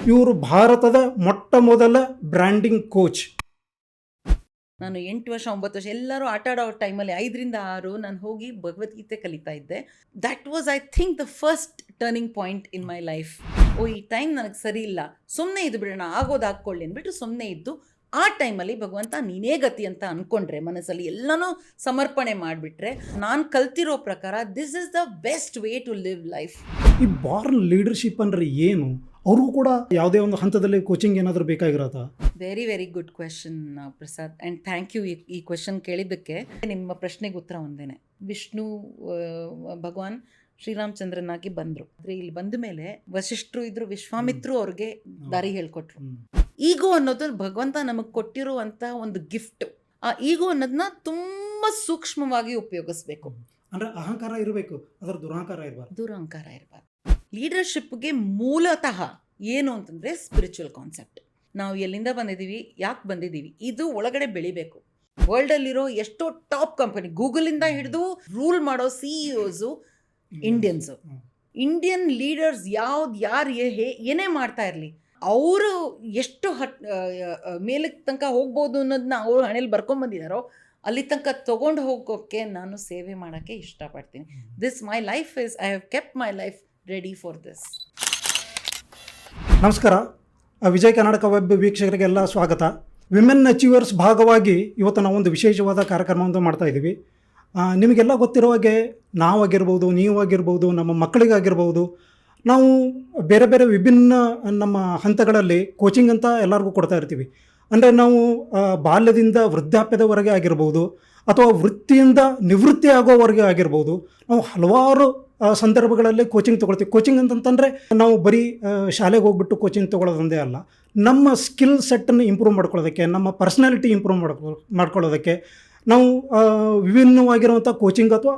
ಇವರು ಭಾರತದ ಮೊಟ್ಟ ಮೊದಲ ಬ್ರ್ಯಾಂಡಿಂಗ್ ಕೋಚ್. ನಾನು 8 ವರ್ಷ 9 ವರ್ಷ ಎಲ್ಲರೂ ಆಟ ಆಡೋ ಟೈಮಲ್ಲಿ 5ರಿಂದ 6 ನಾನು ಹೋಗಿ ಭಗವದ್ಗೀತೆ ಕಲಿತಾ ಇದ್ದೆ. That was I think the first turning point in my life. ಈ ಟೈಮ್ ನನಗೆ ಸರಿ ಇಲ್ಲ, ಸುಮ್ಮನೆ ಇದು ಬಿಡೋಣ, ಆಗೋದು ಹಾಕ್ಕೊಳ್ಳಿ ಅಂದ್ಬಿಟ್ಟು ಸುಮ್ಮನೆ ಇದ್ದು ಆ ಟೈಮಲ್ಲಿ ಭಗವಂತ ನೀನೇ ಗತಿ ಅಂತ ಅಂದ್ಕೊಂಡ್ರೆ, ಮನಸ್ಸಲ್ಲಿ ಎಲ್ಲನೂ ಸಮರ್ಪಣೆ ಮಾಡಿಬಿಟ್ರೆ, ನಾನು ಕಲ್ತಿರೋ ಪ್ರಕಾರ this is the best way to live life. ಈ ಬಾರ್ನ್ ಲೀಡರ್ಶಿಪ್ ಅಂದರೆ ಏನು? ಅವ್ರಿಗೂ ಕೂಡ ಯಾವುದೇ ಒಂದು ಹಂತದಲ್ಲಿ ಕೋಚಿಂಗ್ ಏನಾದರೂ ಬೇಕಾಗಿರತ್ತಾ? Very very good question Prasad, and thank you ಈ ಕ್ವೆಶನ್ ಕೇಳಿದ್ದಕ್ಕೆ. ನಿಮ್ಮ ಪ್ರಶ್ನೆಗೆ ಉತ್ತರ ಒಂದೇನೆ. ವಿಷ್ಣು ಭಗವಾನ್ ಶ್ರೀರಾಮಚಂದ್ರನಾಗಿ ಬಂದರು. ಆದರೆ ಇಲ್ಲಿ ಬಂದ ಮೇಲೆ ವಸಿಷ್ಠರು ಇದ್ರು, ವಿಶ್ವಾಮಿತ್ರು ಅವ್ರಿಗೆ ದಾರಿ ಹೇಳ್ಕೊಟ್ರು. ಈಗೋ ಅನ್ನೋದು ಭಗವಂತ ನಮಗೆ ಕೊಟ್ಟಿರುವಂಥ ಒಂದು ಗಿಫ್ಟ್. ಆ ಈಗೋ ಅನ್ನೋದನ್ನ ತುಂಬ ಸೂಕ್ಷ್ಮವಾಗಿ ಉಪಯೋಗಿಸ್ಬೇಕು. ಅಂದರೆ ಅಹಂಕಾರ ಇರಬೇಕು, ಅದರ ದುರಹಂಕಾರ ಇರಬಾರ್ದು. ಲೀಡರ್ಶಿಪ್ಗೆ ಮೂಲತಃ ಏನು ಅಂತಂದರೆ ಸ್ಪಿರಿಚುವಲ್ ಕಾನ್ಸೆಪ್ಟ್. ನಾವು ಎಲ್ಲಿಂದ ಬಂದಿದ್ದೀವಿ, ಯಾಕೆ ಬಂದಿದ್ದೀವಿ, ಇದು ಒಳಗಡೆ ಬೆಳಿಬೇಕು. ವರ್ಲ್ಡಲ್ಲಿರೋ ಎಷ್ಟೋ ಟಾಪ್ ಕಂಪನಿ, ಗೂಗಲಿಂದ ಹಿಡಿದು ರೂಲ್ ಮಾಡೋ CEOಸು ಇಂಡಿಯನ್ಸು. ಇಂಡಿಯನ್ ಲೀಡರ್ಸ್ ಯಾರು ಏನೇ ಮಾಡ್ತಾ ಇರಲಿ, ಅವರು ಎಷ್ಟು ಮೇಲಕ್ಕೆ ತನಕ ಹೋಗ್ಬೋದು ಅನ್ನೋದನ್ನ ಅವರು ಹಣೆಯಲ್ಲಿ ಬರ್ಕೊಂಡ್ಬಂದಿದ್ದಾರೋ ಅಲ್ಲಿ ತನಕ ತೊಗೊಂಡು ಹೋಗೋಕ್ಕೆ ನಾನು ಸೇವೆ ಮಾಡೋಕ್ಕೆ ಇಷ್ಟಪಡ್ತೀನಿ. This my life is, I have kept my life ready for this. ನಮಸ್ಕಾರ, ವಿಜಯ್ ಕರ್ನಾಟಕ ವೆಬ್ ವೀಕ್ಷಕರಿಗೆಲ್ಲ ಸ್ವಾಗತ. ವಿಮೆನ್ ಅಚೀವರ್ಸ್ ಭಾಗವಾಗಿ ಇವತ್ತು ನಾವು ಒಂದು ವಿಶೇಷವಾದ ಕಾರ್ಯಕ್ರಮವನ್ನು ಮಾಡ್ತಾ ಇದ್ದೀವಿ. ನಿಮಗೆಲ್ಲ ಗೊತ್ತಿರೋ ಹಾಗೆ ನಾವಾಗಿರ್ಬೋದು, ನೀವಾಗಿರ್ಬೋದು, ನಮ್ಮ ಮಕ್ಕಳಿಗಾಗಿರ್ಬೋದು, ನಾವು ಬೇರೆ ಬೇರೆ ವಿಭಿನ್ನ ನಮ್ಮ ಹಂತಗಳಲ್ಲಿ ಕೋಚಿಂಗ್ ಅಂತ ಎಲ್ಲರಿಗೂ ಕೊಡ್ತಾ ಇರ್ತೀವಿ. ಅಂದರೆ ನಾವು ಬಾಲ್ಯದಿಂದ ವೃದ್ಧಾಪ್ಯದವರೆಗೆ ಆಗಿರ್ಬೋದು, ಅಥವಾ ವೃತ್ತಿಯಿಂದ ನಿವೃತ್ತಿ ಆಗೋವರೆಗೆ ಆಗಿರ್ಬೋದು, ನಾವು ಹಲವಾರು ಸಂದರ್ಭಗಳಲ್ಲಿ ಕೋಚಿಂಗ್ ತೊಗೊಳ್ತೀವಿ. ಕೋಚಿಂಗ್ ಅಂತಂತಂದರೆ ನಾವು ಬರೀ ಶಾಲೆಗೆ ಹೋಗ್ಬಿಟ್ಟು ಕೋಚಿಂಗ್ ತೊಗೊಳ್ಳೋದೊಂದೇ ಅಲ್ಲ, ನಮ್ಮ ಸ್ಕಿಲ್ ಸೆಟ್ಟನ್ನು ಇಂಪ್ರೂವ್ ಮಾಡ್ಕೊಳ್ಳೋದಕ್ಕೆ, ನಮ್ಮ ಪರ್ಸ್ನಾಲಿಟಿ ಇಂಪ್ರೂವ್ ಮಾಡ್ಕೊಳ್ಳೋದಕ್ಕೆ ನಾವು ವಿಭಿನ್ನವಾಗಿರುವಂಥ ಕೋಚಿಂಗ್ ಅಥವಾ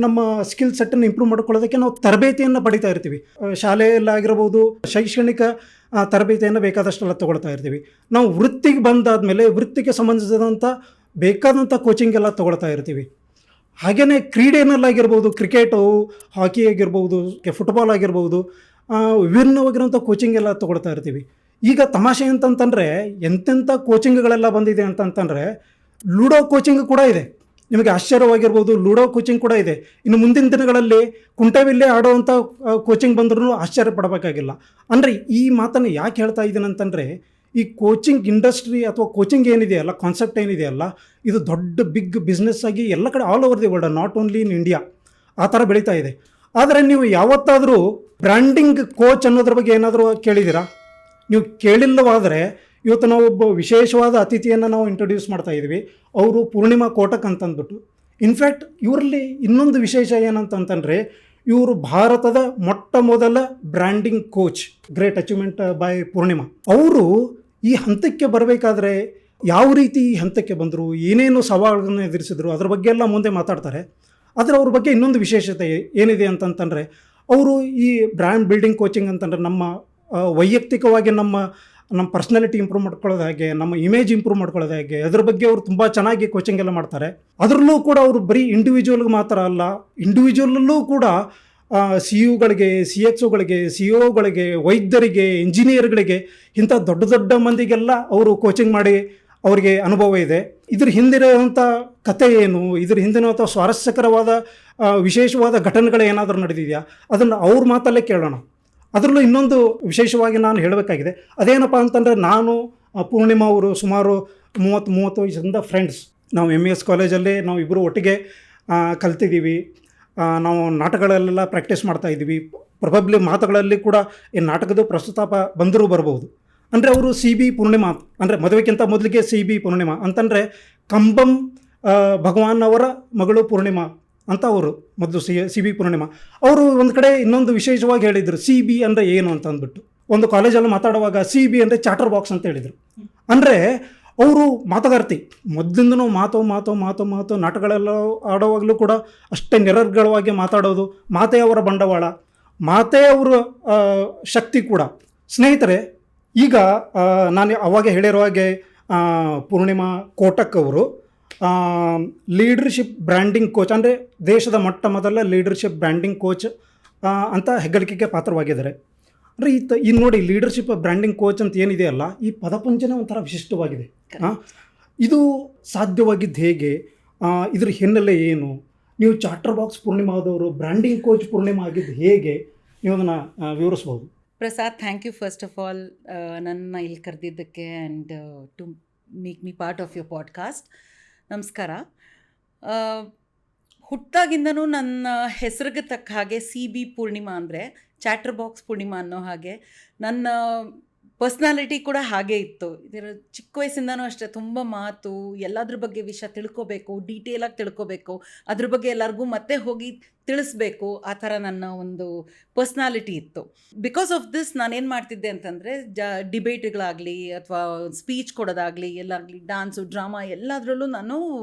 ನಮ್ಮ ಸ್ಕಿಲ್ ಸೆಟ್ಟನ್ನು ಇಂಪ್ರೂವ್ ಮಾಡ್ಕೊಳ್ಳೋದಕ್ಕೆ ನಾವು ತರಬೇತಿಯನ್ನು ಪಡಿತಾ ಇರ್ತೀವಿ. ಶಾಲೆಯಲ್ಲಾಗಿರ್ಬೋದು, ಶೈಕ್ಷಣಿಕ ತರಬೇತಿಯನ್ನು ಬೇಕಾದಷ್ಟೆಲ್ಲ ತೊಗೊಳ್ತಾ ಇರ್ತೀವಿ. ನಾವು ವೃತ್ತಿಗೆ ಬಂದಾದಮೇಲೆ ವೃತ್ತಿಗೆ ಸಂಬಂಧಿಸಿದಂಥ ಬೇಕಾದಂಥ ಕೋಚಿಂಗ್ ಎಲ್ಲ ತೊಗೊಳ್ತಾ ಇರ್ತೀವಿ. ಹಾಗೆಯೇ ಕ್ರೀಡೆಯಲ್ಲಾಗಿರ್ಬೋದು, ಕ್ರಿಕೆಟು, ಹಾಕಿ ಆಗಿರ್ಬೋದು, ಫುಟ್ಬಾಲ್ ಆಗಿರ್ಬೋದು, ವಿಭಿನ್ನವಾಗಿರುವಂಥ ಕೋಚಿಂಗ್ ಎಲ್ಲ ತೊಗೊಳ್ತಾ ಇರ್ತೀವಿ. ಈಗ ತಮಾಷೆ ಅಂತಂತಂದರೆ ಎಂತೆಂಥ ಕೋಚಿಂಗ್ಗಳೆಲ್ಲ ಬಂದಿದೆ ಅಂತಂತಂದರೆ ಲೂಡೋ ಕೋಚಿಂಗ್ ಕೂಡ ಇದೆ. ನಿಮಗೆ ಆಶ್ಚರ್ಯವಾಗಿರ್ಬೋದು, ಲೂಡೋ ಕೋಚಿಂಗ್ ಕೂಡ ಇದೆ. ಇನ್ನು ಮುಂದಿನ ದಿನಗಳಲ್ಲಿ ಕುಂಟೆಬಿಲ್ಲೆ ಆಡೋವಂಥ ಕೋಚಿಂಗ್ ಬಂದ್ರೂ ಆಶ್ಚರ್ಯ ಪಡಬೇಕಾಗಿಲ್ಲ. ಅಂದರೆ ಈ ಮಾತನ್ನು ಯಾಕೆ ಹೇಳ್ತಾ ಇದ್ದೀನಿ ಅಂತಂದರೆ, ಈ ಕೋಚಿಂಗ್ ಇಂಡಸ್ಟ್ರಿ ಅಥವಾ ಕೋಚಿಂಗ್ ಏನಿದೆಯಲ್ಲ, ಕಾನ್ಸೆಪ್ಟ್ ಏನಿದೆಯಲ್ಲ, ಇದು ದೊಡ್ಡ ಬಿಗ್ ಬಿಸ್ನೆಸ್ ಆಗಿ ಎಲ್ಲ ಕಡೆ all over the world, not only in India, ಆ ಥರ ಬೆಳೀತಾ ಇದೆ. ಆದರೆ ನೀವು ಯಾವತ್ತಾದರೂ ಬ್ರ್ಯಾಂಡಿಂಗ್ ಕೋಚ್ ಅನ್ನೋದ್ರ ಬಗ್ಗೆ ಏನಾದರೂ ಕೇಳಿದ್ದೀರಾ? ನೀವು ಕೇಳಿಲ್ಲವಾದರೆ ಇವತ್ತು ನಾವು ಒಬ್ಬ ವಿಶೇಷವಾದ ಅತಿಥಿಯನ್ನು ನಾವು ಇಂಟ್ರೊಡ್ಯೂಸ್ ಮಾಡ್ತಾ ಇದ್ದೀವಿ. ಅವರು ಪೂರ್ಣಿಮಾ ಕೋಟಕ್ ಅಂತಂದ್ಬಿಟ್ಟು. ಇನ್ಫ್ಯಾಕ್ಟ್ ಇವರಲ್ಲಿ ಇನ್ನೊಂದು ವಿಶೇಷ ಏನಂತಂತಂದರೆ, ಇವರು ಭಾರತದ ಮೊಟ್ಟ ಮೊದಲ branding coach. Great achievement by Purnima. ಅವರು ಈ ಹಂತಕ್ಕೆ ಬರಬೇಕಾದ್ರೆ ಯಾವ ರೀತಿ ಈ ಹಂತಕ್ಕೆ ಬಂದರು, ಏನೇನು ಸವಾಲುಗಳನ್ನು ಎದುರಿಸಿದ್ರು, ಅದ್ರ ಬಗ್ಗೆ ಎಲ್ಲ ಮುಂದೆ ಮಾತಾಡ್ತಾರೆ. ಆದರೆ ಅವ್ರ ಬಗ್ಗೆ ಇನ್ನೊಂದು ವಿಶೇಷತೆ ಏನಿದೆ ಅಂತಂತಂದರೆ, ಅವರು ಈ ಬ್ರ್ಯಾಂಡ್ ಬಿಲ್ಡಿಂಗ್ ಕೋಚಿಂಗ್ ಅಂತಂದರೆ ನಮ್ಮ ವೈಯಕ್ತಿಕವಾಗಿ ನಮ್ಮ ಪರ್ಸ್ನಾಲಿಟಿ ಇಂಪ್ರೂವ್ ಮಾಡ್ಕೊಳ್ಳೋದು ಹೇಗೆ, ನಮ್ಮ ಇಮೇಜ್ ಇಂಪ್ರೂವ್ ಮಾಡ್ಕೊಳ್ಳೋದು ಹೇಗೆ, ಅದ್ರ ಬಗ್ಗೆ ಅವರು ತುಂಬ ಚೆನ್ನಾಗಿ ಕೋಚಿಂಗ್ ಎಲ್ಲ ಮಾಡ್ತಾರೆ. ಅದರಲ್ಲೂ ಕೂಡ ಅವರು ಬರೀ ಇಂಡಿವಿಜುವಲ್ಗೆ ಮಾತ್ರ ಅಲ್ಲ, ಇಂಡಿವಿಜುವಲಲ್ಲೂ ಕೂಡ CUಗಳಿಗೆ, CXOಗಳಿಗೆ, CO ಗಳಿಗೆ, ವೈದ್ಯರಿಗೆ, ಇಂಜಿನಿಯರ್ಗಳಿಗೆ, ಇಂಥ ದೊಡ್ಡ ದೊಡ್ಡ ಮಂದಿಗೆಲ್ಲ ಅವರು ಕೋಚಿಂಗ್ ಮಾಡಿ ಅವರಿಗೆ ಅನುಭವ ಇದೆ. ಇದ್ರ ಹಿಂದಿರುವಂಥ ಕತೆ ಏನು, ಇದ್ರ ಹಿಂದಿರುವಂಥ ಸ್ವಾರಸ್ಯಕರವಾದ ವಿಶೇಷವಾದ ಘಟನೆಗಳು ಏನಾದರೂ ನಡೆದಿದೆಯಾ, ಅದನ್ನು ಅವ್ರ ಮಾತಲ್ಲೇ ಕೇಳೋಣ. ಅದರಲ್ಲೂ ಇನ್ನೊಂದು ವಿಶೇಷವಾಗಿ ನಾನು ಹೇಳಬೇಕಾಗಿದೆ. ಅದೇನಪ್ಪ ಅಂತಂದರೆ, ನಾನು ಪೂರ್ಣಿಮಾ ಅವರು ಸುಮಾರು 30 ವರ್ಷದಿಂದ ಫ್ರೆಂಡ್ಸ್. ನಾವು MES ಕಾಲೇಜಲ್ಲಿ ನಾವು ಇಬ್ಬರು ಒಟ್ಟಿಗೆ ಕಲ್ತಿದ್ದೀವಿ. ನಾವು ನಾಟಕಗಳಲ್ಲೆಲ್ಲ ಪ್ರಾಕ್ಟೀಸ್ ಮಾಡ್ತಾಯಿದ್ದೀವಿ. ಪ್ರೊಬಬ್ಲಿ ಮಾತುಗಳಲ್ಲಿ ಕೂಡ ಈ ನಾಟಕದ ಪ್ರಸ್ತುತಾಪ ಬಂದರೂ ಬರ್ಬೋದು. ಅಂದರೆ ಅವರು CB ಪೂರ್ಣಿಮಾ, ಅಂದರೆ ಮದುವೆಗಿಂತ ಮೊದಲಿಗೆ CB ಪೂರ್ಣಿಮಾ ಅಂತಂದರೆ ಕಂಬಂ ಭಗವಾನ್ ಅವರ ಮಗಳು ಪೂರ್ಣಿಮಾ ಅಂತ ಅವರು ಮೊದಲು CB ಪೂರ್ಣಿಮಾ. ಅವರು ಒಂದು ಕಡೆ ಇನ್ನೊಂದು ವಿಶೇಷವಾಗಿ ಹೇಳಿದರು, CB ಅಂದರೆ ಏನು ಅಂತ ಅಂದ್ಬಿಟ್ಟು. ಒಂದು ಕಾಲೇಜಲ್ಲಿ ಮಾತಾಡುವಾಗ CB ಅಂದರೆ ಚಾಟರ್ ಬಾಕ್ಸ್ ಅಂತ ಹೇಳಿದರು. ಅಂದರೆ ಅವರು ಮಾತುಗಾರ್ತಿ, ಮೊದಲಿಂದನೂ ಮಾತು ನಾಟಕಗಳೆಲ್ಲ ಆಡುವಾಗಲೂ ಕೂಡ ಅಷ್ಟೇ ನಿರರ್ಗಳವಾಗಿ ಮಾತಾಡೋದು. ಮಾತೇ ಅವರ ಬಂಡವಾಳ, ಮಾತೇ ಅವರ ಶಕ್ತಿ ಕೂಡ. ಸ್ನೇಹಿತರೆ, ಈಗ ನಾನು ಅವಾಗ ಹೇಳಿರೋ ಹಾಗೆ ಪೂರ್ಣಿಮಾ ಕೋಟಕ್ ಅವರು ಲೀಡರ್ಶಿಪ್ ಬ್ರ್ಯಾಂಡಿಂಗ್ ಕೋಚ್, ಅಂದರೆ ದೇಶದ ಮೊಟ್ಟ ಮೊದಲ ಲೀಡರ್ಶಿಪ್ ಬ್ರ್ಯಾಂಡಿಂಗ್ ಕೋಚ್ ಅಂತ ಹೆಗ್ಗಳಿಕೆಗೆ ಪಾತ್ರವಾಗಿದ್ದಾರೆ. ಅಂದರೆ ಇನ್ನು ನೋಡಿ ಲೀಡರ್ಶಿಪ್ ಬ್ರ್ಯಾಂಡಿಂಗ್ ಕೋಚ್ ಅಂತ ಏನಿದೆಯಲ್ಲ, ಈ ಪದಪುಂಜನೇ ಒಂಥರ ವಿಶಿಷ್ಟವಾಗಿದೆ. ಇದು ಸಾಧ್ಯವಾಗಿದ್ದು ಹೇಗೆ? ಇದ್ರ ಹಿನ್ನೆಲೆ ಏನು? ನೀವು ಚಾರ್ಟರ್ ಬಾಕ್ಸ್ ಪೂರ್ಣಿಮಾದವರು, ಬ್ರ್ಯಾಂಡಿಂಗ್ ಕೋಚ್ ಪೂರ್ಣಿಮಾ ಆಗಿದ್ದು ಹೇಗೆ? ನೀವು ಅದನ್ನು ವಿವರಿಸ್ಬೋದು. Prasad, thank you first of all ನನ್ನ ಇಲ್ಲಿ ಕರೆದಿದ್ದಕ್ಕೆ and to make me part of your podcast. ನಮಸ್ಕಾರ. ಹುಟ್ಟಾಗಿಂದನೂ ನನ್ನ ಹೆಸರಿಗೆ ತಕ್ಕ ಹಾಗೆ CB ಪೂರ್ಣಿಮಾ ಅಂದರೆ ಚಾಟರ್ ಬಾಕ್ಸ್ ಪೂರ್ಣಿಮಾ ಅನ್ನೋ ಹಾಗೆ ನನ್ನ ಪರ್ಸ್ನಾಲಿಟಿ ಕೂಡ ಹಾಗೇ ಇತ್ತು. ಇದರ ಚಿಕ್ಕ ವಯಸ್ಸಿಂದನೂ ಅಷ್ಟೇ ತುಂಬ ಮಾತು, ಎಲ್ಲದ್ರ ಬಗ್ಗೆ ವಿಷಯ ತಿಳ್ಕೊಬೇಕು, ಡೀಟೇಲಾಗಿ ತಿಳ್ಕೊಬೇಕು, ಅದ್ರ ಬಗ್ಗೆ ಎಲ್ಲರಿಗೂ ಮತ್ತೆ ಹೋಗಿ ತಿಳಿಸ್ಬೇಕು, ಆ ಥರ ನನ್ನ ಒಂದು ಪರ್ಸ್ನಾಲಿಟಿ ಇತ್ತು. ಬಿಕಾಸ್ ಆಫ್ ದಿಸ್ ನಾನೇನು ಮಾಡ್ತಿದ್ದೆ ಅಂತಂದರೆ ಡಿಬೇಟ್ಗಳಾಗಲಿ ಅಥವಾ ಸ್ಪೀಚ್ ಕೊಡೋದಾಗಲಿ, ಎಲ್ಲಾಗಲಿ ಡ್ಯಾನ್ಸು, ಡ್ರಾಮಾ ಎಲ್ಲದರಲ್ಲೂ ನಾನು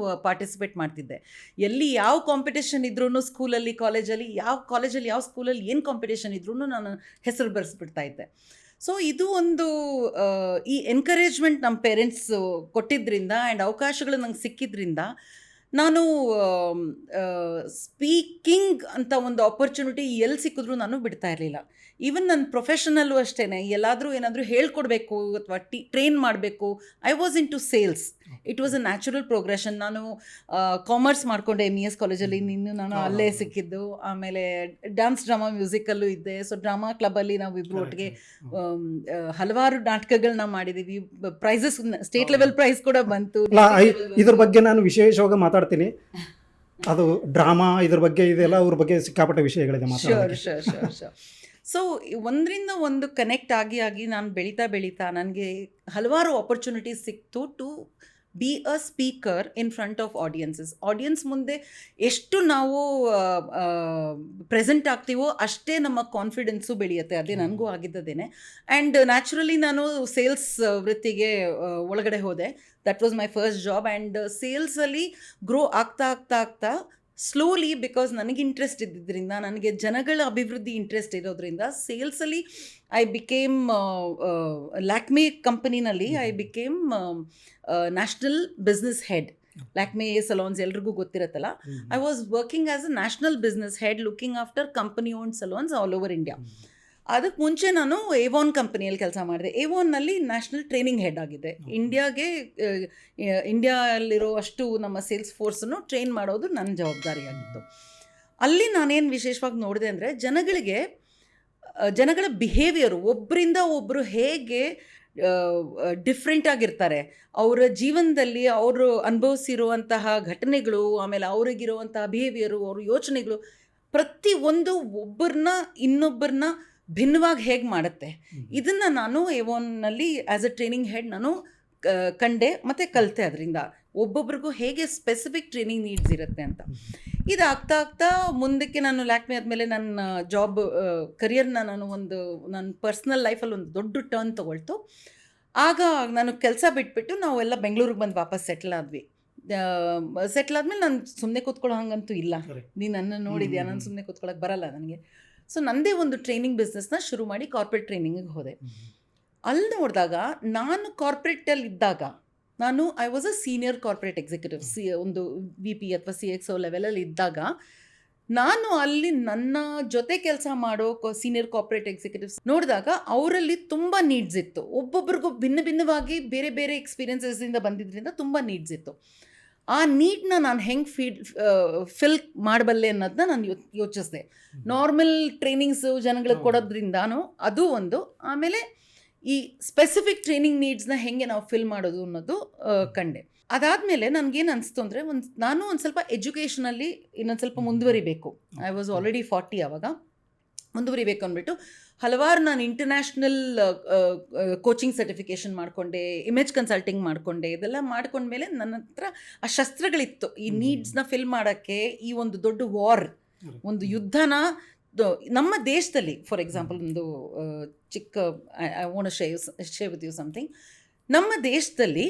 ಪಾರ್ಟಿಸಿಪೇಟ್ ಮಾಡ್ತಿದ್ದೆ. ಎಲ್ಲಿ ಯಾವ ಕಾಂಪಿಟೇಷನ್ ಇದ್ರೂ ಸ್ಕೂಲಲ್ಲಿ, ಕಾಲೇಜಲ್ಲಿ, ಯಾವ ಸ್ಕೂಲಲ್ಲಿ ಏನು ಕಾಂಪಿಟೇಷನ್ ಇದ್ರೂ ನಾನು ಹೆಸರು ಬರೆಸ್ಬಿಡ್ತಾ ಇದ್ದೆ. ಸೊ ಇದು ಒಂದು ಈ ಎನ್ಕರೇಜ್ಮೆಂಟ್ ನಮ್ಮ ಪೇರೆಂಟ್ಸ್ ಕೊಟ್ಟಿದ್ದರಿಂದ ಆ್ಯಂಡ್ ಅವಕಾಶಗಳು ನಂಗೆ ಸಿಕ್ಕಿದ್ರಿಂದ ನಾನು ಸ್ಪೀಕಿಂಗ್ ಅಂತ ಒಂದು ಆಪರ್ಚುನಿಟಿ ಎಲ್ಲಿ ಸಿಕ್ಕಿದ್ರೂ ನಾನು ಬಿಡ್ತಾ ಇರಲಿಲ್ಲ. ಈವನ್ ನನ್ನ ಪ್ರೊಫೆಷನಲ್ಲೂ ಅಷ್ಟೇ, ಎಲ್ಲಾದರೂ ಏನಾದರೂ ಹೇಳ್ಕೊಡ್ಬೇಕು ಅಥವಾ ಟ್ರೈನ್ ಮಾಡಬೇಕು, I was into sales. It was a natural progression. ನಾನು ಕಾಮರ್ಸ್ ಮಾಡಿಕೊಂಡೆ MES ಕಾಲೇಜಲ್ಲಿ, ನಾನು ಅಲ್ಲೇ ಸಿಕ್ಕಿದ್ದು. ಆಮೇಲೆ ಡ್ಯಾನ್ಸ್, ಡ್ರಾಮಾ, ಮ್ಯೂಸಿಕಲ್ಲೂ ಇದ್ದೆ. ಸೊ ಡ್ರಾಮಾ ಕ್ಲಬ್ಬಲ್ಲಿ ನಾವು ಇಬ್ಬರು ಒಟ್ಟಿಗೆ ಹಲವಾರು ನಾಟಕಗಳನ್ನ ಮಾಡಿದ್ದೀವಿ. ಪ್ರೈಸಸ್, ಸ್ಟೇಟ್ ಲೆವೆಲ್ ಪ್ರೈಸ್ ಕೂಡ ಬಂತು. ಇದ್ರ ಬಗ್ಗೆ ನಾನು ವಿಶೇಷವಾಗಿ ಮಾತಾಡ್ತೀನಿ. ಅದು ಡ್ರಾಮಾ ಇದ್ರ ಬಗ್ಗೆ ಇದೆಲ್ಲ, ಅವ್ರ ಬಗ್ಗೆ ಸಿಕ್ಕಾಪಟ್ಟೆ ವಿಷಯಗಳಿದೆ ಮಾತಾಡೋದು. ಶೋರ್. ಸೊ ಒಂದರಿಂದ ಒಂದು ಕನೆಕ್ಟ್ ಆಗಿ ನಾನು ಬೆಳೀತಾ ನನಗೆ ಹಲವಾರು ಆಪರ್ಚುನಿಟೀಸ್ ಸಿಕ್ತು to be a speaker in front of audience ಮುಂದೆ ಎಷ್ಟು ನಾವು ಪ್ರೆಸೆಂಟ್ ಆಗ್ತೀವೋ ಅಷ್ಟೇ ನಮ್ಮ ಕಾನ್ಫಿಡೆನ್ಸು ಬೆಳೆಯುತ್ತೆ. ಅದೇ ನನಗೂ ಆಗಿದ್ದದೇನೆ. ಆ್ಯಂಡ್ ನ್ಯಾಚುರಲಿ ನಾನು ಸೇಲ್ಸ್ ವೃತ್ತಿಗೆ ಒಳಗಡೆ ಹೋದೆ. That was my first job. And ಸೇಲ್ಸಲ್ಲಿ ಗ್ರೋ ಆಗ್ತಾ ಸ್ಲೋಲಿ, ಬಿಕಾಸ್ ನನಗೆ ಇಂಟ್ರೆಸ್ಟ್ ಇದ್ದಿದ್ದರಿಂದ, ನನಗೆ ಜನಗಳ ಅಭಿವೃದ್ಧಿ ಇಂಟ್ರೆಸ್ಟ್ ಇರೋದ್ರಿಂದ ಸೇಲ್ಸಲ್ಲಿ ಐ ಬಿಕೇಮ್ ಲ್ಯಾಕ್ಮೆ ಕಂಪನಿನಲ್ಲಿ I became national business head. Lakme salons ಎಲ್ರಿಗೂ ಗೊತ್ತಿರುತ್ತಲ್ಲ. I was working as a national business head, looking after company own salons all over India. ಅದಕ್ಕೆ ಮುಂಚೆ ನಾನು ಏವಾನ್ ಕಂಪನಿಯಲ್ಲಿ ಕೆಲಸ ಮಾಡಿದೆ. ಏವಾನ್ನಲ್ಲಿ ನ್ಯಾಷನಲ್ ಟ್ರೈನಿಂಗ್ ಹೆಡ್ ಆಗಿದೆ. ಇಂಡಿಯಾದಲ್ಲಿರೋ ಅಷ್ಟು ನಮ್ಮ ಸೇಲ್ಸ್ ಫೋರ್ಸನ್ನು ಟ್ರೈನ್ ಮಾಡೋದು ನನ್ನ ಜವಾಬ್ದಾರಿಯಾಗಿತ್ತು. ಅಲ್ಲಿ ನಾನೇನು ವಿಶೇಷವಾಗಿ ನೋಡಿದೆ ಅಂದರೆ ಜನಗಳ ಬಿಹೇವಿಯರು, ಒಬ್ಬರಿಂದ ಒಬ್ಬರು ಹೇಗೆ ಡಿಫ್ರೆಂಟ್ ಆಗಿರ್ತಾರೆ, ಅವರ ಜೀವನದಲ್ಲಿ ಅವರು ಅನುಭವಿಸಿರುವಂತಹ ಘಟನೆಗಳು, ಆಮೇಲೆ ಅವ್ರಿಗಿರುವಂತಹ ಬಿಹೇವಿಯರು, ಅವ್ರ ಯೋಚನೆಗಳು, ಪ್ರತಿಯೊಂದು ಇನ್ನೊಬ್ಬರನ್ನ ಭಿನ್ನವಾಗಿ ಹೇಗೆ ಮಾಡುತ್ತೆ. ಇದನ್ನು ನಾನು ಏವಾನ್ನಲ್ಲಿ ಆ್ಯಸ್ ಅ ಟ್ರೈನಿಂಗ್ ಹೆಡ್ ನಾನು ಕಂಡೆ ಮತ್ತು ಕಲಿತೆ. ಅದರಿಂದ ಒಬ್ಬೊಬ್ರಿಗೂ ಹೇಗೆ ಸ್ಪೆಸಿಫಿಕ್ ಟ್ರೈನಿಂಗ್ ನೀಡ್ಸ್ ಇರುತ್ತೆ ಅಂತ. ಇದು ಆಗ್ತಾ ಮುಂದಕ್ಕೆ ನಾನು ಲ್ಯಾಕ್ಮೆ ಆದಮೇಲೆ ನನ್ನ ಜಾಬ್ ಕರಿಯರ್ನ ನನ್ನ ಪರ್ಸ್ನಲ್ ಲೈಫಲ್ಲಿ ಒಂದು ದೊಡ್ಡ ಟರ್ನ್ ತೊಗೊಳ್ತು. ಆಗ ನಾನು ಕೆಲಸ ಬಿಟ್ಬಿಟ್ಟು ನಾವೆಲ್ಲ ಬೆಂಗಳೂರಿಗೆ ಬಂದು ವಾಪಸ್ ಸೆಟ್ಲ್ ಆದ್ವಿ. ಸೆಟ್ಲ್ ಆದಮೇಲೆ ನಾನು ಸುಮ್ಮನೆ ಕೂತ್ಕೊಳ್ಳೋ ಹಂಗಂತೂ ಇಲ್ಲ. ನೀನು ನನ್ನ ನೋಡಿದ್ಯಾ, ನಾನು ಸುಮ್ಮನೆ ಕೂತ್ಕೊಳ್ಳೋಕೆ ಬರಲ್ಲ ನನಗೆ. ಸೊ ನನ್ನದೇ ಒಂದು ಟ್ರೈನಿಂಗ್ ಬಿಸ್ನೆಸ್ನ ಶುರು ಮಾಡಿ ಕಾರ್ಪೊರೇಟ್ ಟ್ರೈನಿಂಗಿಗೆ ಹೋದೆ. ಅಲ್ಲಿ ನೋಡಿದಾಗ ನಾನು ಕಾರ್ಪೊರೇಟಲ್ಲಿ ಇದ್ದಾಗ I was a senior corporate executive, ಒಂದು VP ಅಥವಾ CXO ಲೆವೆಲಲ್ಲಿ ಇದ್ದಾಗ ನಾನು ಅಲ್ಲಿ ನನ್ನ ಜೊತೆ ಕೆಲಸ ಮಾಡೋ ಸೀನಿಯರ್ ಕಾರ್ಪೊರೇಟ್ ಎಕ್ಸಿಕ್ಯೂಟಿವ್ಸ್ ನೋಡಿದಾಗ ಅವರಲ್ಲಿ ತುಂಬ ನೀಡ್ಸ್ ಇತ್ತು. ಒಬ್ಬೊಬ್ರಿಗೂ ಭಿನ್ನವಾಗಿ ಬೇರೆ ಬೇರೆ ಎಕ್ಸ್ಪೀರಿಯನ್ಸಸ್ಸಿಂದ ಬಂದಿದ್ದರಿಂದ ತುಂಬ ನೀಡ್ಸ್ ಇತ್ತು. ಆ ನೀಡ್ನ ನಾನು ಹೆಂಗೆ ಫಿಲ್ ಮಾಡಬಲ್ಲೆ ಅನ್ನೋದನ್ನ ನಾನು ಯೋಚಿಸಿದೆ. ನಾರ್ಮಲ್ ಟ್ರೈನಿಂಗ್ಸು ಜನಗಳಿಗೆ ಕೊಡೋದ್ರಿಂದಾನು ಅದು ಒಂದು, ಆಮೇಲೆ ಈ ಸ್ಪೆಸಿಫಿಕ್ ಟ್ರೈನಿಂಗ್ ನೀಡ್ಸ್ನ ಹೆಂಗೆ ನಾವು ಫಿಲ್ ಮಾಡೋದು ಅನ್ನೋದು ಕಂಡೆ. ಅದಾದಮೇಲೆ ನನಗೇನು ಅನಿಸ್ತು ಅಂದರೆ, ನಾನು ಒಂದು ಸ್ವಲ್ಪ ಎಜುಕೇಷನಲ್ಲಿ ಇನ್ನೊಂದು ಸ್ವಲ್ಪ ಮುಂದುವರಿಬೇಕು. ಐ ವಾಸ್ ಆಲ್ರೆಡಿ 40 ಆವಾಗ. ಮುಂದುವರಿಬೇಕು ಅಂದ್ಬಿಟ್ಟು ಹಲವಾರು ನಾನು ಇಂಟರ್ನ್ಯಾಷನಲ್ ಕೋಚಿಂಗ್ ಸರ್ಟಿಫಿಕೇಷನ್ ಮಾಡಿಕೊಂಡೆ, ಇಮೇಜ್ ಕನ್ಸಲ್ಟಿಂಗ್ ಮಾಡಿಕೊಂಡೆ. ಇದೆಲ್ಲ ಮಾಡ್ಕೊಂಡ್ಮೇಲೆ ನನ್ನ ಹತ್ರ ಆ ಶಸ್ತ್ರಗಳಿತ್ತು ಈ ನೀಡ್ಸ್ನ ಫಿಲ್ ಮಾಡೋಕ್ಕೆ. ಈ ಒಂದು ದೊಡ್ಡ ಒಂದು ಯುದ್ಧನ ನಮ್ಮ ದೇಶದಲ್ಲಿ, ಫಾರ್ ಎಕ್ಸಾಂಪಲ್ ಒಂದು ಚಿಕ್ಕ I want share with you something. ನಮ್ಮ ದೇಶದಲ್ಲಿ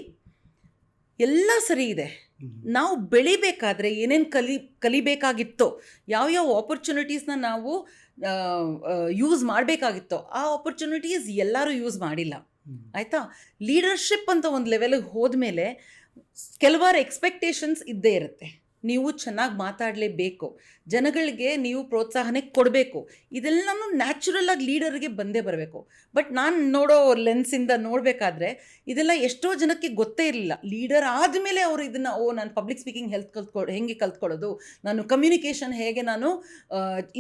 ಎಲ್ಲ ಸರಿ ಇದೆ. ನಾವು ಬೆಳಿಬೇಕಾದ್ರೆ ಏನೇನು ಕಲಿಬೇಕಾಗಿತ್ತೋ, ಯಾವ್ಯಾವ ಆಪರ್ಚುನಿಟೀಸ್ನ ನಾವು ಯೂಸ್ ಮಾಡಬೇಕಾಗಿತ್ತೋ ಆ ಆಪರ್ಚುನಿಟೀಸ್ ಎಲ್ಲರೂ ಯೂಸ್ ಮಾಡಿಲ್ಲ. ಆಯಿತಾ? ಲೀಡರ್ಶಿಪ್ ಅಂತ ಒಂದು ಲೆವೆಲಿಗೆ ಹೋದ್ಮೇಲೆ ಕೆಲವಾರು ಎಕ್ಸ್ಪೆಕ್ಟೇಷನ್ಸ್ ಇದ್ದೇ ಇರುತ್ತೆ. ನೀವು ಚೆನ್ನಾಗಿ ಮಾತಾಡಲೇಬೇಕು, ಜನಗಳಿಗೆ ನೀವು ಪ್ರೋತ್ಸಾಹನೆ ಕೊಡಬೇಕು. ಇದೆಲ್ಲನೂ ನ್ಯಾಚುರಲ್ ಆಗಿ ಲೀಡರ್ಗೆ ಬಂದೇ ಬರಬೇಕು. ಬಟ್ ನಾನು ನೋಡೋ ಲೆನ್ಸಿಂದ ನೋಡಬೇಕಾದ್ರೆ ಇದೆಲ್ಲ ಎಷ್ಟೋ ಜನಕ್ಕೆ ಗೊತ್ತೇ ಇರಲಿಲ್ಲ. ಲೀಡರ್ ಆದಮೇಲೆ ಅವರು ಇದನ್ನು ನಾನು ಪಬ್ಲಿಕ್ ಸ್ಪೀಕಿಂಗ್ ಹೆಂಗೆ ಕಲ್ತ್ಕೊಳ್ಳೋದು, ನಾನು ಕಮ್ಯುನಿಕೇಷನ್ ಹೇಗೆ ನಾನು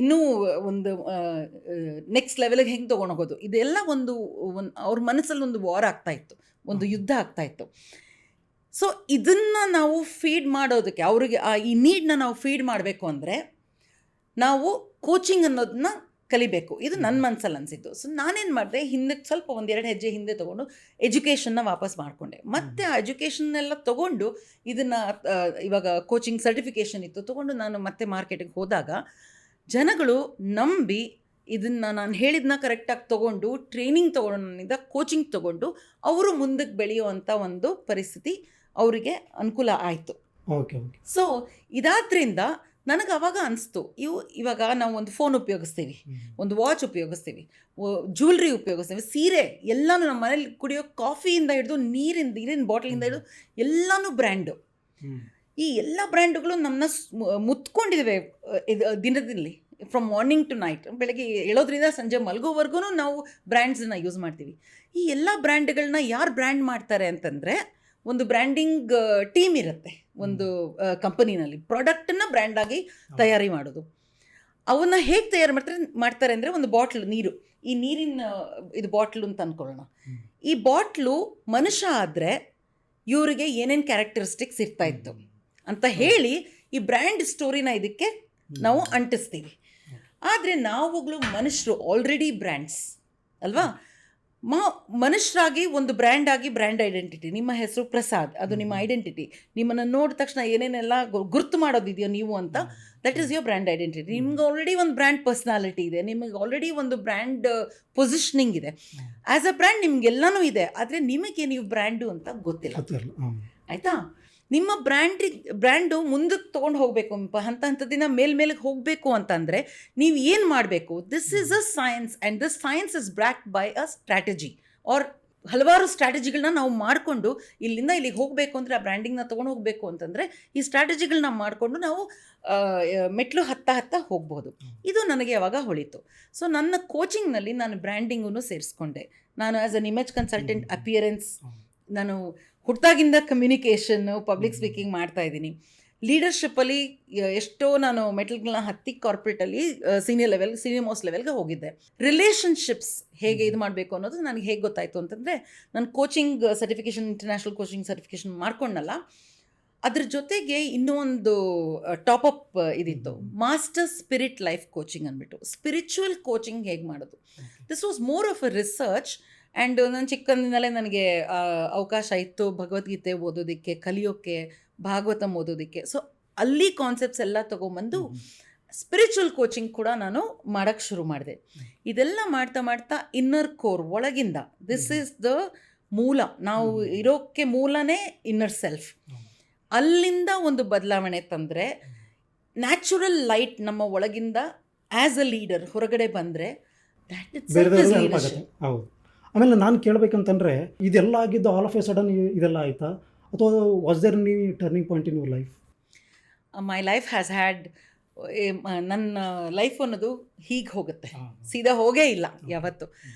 ಇನ್ನೂ ಒಂದು ನೆಕ್ಸ್ಟ್ ಲೆವೆಲ್ಗೆ ಹೆಂಗೆ ತೊಗೊಂಡೋಗೋದು, ಇದೆಲ್ಲ ಒಂದು ಅವ್ರ ಮನಸ್ಸಲ್ಲಿ ಒಂದು ವಾರ್ ಆಗ್ತಾಯಿತ್ತು, ಒಂದು ಯುದ್ಧ ಆಗ್ತಾಯಿತ್ತು. ಸೊ ಇದನ್ನು ನಾವು ಫೀಡ್ ಮಾಡೋದಕ್ಕೆ, ಅವರಿಗೆ ಈ ನೀಡನ್ನ ನಾವು ಫೀಡ್ ಮಾಡಬೇಕು ಅಂದರೆ ನಾವು ಕೋಚಿಂಗ್ ಅನ್ನೋದನ್ನ ಕಲಿಬೇಕು. ಇದು ನನ್ನ ಮನಸ್ಸಲ್ಲಿ ಅನಿಸಿದ್ದು. ಸೊ ನಾನೇನು ಮಾಡಿದೆ, ಹಿಂದಕ್ಕೆ ಸ್ವಲ್ಪ ಒಂದೆರಡು ಹೆಜ್ಜೆ ಹಿಂದೆ ತೊಗೊಂಡು ಎಜುಕೇಷನ್ನ ವಾಪಸ್ ಮಾಡಿಕೊಂಡೆ. ಮತ್ತು ಆ ಎಜುಕೇಷನ್ನೆಲ್ಲ ತೊಗೊಂಡು ಇದನ್ನು ಇವಾಗ ಕೋಚಿಂಗ್ ಸರ್ಟಿಫಿಕೇಷನ್ ಇತ್ತು ತೊಗೊಂಡು ನಾನು ಮತ್ತೆ ಮಾರ್ಕೆಟಿಗೆ ಹೋದಾಗ ಜನಗಳು ನಂಬಿ ಇದನ್ನು ನಾನು ಹೇಳಿದ್ದನ್ನ ಕರೆಕ್ಟಾಗಿ ತೊಗೊಂಡು ಟ್ರೈನಿಂಗ್ ತೊಗೊಂಡು, ನನ್ನಿಂದ ಕೋಚಿಂಗ್ ತೊಗೊಂಡು ಅವರು ಮುಂದಕ್ಕೆ ಬೆಳೆಯುವಂಥ ಒಂದು ಪರಿಸ್ಥಿತಿ ಅವರಿಗೆ ಅನುಕೂಲ ಆಯಿತು. ಓಕೆ. ಸೊ ಇದಾದ್ರಿಂದ ನನಗೆ ಅವಾಗ ಅನಿಸ್ತು, ಇವಾಗ ನಾವು ಒಂದು ಫೋನ್ ಉಪಯೋಗಿಸ್ತೀವಿ, ಒಂದು ವಾಚ್ ಉಪಯೋಗಿಸ್ತೀವಿ, ಜ್ಯುವೆಲ್ರಿ ಉಪಯೋಗಿಸ್ತೀವಿ, ಸೀರೆ, ಎಲ್ಲನೂ ನಮ್ಮ ಮನೇಲಿ ಕುಡಿಯೋ ಕಾಫಿಯಿಂದ ಹಿಡಿದು ನೀರಿನ ಬಾಟ್ಲಿಂದ ಹಿಡಿದು ಎಲ್ಲನೂ ಬ್ರ್ಯಾಂಡು. ಈ ಎಲ್ಲ ಬ್ರ್ಯಾಂಡುಗಳು ನಮ್ಮನ್ನ ಮುತ್ಕೊಂಡಿದ್ದೇವೆ ದಿನದಲ್ಲಿ, ಫ್ರಮ್ ಮಾರ್ನಿಂಗ್ ಟು ನೈಟ್. ಬೆಳಗ್ಗೆ ಹೇಳೋದ್ರಿಂದ ಸಂಜೆ ಮಲಗೋವರೆಗೂ ನಾವು ಬ್ರ್ಯಾಂಡ್ಸನ್ನ ಯೂಸ್ ಮಾಡ್ತೀವಿ. ಈ ಎಲ್ಲ ಬ್ರ್ಯಾಂಡ್ಗಳನ್ನ ಯಾರು ಬ್ರ್ಯಾಂಡ್ ಮಾಡ್ತಾರೆ ಅಂತಂದರೆ, ಒಂದು ಬ್ರ್ಯಾಂಡಿಂಗ್ ಟೀಮ್ ಇರುತ್ತೆ ಒಂದು ಕಂಪನಿನಲ್ಲಿ. ಪ್ರಾಡಕ್ಟನ್ನು ಬ್ರ್ಯಾಂಡಾಗಿ ತಯಾರಿ ಮಾಡೋದು. ಅವನ್ನ ಹೇಗೆ ತಯಾರು ಮಾಡ್ತಾರೆ ಅಂದರೆ, ಒಂದು ಬಾಟ್ಲು ನೀರು, ಈ ನೀರಿನ ಇದು ಬಾಟ್ಲು ಅಂತ ಅಂದ್ಕೊಳ್ಳೋಣ. ಈ ಬಾಟ್ಲು ಮನುಷ್ಯ ಆದರೆ ಇವರಿಗೆ ಏನೇನು ಕ್ಯಾರೆಕ್ಟರಿಸ್ಟಿಕ್ಸ್ ಇರ್ತಾಯಿತ್ತು ಅಂತ ಹೇಳಿ ಈ ಬ್ರ್ಯಾಂಡ್ ಸ್ಟೋರಿನ ಇದಕ್ಕೆ ನಾವು ಅಂಟಿಸ್ತೀವಿ. ಆದರೆ ನಾವುಗಳು ಮನುಷ್ಯರು ಆಲ್ರೆಡಿ ಬ್ರ್ಯಾಂಡ್ಸ್ ಅಲ್ವಾ? ಮನುಷ್ಯರಾಗಿ ಒಂದು ಬ್ರ್ಯಾಂಡ್ ಆಗಿ, ಬ್ರ್ಯಾಂಡ್ ಐಡೆಂಟಿಟಿ. ನಿಮ್ಮ ಹೆಸರು ಪ್ರಸಾದ್, ಅದು ನಿಮ್ಮ ಐಡೆಂಟಿಟಿ. ನಿಮ್ಮನ್ನು ನೋಡಿದ ತಕ್ಷಣ ಏನೇನೆಲ್ಲ ಗುರ್ತು ಮಾಡೋದಿದೆಯೋ ನೀವು ಅಂತ, that is your brand identity. ನಿಮ್ಗೆ ಆಲ್ರೆಡಿ ಒಂದು ಬ್ರ್ಯಾಂಡ್ ಪರ್ಸ್ನಾಲಿಟಿ ಇದೆ, ನಿಮಗೆ ಆಲ್ರೆಡಿ ಒಂದು ಬ್ರ್ಯಾಂಡ್ ಪೊಸಿಷನಿಂಗ್ ಇದೆ. ಆ್ಯಸ್ ಅ ಬ್ರ್ಯಾಂಡ್ ನಿಮಗೆಲ್ಲನೂ ಇದೆ, ಆದರೆ ನಿಮಗೆ ನೀವು ಬ್ರ್ಯಾಂಡು ಅಂತ ಗೊತ್ತಿಲ್ಲ. ಆಯಿತಾ? ನಿಮ್ಮ ಬ್ರ್ಯಾಂಡು ಮುಂದಕ್ಕೆ ತೊಗೊಂಡು ಹೋಗಬೇಕು, ಹಂತ ಹಂತದಿಂದ ಮೇಲ್ಮೇಲಿಗೆ ಹೋಗಬೇಕು ಅಂತಂದರೆ ನೀವು ಏನು ಮಾಡಬೇಕು? This is a science, and this science is backed by a strategy, or ಹಲವಾರು ಸ್ಟ್ರಾಟಜಿಗಳನ್ನ ನಾವು ಮಾಡಿಕೊಂಡು ಇಲ್ಲಿಂದ ಇಲ್ಲಿಗೆ ಹೋಗಬೇಕು ಅಂದರೆ, ಆ ಬ್ರ್ಯಾಂಡಿಂಗ್ನ ತೊಗೊಂಡು ಹೋಗಬೇಕು ಅಂತಂದರೆ ಈ ಸ್ಟ್ರಾಟಜಿಗಳನ್ನ ಮಾಡಿಕೊಂಡು ನಾವು ಮೆಟ್ಲು ಹತ್ತ ಹೋಗ್ಬೋದು. ಇದು ನನಗೆ ಯಾವಾಗ ಹೊಳಿತು. ಸೊ ನನ್ನ ಕೋಚಿಂಗ್ನಲ್ಲಿ ನಾನು ಬ್ರ್ಯಾಂಡಿಂಗನ್ನು ಸೇರಿಸ್ಕೊಂಡೆ. ನಾನು as an image consultant, appearance, ನಾನು ಹುಟ್ಟಾಗಿಂದ ಕಮ್ಯುನಿಕೇಷನ್ನು, ಪಬ್ಲಿಕ್ ಸ್ಪೀಕಿಂಗ್ ಮಾಡ್ತಾಯಿದ್ದೀನಿ. ಲೀಡರ್ಶಿಪ್ಪಲ್ಲಿ ಎಷ್ಟೋ ನಾನು ಮೆಟಲ್ಗಳನ್ನ ಹತ್ತಿ ಕಾರ್ಪೊರೇಟಲ್ಲಿ ಸೀನಿಯರ್ ಮೋಸ್ಟ್ ಲೆವೆಲ್ಗೆ ಹೋಗಿದ್ದೆ. ರಿಲೇಷನ್ಶಿಪ್ಸ್ ಹೇಗೆ ಇದು ಮಾಡಬೇಕು ಅನ್ನೋದು ನನಗೆ ಹೇಗೆ ಗೊತ್ತಾಯಿತು ಅಂತಂದರೆ, ನಾನು coaching certification, international coaching certification ಮಾಡ್ಕೊಂಡಲ್ಲ, ಅದ್ರ ಜೊತೆಗೆ ಇನ್ನೂ ಒಂದು ಟಾಪಪ್ ಇದಿತ್ತು, ಮಾಸ್ಟರ್ ಸ್ಪಿರಿಟ್ ಲೈಫ್ ಕೋಚಿಂಗ್ ಅಂದ್ಬಿಟ್ಟು. ಸ್ಪಿರಿಚುವಲ್ ಕೋಚಿಂಗ್ ಹೇಗೆ ಮಾಡೋದು, this was more of a research. And ನಾನು ಚಿಕ್ಕಂದಿನಲ್ಲೇ ನನಗೆ ಅವಕಾಶ ಇತ್ತು ಭಗವದ್ಗೀತೆ ಓದೋದಕ್ಕೆ, ಕಲಿಯೋಕ್ಕೆ, ಭಾಗವತಂ ಓದೋದಕ್ಕೆ. ಸೊ ಅಲ್ಲಿ ಕಾನ್ಸೆಪ್ಟ್ಸ್ ಎಲ್ಲ ತೊಗೊಂಬಂದು ಸ್ಪಿರಿಚುವಲ್ ಕೋಚಿಂಗ್ ಕೂಡ ನಾನು ಮಾಡೋಕ್ಕೆ ಶುರು ಮಾಡಿದೆ. ಇದೆಲ್ಲ ಮಾಡ್ತಾ ಇನ್ನರ್ ಕೋರ್, ಒಳಗಿಂದ, ದಿಸ್ ಈಸ್ ದ ಮೂಲ, ನಾವು ಇರೋಕ್ಕೆ ಮೂಲನೇ ಇನ್ನರ್ ಸೆಲ್ಫ್. ಅಲ್ಲಿಂದ ಒಂದು ಬದಲಾವಣೆ ತಂದರೆ, ನ್ಯಾಚುರಲ್ ಲೈಟ್ ನಮ್ಮ ಒಳಗಿಂದ ಆ್ಯಸ್ ಅ ಲೀಡರ್ ಹೊರಗಡೆ ಬಂದರೆ, ದ್ಯಾಟ್ ಇಟ್ಸ್ ಲೀಡರ್ಶಿಪ್. ಹೌದು. ಆಮೇಲೆ ನಾನು ಕೇಳಬೇಕಂತಂದರೆ, ಇದೆಲ್ಲ ಆಗಿದ್ದು ಆಲ್ ಆಫ್ ಎ ಸಡನ್ ಇದೆಲ್ಲ ಆಯಿತಾ, ಅಥವಾ was there any turning point in your life? My life has had, ನನ್ನ ಲೈಫ್ ಅನ್ನೋದು ಹೀಗೆ ಹೋಗುತ್ತೆ, ಸೀದಾ ಹೋಗೇ ಇಲ್ಲ ಯಾವತ್ತು.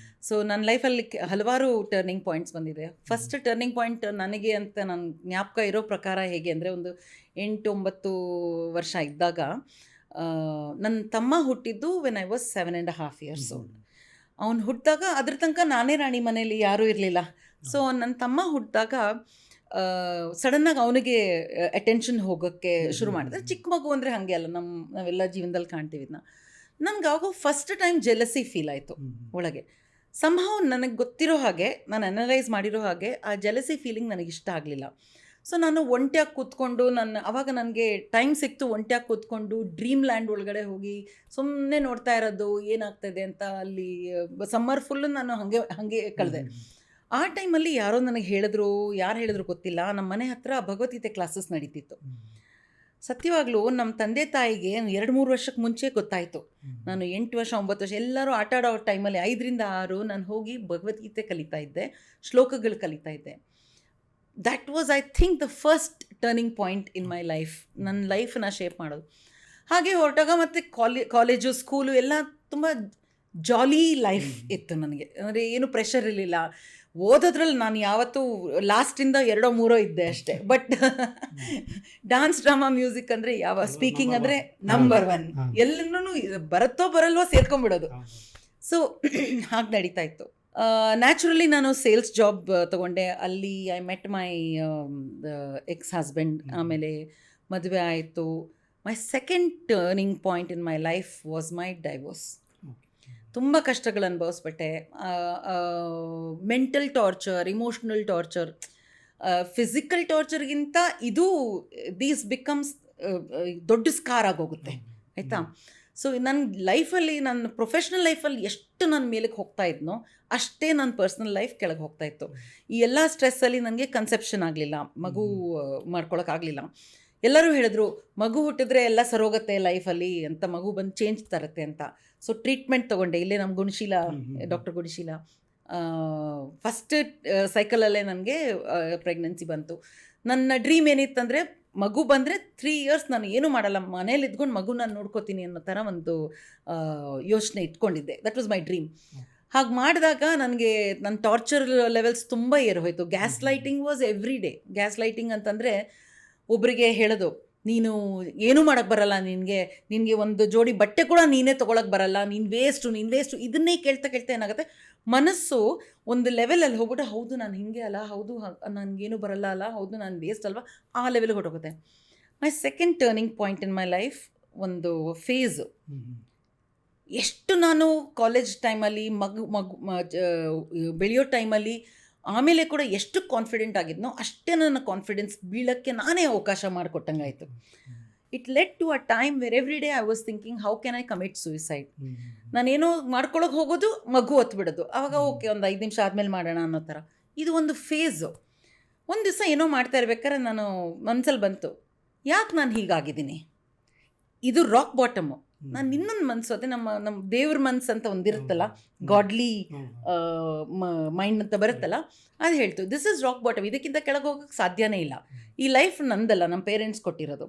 ಸೊ ನನ್ನ ಲೈಫಲ್ಲಿ ಹಲವಾರು ಟರ್ನಿಂಗ್ ಪಾಯಿಂಟ್ಸ್ ಬಂದಿದೆ. ಫಸ್ಟ್ ಟರ್ನಿಂಗ್ ಪಾಯಿಂಟ್ ನನಗೆ ಅಂತ ನನ್ನ ಜ್ಞಾಪಕ ಇರೋ ಪ್ರಕಾರ ಹೇಗೆ ಅಂದರೆ, ಒಂದು 8-9 ವರ್ಷ ಇದ್ದಾಗ ನನ್ನ ತಮ್ಮ ಹುಟ್ಟಿದ್ದು when I was 7.5 years old. ಅವನು ಹುಟ್ಟಿದಾಗ ಅದ್ರ ತನಕ ನಾನೇ ರಾಣಿ, ಮನೇಲಿ ಯಾರೂ ಇರಲಿಲ್ಲ. ಸೊ ನನ್ನ ತಮ್ಮ ಹುಟ್ಟಿದಾಗ ಸಡನ್ನಾಗಿ ಅವನಿಗೆ ಅಟೆನ್ಷನ್ ಹೋಗೋಕ್ಕೆ ಶುರು ಮಾಡಿದ್ರೆ, ಚಿಕ್ಕ ಮಗು ಅಂದರೆ ಹಾಗೆ ಅಲ್ಲ, ನಾವೆಲ್ಲ ಜೀವನದಲ್ಲಿ ಕಾಣ್ತೀವಿ ಇದನ್ನ. ನನಗೆ ಆವಾಗ ಫಸ್ಟ್ ಟೈಮ್ ಜೆಲಸಿ ಫೀಲ್ ಆಯಿತು ಒಳಗೆ. ಸಂಭವ ನನಗೆ ಗೊತ್ತಿರೋ ಹಾಗೆ, ನಾನು ಅನಲೈಸ್ ಮಾಡಿರೋ ಹಾಗೆ, ಆ ಜೆಲಸಿ ಫೀಲಿಂಗ್ ನನಗೆ ಇಷ್ಟ ಆಗಲಿಲ್ಲ. ಸೊ ನಾನು ಒಂಟಿಯಾಗಿ ಕೂತ್ಕೊಂಡು, ಆವಾಗ ನನಗೆ ಟೈಮ್ ಸಿಕ್ತು, ಒಂಟಿಯಾಗಿ ಕೂತ್ಕೊಂಡು ಡ್ರೀಮ್ ಲ್ಯಾಂಡ್ ಒಳಗಡೆ ಹೋಗಿ ಸುಮ್ಮನೆ ನೋಡ್ತಾ ಇರೋದು ಏನಾಗ್ತಾಯಿದೆ ಅಂತ. ಅಲ್ಲಿ ಸಮ್ಮರ್ ಫುಲ್ಲು ನಾನು ಹಾಗೆ ಕಳೆದೆ. ಆ ಟೈಮಲ್ಲಿ ಯಾರೋ ನನಗೆ ಯಾರು ಹೇಳಿದ್ರು ಗೊತ್ತಿಲ್ಲ, ನಮ್ಮ ಮನೆ ಹತ್ರ ಭಗವದ್ಗೀತೆ ಕ್ಲಾಸಸ್ ನಡೀತಿತ್ತು. ಸತ್ಯವಾಗ್ಲೂ ನಮ್ಮ ತಂದೆ ತಾಯಿಗೆ 2-3 ವರ್ಷಕ್ಕೆ ಮುಂಚೆ ಗೊತ್ತಾಯಿತು. ನಾನು 8 ವರ್ಷ 9 ವರ್ಷ ಎಲ್ಲರೂ ಆಟ ಆಡೋ ಟೈಮಲ್ಲಿ 5 ರಿಂದ 6 ನಾನು ಹೋಗಿ ಭಗವದ್ಗೀತೆ ಕಲಿತಾ ಇದ್ದೆ, ಶ್ಲೋಕಗಳು ಕಲಿತಾ ಇದ್ದೆ. That was I think the first turning point in my life. ನನ್ನ ಲೈಫನ್ನ ಶೇಪ್ ಮಾಡೋದು. ಹಾಗೆ ಹೊರಟಾಗ ಮತ್ತು ಕಾಲೇಜು ಸ್ಕೂಲು ಎಲ್ಲ ತುಂಬ ಜಾಲಿ ಲೈಫ್ ಇತ್ತು ನನಗೆ. ಅಂದರೆ ಏನು ಪ್ರೆಷರ್ ಇರಲಿಲ್ಲ. ಓದೋದ್ರಲ್ಲಿ ನಾನು ಯಾವತ್ತೂ ಲಾಸ್ಟಿಂದ 2-3 ಇದ್ದೆ ಅಷ್ಟೇ. ಬಟ್ ಡ್ಯಾನ್ಸ್, ಡ್ರಾಮಾ, ಮ್ಯೂಸಿಕ್ ಅಂದರೆ ಸ್ಪೀಕಿಂಗ್ ಅಂದರೆ ನಂಬರ್ 1. ಎಲ್ಲನೂ ಬರುತ್ತೋ ಬರಲ್ವೋ ಸೇರ್ಕೊಂಡ್ಬಿಡೋದು. ಸೊ ಹಾಗೆ ನಡೀತಾ ಇತ್ತು. ನ್ಯಾಚುರಲಿ ನಾನು ಸೇಲ್ಸ್ ಜಾಬ್ ತೊಗೊಂಡೆ. ಅಲ್ಲಿ I met my ex husband. ಆಮೇಲೆ ಮದುವೆ ಆಯಿತು. My second turning point in my life was my divorce. ತುಂಬ ಕಷ್ಟಗಳು ಅನುಭವಿಸ್ಬಿಟ್ಟೆ. Mental torture, emotional torture, physical ಟಾರ್ಚರ್ಗಿಂತ ಇದು ದೀಸ್ ಬಿಕಮ್ಸ್ ದೊಡ್ಡ ಸ್ಕಾರ್ ಆಗೋಗುತ್ತೆ, ಆಯಿತಾ. ಸೊ ನನ್ನ ಲೈಫಲ್ಲಿ, ನನ್ನ ಪ್ರೊಫೆಷ್ನಲ್ ಲೈಫಲ್ಲಿ ಎಷ್ಟು ನನ್ನ ಮೇಲಕ್ಕೆ ಹೋಗ್ತಾ ಇದ್ನೋ ಅಷ್ಟೇ ನನ್ನ ಪರ್ಸ್ನಲ್ ಲೈಫ್ ಕೆಳಗೆ ಹೋಗ್ತಾ ಇತ್ತು. ಈ ಎಲ್ಲ ಸ್ಟ್ರೆಸ್ಸಲ್ಲಿ ನನಗೆ ಕನ್ಸೆಪ್ಷನ್ ಆಗಲಿಲ್ಲ, ಮಗು ಮಾಡ್ಕೊಳಕ್ಕಾಗಲಿಲ್ಲ. ಎಲ್ಲರೂ ಹೇಳಿದ್ರು ಮಗು ಹುಟ್ಟಿದ್ರೆ ಎಲ್ಲ ಸರೋಗತ್ತೆ ಲೈಫಲ್ಲಿ ಅಂತ, ಮಗು ಬಂದು ಚೇಂಜ್ ತರುತ್ತೆ ಅಂತ. ಸೊ ಟ್ರೀಟ್ಮೆಂಟ್ ತೊಗೊಂಡೆ ಇಲ್ಲೇ ನಮ್ಮ ಗುಣಶೀಲ, ಡಾಕ್ಟರ್ ಗುಣಶೀಲ. ಫಸ್ಟ್ ಸೈಕಲಲ್ಲೇ ನನಗೆ ಪ್ರೆಗ್ನೆನ್ಸಿ ಬಂತು. ನನ್ನ ಡ್ರೀಮ್ ಏನಿತ್ತಂದರೆ ಮಗು ಬಂದರೆ 3 ಇಯರ್ಸ್ ನಾನು ಏನೂ ಮಾಡಲ್ಲ, ಮನೇಲಿ ಇದ್ಕೊಂಡು ಮಗು ನಾನು ನೋಡ್ಕೋತೀನಿ ಅನ್ನೋ ಥರ ಒಂದು ಯೋಚನೆ ಇಟ್ಕೊಂಡಿದ್ದೆ. That was my dream. ಹಾಗೆ ಮಾಡಿದಾಗ ನನಗೆ ನನ್ನ ಟಾರ್ಚರ್ ಲೆವೆಲ್ಸ್ ತುಂಬ ಏರೋಯ್ತು. Gaslighting was every day. Gaslighting ಅಂತಂದರೆ ಒಬ್ಬರಿಗೆ ಹೇಳೋದು, ನೀನು ಏನೂ ಮಾಡೋಕ್ಕೆ ಬರಲ್ಲ, ನಿನಗೆ ಒಂದು ಜೋಡಿ ಬಟ್ಟೆ ಕೂಡ ನೀನೇ ತೊಗೊಳಕ್ಕೆ ಬರಲ್ಲ, ನೀನು ವೇಸ್ಟು. ಇದನ್ನೇ ಕೇಳ್ತಾ ಏನಾಗುತ್ತೆ, ಮನಸ್ಸು ಒಂದು ಲೆವೆಲಲ್ಲಿ ಹೋಗ್ಬಿಟ್ಟು ಹೌದು ನಾನು ಹಿಂಗೆ ಅಲ್ಲ, ಹೌದು ನನಗೇನು ಬರಲ್ಲ ಅಲ್ಲ, ಹೌದು ನಾನು ವೇಸ್ಟ್ ಅಲ್ವಾ, ಆ ಲೆವೆಲ್ಗೆ ಹೊರಟೋಗುತ್ತೆ. My second turning point in my life ಒಂದು ಫೇಸು. ಎಷ್ಟು ನಾನು ಕಾಲೇಜ್ ಟೈಮಲ್ಲಿ ಬೆಳೆಯೋ ಟೈಮಲ್ಲಿ ಆಮೇಲೆ ಕೂಡ ಎಷ್ಟು ಕಾನ್ಫಿಡೆಂಟ್ ಆಗಿದ್ನೋ ಅಷ್ಟೇ ನನ್ನ ಕಾನ್ಫಿಡೆನ್ಸ್ ಬೀಳಕ್ಕೆ ನಾನೇ ಅವಕಾಶ ಮಾಡಿಕೊಟ್ಟಂಗಾಯಿತು. It led to a time where every day I was thinking how can I commit suicide. ನಾನೇನೋ ಮಾಡ್ಕೊಳಕ್ಕೆ ಹೋಗೋದು, ಮಗು ಹೊತ್ಬಿಡೋದು, ಆವಾಗ ಓಕೆ ಒಂದು 5 ನಿಮಿಷ ಆದಮೇಲೆ ಮಾಡೋಣ ಅನ್ನೋ ಥರ. ಇದು ಒಂದು ಫೇಸು. ಒಂದು ದಿವಸ ಏನೋ ಮಾಡ್ತಾ ಇರ್ಬೇಕಾದ್ರೆ ನಾನು ಮನಸ್ಸಲ್ಲಿ ಬಂತು, ಯಾಕೆ ನಾನು ಹೀಗಾಗಿದ್ದೀನಿ, ಇದು ರಾಕ್ ಬಾಟಮು. ನಾನು ಇನ್ನೊಂದು ಮನಸ್ಸು, ಅದೇ ನಮ್ಮ ದೇವ್ರ ಮನಸ್ಸು ಅಂತ ಒಂದಿರುತ್ತಲ್ಲ, ಗಾಡ್ಲಿ ಮೈಂಡ್ ಅಂತ ಬರುತ್ತಲ್ಲ, ಅದು ಹೇಳ್ತು ದಿಸ್ ಇಸ್ ರಾಕ್ ಬಾಟಮ್, ಇದಕ್ಕಿಂತ ಕೆಳಗೆ ಹೋಗೋಕ್ಕೆ ಸಾಧ್ಯನೇ ಇಲ್ಲ. ಈ ಲೈಫ್ ನಂದಲ್ಲ, ನಮ್ಮ ಪೇರೆಂಟ್ಸ್ ಕೊಟ್ಟಿರೋದು.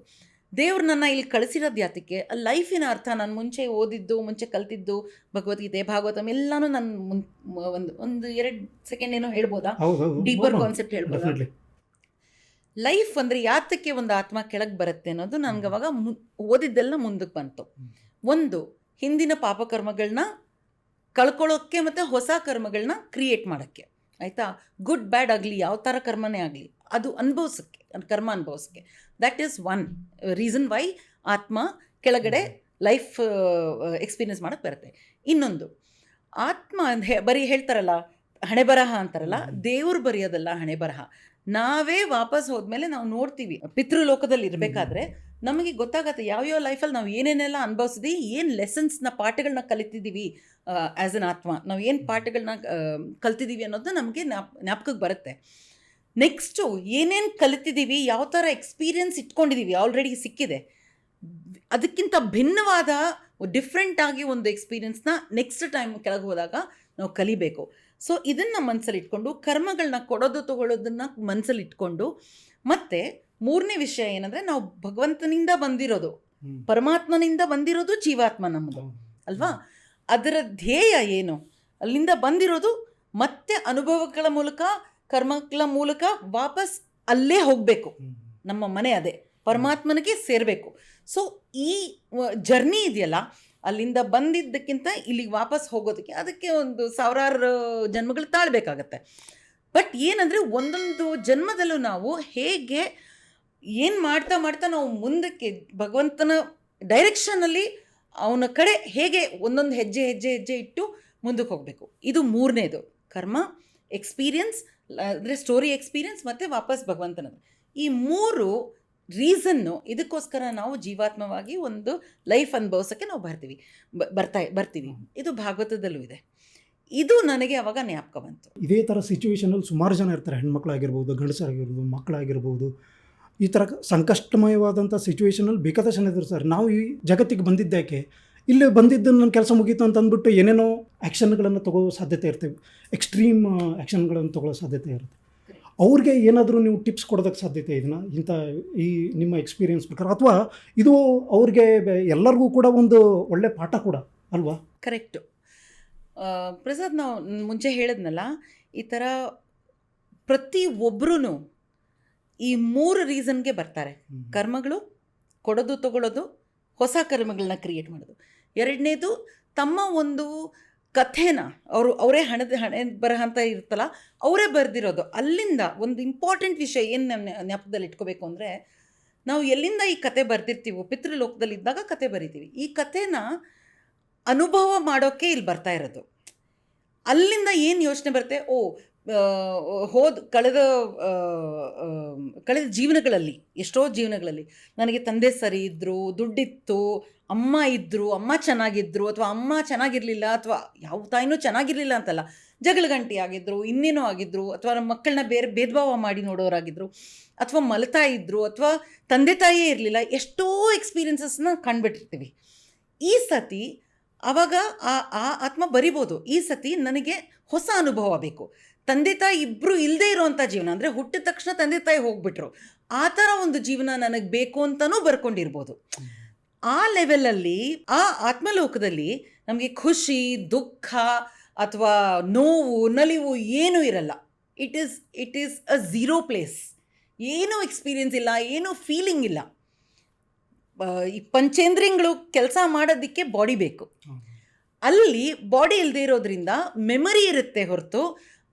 ದೇವ್ರು ನನ್ನ ಇಲ್ಲಿ ಕಳಿಸಿರೋದು ಯಾತಕ್ಕೆ, ಆ ಲೈಫಿನ ಅರ್ಥ ನಾನು ಮುಂಚೆ ಓದಿದ್ದು, ಮುಂಚೆ ಕಲ್ತಿದ್ದು, ಭಗವದ್ಗೀತೆ, ಭಾಗವತಮ್ ಎಲ್ಲನೂ ನಾನು ಒಂದು 2 ಸೆಕೆಂಡ್ ಏನೋ ಹೇಳ್ಬೋದಾ, ಡೀಪರ್ ಕಾನ್ಸೆಪ್ಟ್ ಹೇಳ್ಬೋದಾ. ಲೈಫ್ ಅಂದರೆ ಯಾತಕ್ಕೆ ಒಂದು ಆತ್ಮ ಕೆಳಗೆ ಬರುತ್ತೆ ಅನ್ನೋದು ನನಗೆ ಅವಾಗ ಓದಿದ್ದೆಲ್ಲ ಮುಂದಕ್ಕೆ ಬಂತು. ಒಂದು, ಹಿಂದಿನ ಪಾಪಕರ್ಮಗಳನ್ನ ಕಳ್ಕೊಳ್ಳೋಕ್ಕೆ ಮತ್ತು ಹೊಸ ಕರ್ಮಗಳನ್ನ ಕ್ರಿಯೇಟ್ ಮಾಡೋಕ್ಕೆ, ಆಯಿತಾ. ಗುಡ್ ಬ್ಯಾಡ್ ಆಗಲಿ, ಯಾವ ಥರ ಕರ್ಮನೇ ಆಗಲಿ, ಅದು ಅನುಭವಿಸೋಕ್ಕೆ, ಕರ್ಮ ಅನುಭವಿಸೋಕ್ಕೆ. That is one reason why ಆತ್ಮ ಕೆಳಗಡೆ ಲೈಫ್ ಎಕ್ಸ್ಪೀರಿಯನ್ಸ್ ಮಾಡೋಕ್ಕೆ ಬರುತ್ತೆ. ಇನ್ನೊಂದು, ಆತ್ಮ ಬರೀ ಹೇಳ್ತಾರಲ್ಲ ಹಣೆ ಬರಹ ಅಂತಾರಲ್ಲ, ದೇವ್ರು ಬರೆಯೋದಲ್ಲ ಹಣೆ ಬರಹ. ನಾವೇ ವಾಪಸ್ ಹೋದ್ಮೇಲೆ ನಾವು ನೋಡ್ತೀವಿ, ಪಿತೃಲೋಕದಲ್ಲಿ ಇರಬೇಕಾದ್ರೆ ನಮಗೆ ಗೊತ್ತಾಗತ್ತೆ ಯಾವ್ಯಾವ ಲೈಫಲ್ಲಿ ನಾವು ಏನೇನೆಲ್ಲ ಅನುಭವಿಸಿದ್ವಿ, ಏನು ಲೆಸನ್ಸ್ನ, ಪಾಠಗಳನ್ನ ಕಲಿತಿದ್ದೀವಿ ಆ್ಯಸ್ ಅನ್ ಆತ್ಮ, ನಾವು ಏನು ಪಾಠಗಳನ್ನ ಕಲ್ತಿದ್ದೀವಿ ಅನ್ನೋದು ನಮಗೆ ಜ್ಞಾಪಕಕ್ಕೆ ಬರುತ್ತೆ. ನೆಕ್ಸ್ಟು ಏನೇನು ಕಲಿತಿದ್ದೀವಿ, ಯಾವ ಥರ ಎಕ್ಸ್ಪೀರಿಯನ್ಸ್ ಇಟ್ಕೊಂಡಿದ್ದೀವಿ, ಆಲ್ರೆಡಿ ಸಿಕ್ಕಿದೆ, ಅದಕ್ಕಿಂತ ಭಿನ್ನವಾದ ಡಿಫ್ರೆಂಟಾಗಿ ಒಂದು ಎಕ್ಸ್ಪೀರಿಯನ್ಸ್ನ ನೆಕ್ಸ್ಟ್ ಟೈಮ್ ಕೆಳಗೆ ಹೋದಾಗ ನಾವು ಕಲಿಬೇಕು. ಸೊ ಇದನ್ನು ಮನಸ್ಸಲ್ಲಿ ಇಟ್ಕೊಂಡು, ಕರ್ಮಗಳನ್ನ ಕೊಡೋದು ತೊಗೊಳ್ಳೋದನ್ನು ಮನಸ್ಸಲ್ಲಿ ಇಟ್ಕೊಂಡು, ಮತ್ತು 3ನೇ ವಿಷಯ ಏನಂದರೆ, ನಾವು ಭಗವಂತನಿಂದ ಬಂದಿರೋದು, ಪರಮಾತ್ಮನಿಂದ ಬಂದಿರೋದು ಜೀವಾತ್ಮ ನಮ್ಮದು ಅಲ್ವಾ. ಅದರ ಧ್ಯೇಯ ಏನು, ಅಲ್ಲಿಂದ ಬಂದಿರೋದು ಮತ್ತೆ ಅನುಭವಗಳ ಮೂಲಕ, ಕರ್ಮಗಳ ಮೂಲಕ ವಾಪಸ್ ಅಲ್ಲೇ ಹೋಗಬೇಕು. ನಮ್ಮ ಮನೆ ಅದೇ ಪರಮಾತ್ಮನಿಗೆ ಸೇರಬೇಕು. ಸೊ ಈ ಜರ್ನಿ ಇದೆಯಲ್ಲ, ಅಲ್ಲಿಂದ ಬಂದಿದ್ದಕ್ಕಿಂತ ಇಲ್ಲಿಗೆ ವಾಪಸ್ ಹೋಗೋದಕ್ಕೆ ಅದಕ್ಕೆ ಒಂದು 1000 ಜನ್ಮಗಳು ತಾಳಬೇಕಾಗತ್ತೆ. ಬಟ್ ಏನಂದರೆ, ಒಂದೊಂದು ಜನ್ಮದಲ್ಲೂ ನಾವು ಹೇಗೆ ಏನು ಮಾಡ್ತಾ ನಾವು ಮುಂದಕ್ಕೆ ಭಗವಂತನ ಡೈರೆಕ್ಷನಲ್ಲಿ, ಅವನ ಕಡೆ ಹೇಗೆ ಒಂದೊಂದು ಹೆಜ್ಜೆ ಇಟ್ಟು ಮುಂದಕ್ಕೆ ಹೋಗಬೇಕು. ಇದು 3ನೇದು, ಕರ್ಮ, ಎಕ್ಸ್ಪೀರಿಯನ್ಸ್ ಅಂದರೆ ಸ್ಟೋರಿ ಎಕ್ಸ್ಪೀರಿಯನ್ಸ್, ಮತ್ತು ವಾಪಸ್ ಭಗವಂತನದು. ಈ 3 ರೀಸನ್ನು, ಇದಕ್ಕೋಸ್ಕರ ನಾವು ಜೀವಾತ್ಮವಾಗಿ ಒಂದು ಲೈಫ್ ಅನುಭವಿಸೋಕ್ಕೆ ನಾವು ಬರ್ತೀವಿ. ಇದು ಭಾಗವತದಲ್ಲೂ ಇದೆ. ಇದು ನನಗೆ ಅವಾಗ ಜ್ಞಾಪಕ ಬಂತು. ಇದೇ ಥರ ಸಿಚುವೇಶನಲ್ಲಿ ಸುಮಾರು ಜನ ಇರ್ತಾರೆ, ಹೆಣ್ಮಕ್ಳಾಗಿರ್ಬೋದು, ಗಂಡಸರಾಗಿರ್ಬೋದು, ಮಕ್ಕಳಾಗಿರ್ಬೋದು. ಈ ಥರ ಸಂಕಷ್ಟಮಯವಾದಂಥ ಸಿಚುವೇಶನಲ್ಲಿ ಬೇಕಾದಷ್ಟು ಜನ ಇದ್ರು ಸರ್. ನಾವು ಈ ಜಗತ್ತಿಗೆ ಬಂದಿದ್ದಕ್ಕೆ, ಇಲ್ಲಿ ಬಂದಿದ್ದು ನನ್ನ ಕೆಲಸ ಮುಗೀತು ಅಂತ ಅಂದ್ಬಿಟ್ಟು ಏನೇನೋ ಆ್ಯಕ್ಷನ್ಗಳನ್ನು ತಗೋ ಸಾಧ್ಯತೆ ಇರ್ತವೆ, ಎಕ್ಸ್ಟ್ರೀಮ್ ಆ್ಯಕ್ಷನ್ಗಳನ್ನು ತಗೊಳ್ಳೋ ಸಾಧ್ಯತೆ ಇರುತ್ತೆ. ಅವ್ರಿಗೆ ಏನಾದರೂ ನೀವು ಟಿಪ್ಸ್ ಕೊಡೋದಕ್ಕೆ ಸಾಧ್ಯತೆ ಇದನ್ನ ಇಂಥ ಈ ನಿಮ್ಮ ಎಕ್ಸ್ಪೀರಿಯನ್ಸ್ ಪ್ರಕಾರ, ಅಥವಾ ಇದು ಅವ್ರಿಗೆ ಎಲ್ಲರಿಗೂ ಕೂಡ ಒಂದು ಒಳ್ಳೆ ಪಾಠ ಕೂಡ ಅಲ್ವಾ? ಕರೆಕ್ಟು. ಪ್ರಸಾದ್, ನಾವು ಮುಂಚೆ ಹೇಳಿದ್ನಲ್ಲ, ಈ ಥರ ಪ್ರತಿಯೊಬ್ಬರೂ ಈ 3 ರೀಸನ್ಗೆ ಬರ್ತಾರೆ. ಕರ್ಮಗಳು, ಕೊಡೋದು ತಗೊಳ್ಳೋದು, ಹೊಸ ಕರ್ಮಗಳನ್ನ ಕ್ರಿಯೇಟ್ ಮಾಡೋದು. ಎರಡನೇದು, ತಮ್ಮ ಒಂದು ಕಥೆನ ಅವರೇ ಹಣೆ ಬರಹ ಅಂತ ಇರುತ್ತಲ್ಲ, ಅವರೇ ಬರೆದಿರೋದು. ಅಲ್ಲಿಂದ ಒಂದು ಇಂಪಾರ್ಟೆಂಟ್ ವಿಷಯ ಏನು ಜ್ಞಾಪಕದಲ್ಲಿ ಇಟ್ಕೋಬೇಕು ಅಂದರೆ, ನಾವು ಎಲ್ಲಿಂದ ಈ ಕತೆ ಬರ್ತಿರ್ತೀವೋ, ಪಿತೃಲೋಕದಲ್ಲಿದ್ದಾಗ ಕತೆ ಬರಿತೀವಿ. ಈ ಕಥೆನ ಅನುಭವ ಮಾಡೋಕ್ಕೆ ಇಲ್ಲಿ ಬರ್ತಾ ಇರೋದು. ಅಲ್ಲಿಂದ ಏನು ಯೋಚನೆ ಬರುತ್ತೆ, ಕಳೆದ ಜೀವನಗಳಲ್ಲಿ, ಎಷ್ಟೋ ಜೀವನಗಳಲ್ಲಿ ನನಗೆ ತಂದೆ ಸರಿ ಇದ್ದರು, ದುಡ್ಡಿತ್ತು, ಅಮ್ಮ ಇದ್ದರು, ಅಮ್ಮ ಚೆನ್ನಾಗಿದ್ದರು, ಅಥವಾ ಅಮ್ಮ ಚೆನ್ನಾಗಿರಲಿಲ್ಲ, ಅಥವಾ ಯಾವ ತಾಯಿನೂ ಚೆನ್ನಾಗಿರಲಿಲ್ಲ ಅಂತಲ್ಲ, ಜಗಳಗಂಟಿ ಆಗಿದ್ದರು, ಇನ್ನೇನೋ ಆಗಿದ್ದರು, ಅಥವಾ ನಮ್ಮ ಮಕ್ಕಳನ್ನ ಭೇದ ಭಾವ ಮಾಡಿ ನೋಡೋರಾಗಿದ್ದರು, ಅಥವಾ ಮಲತಾ ಇದ್ದರು, ಅಥವಾ ತಂದೆ ತಾಯಿಯೇ ಇರಲಿಲ್ಲ. ಎಷ್ಟೋ ಎಕ್ಸ್ಪೀರಿಯನ್ಸಸ್ನ ಕಂಡುಬಿಟ್ಟಿರ್ತೀವಿ. ಈ ಸತಿ ಆವಾಗ ಆ ಆತ್ಮ ಬರಿಬೋದು, ಈ ಸತಿ ನನಗೆ ಹೊಸ ಅನುಭವ ಬೇಕು. ತಂದೆ ತಾಯಿ ಇಬ್ಬರು ಇಲ್ಲದೇ ಇರೋವಂಥ ಜೀವನ, ಅಂದರೆ ಹುಟ್ಟಿದ ತಕ್ಷಣ ತಂದೆ ತಾಯಿ ಹೋಗ್ಬಿಟ್ರು, ಆ ಥರ ಒಂದು ಜೀವನ ನನಗೆ ಬೇಕು ಅಂತಲೂ ಬರ್ಕೊಂಡಿರ್ಬೋದು. ಆ ಲೆವೆಲಲ್ಲಿ, ಆ ಆತ್ಮಲೋಕದಲ್ಲಿ ನಮಗೆ ಖುಷಿ, ದುಃಖ ಅಥವಾ ನೋವು, ನಲಿವು ಏನೂ ಇರಲ್ಲ. It is a zero place. ಏನೂ ಎಕ್ಸ್ಪೀರಿಯನ್ಸ್ ಇಲ್ಲ, ಏನೂ ಫೀಲಿಂಗ್ ಇಲ್ಲ. ಈ ಪಂಚೇಂದ್ರಿಯಗಳು ಕೆಲಸ ಮಾಡೋದಕ್ಕೆ ಬಾಡಿ ಬೇಕು. ಅಲ್ಲಿ ಬಾಡಿ ಇಲ್ಲದೆ ಇರೋದ್ರಿಂದ ಮೆಮರಿ ಇರುತ್ತೆ ಹೊರತು,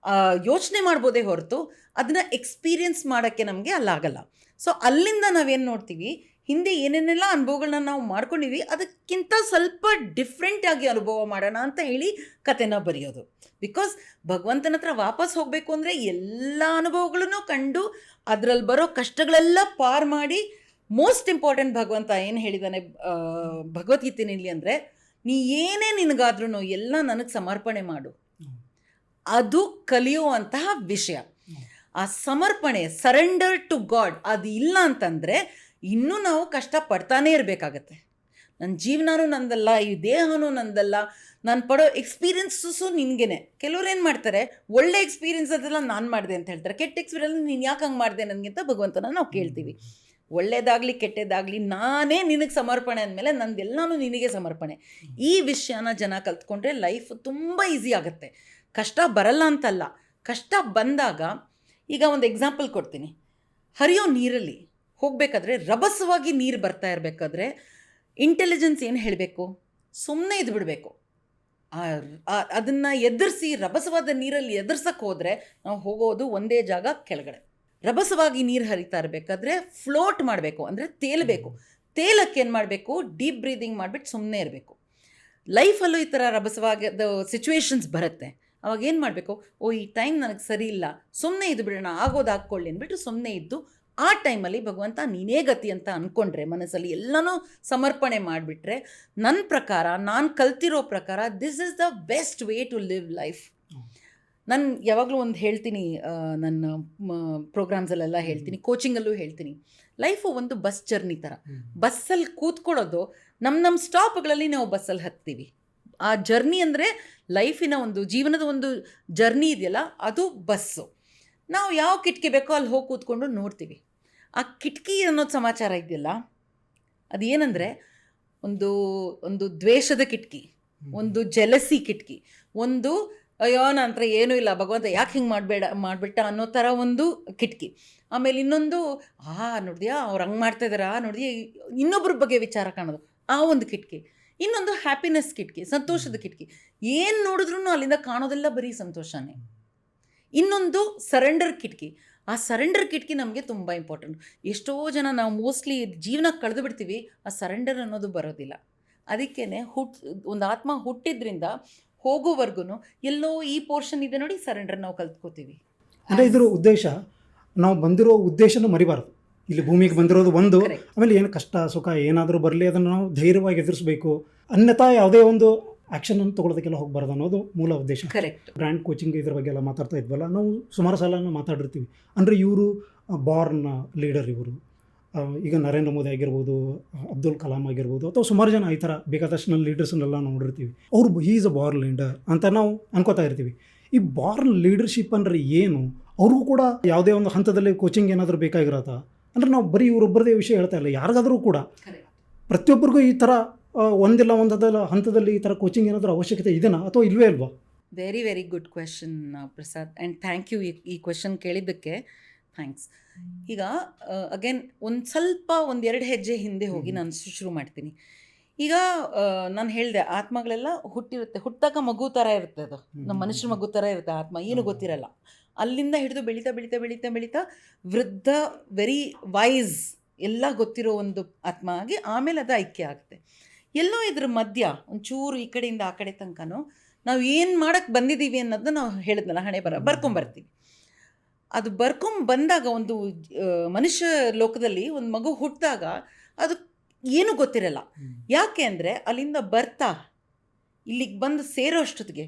ಯೋಚನೆ ಮಾಡ್ಬೋದೇ ಹೊರತು ಅದನ್ನು ಎಕ್ಸ್ಪೀರಿಯನ್ಸ್ ಮಾಡೋಕ್ಕೆ ನಮಗೆ ಅಲ್ಲಾಗಲ್ಲ. ಸೊ ಅಲ್ಲಿಂದ ನಾವೇನು ನೋಡ್ತೀವಿ, ಹಿಂದೆ ಏನೇನೆಲ್ಲ ಅನುಭವಗಳನ್ನ ನಾವು ಮಾಡ್ಕೊಂಡಿವಿ, ಅದಕ್ಕಿಂತ ಸ್ವಲ್ಪ ಡಿಫ್ರೆಂಟಾಗಿ ಅನುಭವ ಮಾಡೋಣ ಅಂತ ಹೇಳಿ ಕಥೆನ ಬರೆಯೋದು. ಬಿಕಾಸ್ ಭಗವಂತನ ಹತ್ರ ವಾಪಸ್ ಹೋಗಬೇಕು ಅಂದರೆ ಎಲ್ಲ ಅನುಭವಗಳನ್ನು ಕಂಡು ಅದರಲ್ಲಿ ಬರೋ ಕಷ್ಟಗಳೆಲ್ಲ ಪಾರು ಮಾಡಿ, ಮೋಸ್ಟ್ ಇಂಪಾರ್ಟೆಂಟ್ ಭಗವಂತ ಏನು ಹೇಳಿದ್ದಾನೆ ಭಗವದ್ಗೀತೆಯಲ್ಲಿ ಅಂದರೆ, ನೀ ಏನೇ ನಿನಗಾದ್ರೂ ಎಲ್ಲ ನನಗೆ ಸಮರ್ಪಣೆ ಮಾಡು. ಅದು ಕಲಿಯುವಂತಹ ವಿಷಯ. ಆ ಸಮರ್ಪಣೆ, ಸರೆಂಡರ್ ಟು ಗಾಡ್, ಅದು ಇಲ್ಲ ಅಂತಂದರೆ ಇನ್ನೂ ನಾವು ಕಷ್ಟ ಪಡ್ತಾನೇ ಇರಬೇಕಾಗತ್ತೆ. ನನ್ನ ಜೀವನನೂ ನಂದಲ್ಲ, ಈ ದೇಹನೂ ನಂದಲ್ಲ, ನಾನು ಪಡೋ ಎಕ್ಸ್ಪೀರಿಯನ್ಸಸ್ಸು ನಿನಗೇನೆ. ಕೆಲವ್ರು ಏನು ಮಾಡ್ತಾರೆ, ಒಳ್ಳೆ ಎಕ್ಸ್ಪೀರಿಯನ್ಸ್ ಅದೆಲ್ಲ ನಾನು ಮಾಡಿದೆ ಅಂತ ಹೇಳ್ತಾರೆ, ಕೆಟ್ಟ ಎಕ್ಸ್ಪೀರಿಯನ್ಸ್ ನೀನು ಯಾಕೆ ಹಂಗೆ ಮಾಡಿದೆ ನನಗೆ ಅಂತ ಭಗವಂತನ ನಾವು ಕೇಳ್ತೀವಿ. ಒಳ್ಳೇದಾಗಲಿ ಕೆಟ್ಟದಾಗಲಿ ನಾನೇ ನಿನಗೆ ಸಮರ್ಪಣೆ ಅಂದಮೇಲೆ ನಂದೆಲ್ಲನೂ ನಿನಗೆ ಸಮರ್ಪಣೆ. ಈ ವಿಷಯನ ಜನ ಕಲ್ತ್ಕೊಂಡ್ರೆ ಲೈಫ್ ತುಂಬ ಈಸಿ ಆಗುತ್ತೆ. ಕಷ್ಟ ಬರಲ್ಲ ಅಂತಲ್ಲ, ಕಷ್ಟ ಬಂದಾಗ, ಈಗ ಒಂದು ಎಕ್ಸಾಂಪಲ್ ಕೊಡ್ತೀನಿ. ಹರಿಯೋ ನೀರಲ್ಲಿ ಹೋಗಬೇಕಾದ್ರೆ, ರಭಸವಾಗಿ ನೀರು ಬರ್ತಾ ಇರಬೇಕಾದ್ರೆ ಇಂಟೆಲಿಜೆನ್ಸ್ ಏನು ಹೇಳಬೇಕು, ಸುಮ್ಮನೆ ಇದ್ದು ಬಿಡಬೇಕು. ಅದನ್ನು ಎದುರಿಸಿ, ರಭಸವಾದ ನೀರಲ್ಲಿ ಎದುರ್ಸಕ್ಕೆ ಹೋದರೆ ನಾವು ಹೋಗೋದು ಒಂದೇ ಜಾಗ, ಕೆಳಗಡೆ. ರಭಸವಾಗಿ ನೀರು ಹರಿತಾ ಇರಬೇಕಾದ್ರೆ ಫ್ಲೋಟ್ ಮಾಡಬೇಕು, ಅಂದರೆ ತೇಲಬೇಕು. ತೇಲಕ್ಕೆ ಏನು ಮಾಡಬೇಕು, ಡೀಪ್ ಬ್ರೀದಿಂಗ್ ಮಾಡಿಬಿಟ್ಟು ಸುಮ್ಮನೆ ಇರಬೇಕು. ಲೈಫಲ್ಲೂ ಈ ಥರ ರಭಸವಾದ ಸಿಚುವೇಶನ್ಸ್ ಬರುತ್ತೆ. ಅವಾಗ ಏನು ಮಾಡಬೇಕು, ಈ ಟೈಮ್ ನನಗೆ ಸರಿ ಇಲ್ಲ, ಸುಮ್ಮನೆ ಇದ್ದು ಬಿಡೋಣ, ಆಗೋದು ಹಾಕ್ಕೊಳ್ಳಿ ಅಂದ್ಬಿಟ್ಟು ಸುಮ್ಮನೆ ಇದ್ದು, ಆ ಟೈಮಲ್ಲಿ ಭಗವಂತ ನೀನೇ ಗತಿ ಅಂತ ಅಂದ್ಕೊಂಡ್ರೆ, ಮನಸ್ಸಲ್ಲಿ ಎಲ್ಲನೂ ಸಮರ್ಪಣೆ ಮಾಡಿಬಿಟ್ರೆ, ನನ್ನ ಪ್ರಕಾರ, ನಾನು ಕಲ್ತಿರೋ ಪ್ರಕಾರ, this is the best way to live life. ನಾನು ಯಾವಾಗಲೂ ಒಂದು ಹೇಳ್ತೀನಿ, ನನ್ನ ಪ್ರೋಗ್ರಾಮ್ಸಲ್ಲೆಲ್ಲ ಹೇಳ್ತೀನಿ, ಕೋಚಿಂಗಲ್ಲೂ ಹೇಳ್ತೀನಿ, ಲೈಫು ಒಂದು ಬಸ್ ಜರ್ನಿ ಥರ. ಬಸ್ಸಲ್ಲಿ ಕೂತ್ಕೊಳ್ಳೋದು, ನಮ್ಮ ಸ್ಟಾಪ್ಗಳಲ್ಲಿ ನಾವು ಬಸ್ಸಲ್ಲಿ ಹತ್ತೀವಿ. ಆ ಜರ್ನಿ ಅಂದರೆ ಲೈಫಿನ ಒಂದು, ಜೀವನದ ಒಂದು ಜರ್ನಿ ಇದೆಯಲ್ಲ, ಅದು ಬಸ್ಸು. ನಾವು ಯಾವ ಕಿಟಕಿ ಬೇಕೋ ಅಲ್ಲಿ ಹೋಗಿ ಕೂತ್ಕೊಂಡು ನೋಡ್ತೀವಿ. ಆ ಕಿಟಕಿ ಅನ್ನೋದು ಸಮಾಚಾರ ಇದೆಯಲ್ಲ, ಅದು ಏನಂದರೆ, ಒಂದು ದ್ವೇಷದ ಕಿಟಕಿ, ಒಂದು ಜೆಲಸಿ ಕಿಟಕಿ, ಒಂದು ಅಯ್ಯೋ ನಂತರ ಏನೂ ಇಲ್ಲ, ಭಗವಂತ ಯಾಕೆ ಹಿಂಗೆ ಮಾಡಿಬಿಟ್ಟ ಅನ್ನೋ ಥರ ಒಂದು ಕಿಟಕಿ. ಆಮೇಲೆ ಇನ್ನೊಂದು, ನೋಡಿದ್ಯಾ ಅವ್ರು ಹಂಗೆ ಮಾಡ್ತಾಯಿದ್ದಾರಾ, ನೋಡಿದ್ಯಾ, ಇನ್ನೊಬ್ಬರ ಬಗ್ಗೆ ವಿಚಾರ ಕಾಣೋದು, ಆ ಒಂದು ಕಿಟಕಿ. ಇನ್ನೊಂದು ಹ್ಯಾಪಿನೆಸ್ ಕಿಟಕಿ, ಸಂತೋಷದ ಕಿಟಕಿ. ಏನು ನೋಡಿದ್ರೂ ಅಲ್ಲಿಂದ ಕಾಣೋದೆಲ್ಲ ಬರೀ ಸಂತೋಷನೇ. ಇನ್ನೊಂದು ಸರೆಂಡರ್ ಕಿಟಕಿ. ಆ ಸರೆಂಡರ್ ಕಿಟಕಿ ನಮಗೆ ತುಂಬ ಇಂಪಾರ್ಟೆಂಟ್. ಎಷ್ಟೋ ಜನ ನಾವು ಮೋಸ್ಟ್ಲಿ ಜೀವನ ಕಳೆದು ಬಿಡ್ತೀವಿ, ಆ ಸರೆಂಡರ್ ಅನ್ನೋದು ಬರೋದಿಲ್ಲ. ಅದಕ್ಕೇ ಒಂದು ಆತ್ಮ ಹುಟ್ಟಿದ್ರಿಂದ ಹೋಗೋವರೆಗೂ ಎಲ್ಲೋ ಈ ಪೋರ್ಷನ್ ಇದೆ ನೋಡಿ, ಸರೆಂಡರ್ ನಾವು ಕಲ್ತ್ಕೋತೀವಿ. ಅಂದರೆ ಇದರ ಉದ್ದೇಶ, ನಾವು ಬಂದಿರೋ ಉದ್ದೇಶನ ಮರಿಬಾರ್ದು. ಇಲ್ಲಿ ಭೂಮಿಗೆ ಬಂದಿರೋದು ಒಂದು, ಆಮೇಲೆ ಏನು ಕಷ್ಟ ಸುಖ ಏನಾದರೂ ಬರಲಿ ಅದನ್ನು ನಾವು ಧೈರ್ಯವಾಗಿ ಎದುರಿಸಬೇಕು, ಅನ್ಯಥಾ ಯಾವುದೇ ಒಂದು ಆ್ಯಕ್ಷನನ್ನು ತೊಗೊಳೋದಕ್ಕೆಲ್ಲ ಹೋಗಬಾರ್ದು ಅನ್ನೋದು ಮೂಲ ಉದ್ದೇಶ. ಕರೆಕ್ಟ್. ಬ್ರ್ಯಾಂಡ್ ಕೋಚಿಂಗ್ ಇದ್ರ ಬಗ್ಗೆ ಎಲ್ಲ ಮಾತಾಡ್ತಾ ಇದ್ವಲ್ಲ, ನಾವು ಸುಮಾರು ಸಲ ಮಾತಾಡಿರ್ತೀವಿ. ಅಂದರೆ ಇವರು ಬಾರ್ನ್ ಲೀಡರ್, ಇವರು ಈಗ ನರೇಂದ್ರ ಮೋದಿ ಆಗಿರ್ಬೋದು, ಅಬ್ದುಲ್ ಕಲಾಂ ಆಗಿರ್ಬೋದು, ಅಥವಾ ಸುಮಾರು ಜನ ಈ ಥರ ಬೇಕಾದಷ್ಟು ಲೀಡರ್ಸ್ನೆಲ್ಲ ನೋಡಿರ್ತೀವಿ. ಅವರು he is a Born leader ಅಂತ ನಾವು ಅನ್ಕೋತಾ ಇರ್ತೀವಿ. ಈ ಬಾರ್ನ್ ಲೀಡರ್ಶಿಪ್ ಅಂದರೆ ಏನು, ಅವ್ರಿಗೂ ಕೂಡ ಯಾವುದೇ ಒಂದು ಹಂತದಲ್ಲಿ ಕೋಚಿಂಗ್ ಏನಾದರೂ ಬೇಕಾಗಿರತ್ತಾ? ಅಂದರೆ ನಾವು ಬರೀ ಇವರೊಬ್ಬರದೇ ವಿಷಯ ಹೇಳ್ತಾ ಇಲ್ಲ, ಯಾರಿಗಾದರೂ ಕೂಡ ಪ್ರತಿಯೊಬ್ಬರಿಗೂ ಈ ಥರ ಒಂದಿಲ್ಲ ಒಂದಲ್ಲ ಹಂತದಲ್ಲಿ ಈ ಥರ ಕೋಚಿಂಗ್ ಏನಾದರೂ ಅವಶ್ಯಕತೆ ಇದೆನಾ ಅಥವಾ ಇಲ್ವೇ ಇಲ್ವಾ? Very very good question Prasad, and thank you ಈ ಕ್ವೆಶನ್ ಕೇಳಿದ್ದಕ್ಕೆ ಥ್ಯಾಂಕ್ಸ್. ಈಗ ಅಗೇನ್ ಒಂದೆರಡು ಹೆಜ್ಜೆ ಹಿಂದೆ ಹೋಗಿ ನಾನು ಶುರು ಮಾಡ್ತೀನಿ. ಈಗ ನಾನು ಹೇಳಿದೆ ಆತ್ಮಗಳೆಲ್ಲ ಹುಟ್ಟಿದಾಗ ಮಗು ಥರ ಇರುತ್ತೆ, ಅದು ನಮ್ಮ ಮನುಷ್ಯರ ಮಗು ಥರ ಇರುತ್ತೆ ಆತ್ಮ, ಏನು ಗೊತ್ತಿರಲ್ಲ. ಅಲ್ಲಿಂದ ಹಿಡಿದು ಬೆಳೀತಾ ಬೆಳೀತಾ ಬೆಳೀತಾ ಬೆಳೀತಾ ವೃದ್ಧ, ವೆರಿ ವೈಸ್, ಎಲ್ಲ ಗೊತ್ತಿರೋ ಒಂದು ಆತ್ಮ ಆಗಿ ಆಮೇಲೆ ಅದು ಐಕ್ಯ ಆಗುತ್ತೆ. ಎಲ್ಲೋ ಇದ್ರ ಮಧ್ಯ ಒಂಚೂರು ಈ ಕಡೆಯಿಂದ ಆ ಕಡೆ ತನಕನೂ ನಾವು ಏನು ಮಾಡೋಕ್ಕೆ ಬಂದಿದ್ದೀವಿ ಅನ್ನೋದನ್ನ ನಾವು ಹೇಳಿದ್ನಲ್ಲ, ಹಣೆ ಬರ್ಕೊಂಬರ್ತೀವಿ. ಅದು ಬಂದಾಗ ಒಂದು ಮನುಷ್ಯ ಲೋಕದಲ್ಲಿ ಒಂದು ಮಗು ಹುಟ್ಟಿದಾಗ ಅದು ಏನೂ ಗೊತ್ತಿರಲ್ಲ. ಯಾಕೆ ಅಂದರೆ ಅಲ್ಲಿಂದ ಬರ್ತಾ ಇಲ್ಲಿಗೆ ಬಂದು ಸೇರೋ ಅಷ್ಟೊತ್ತಿಗೆ,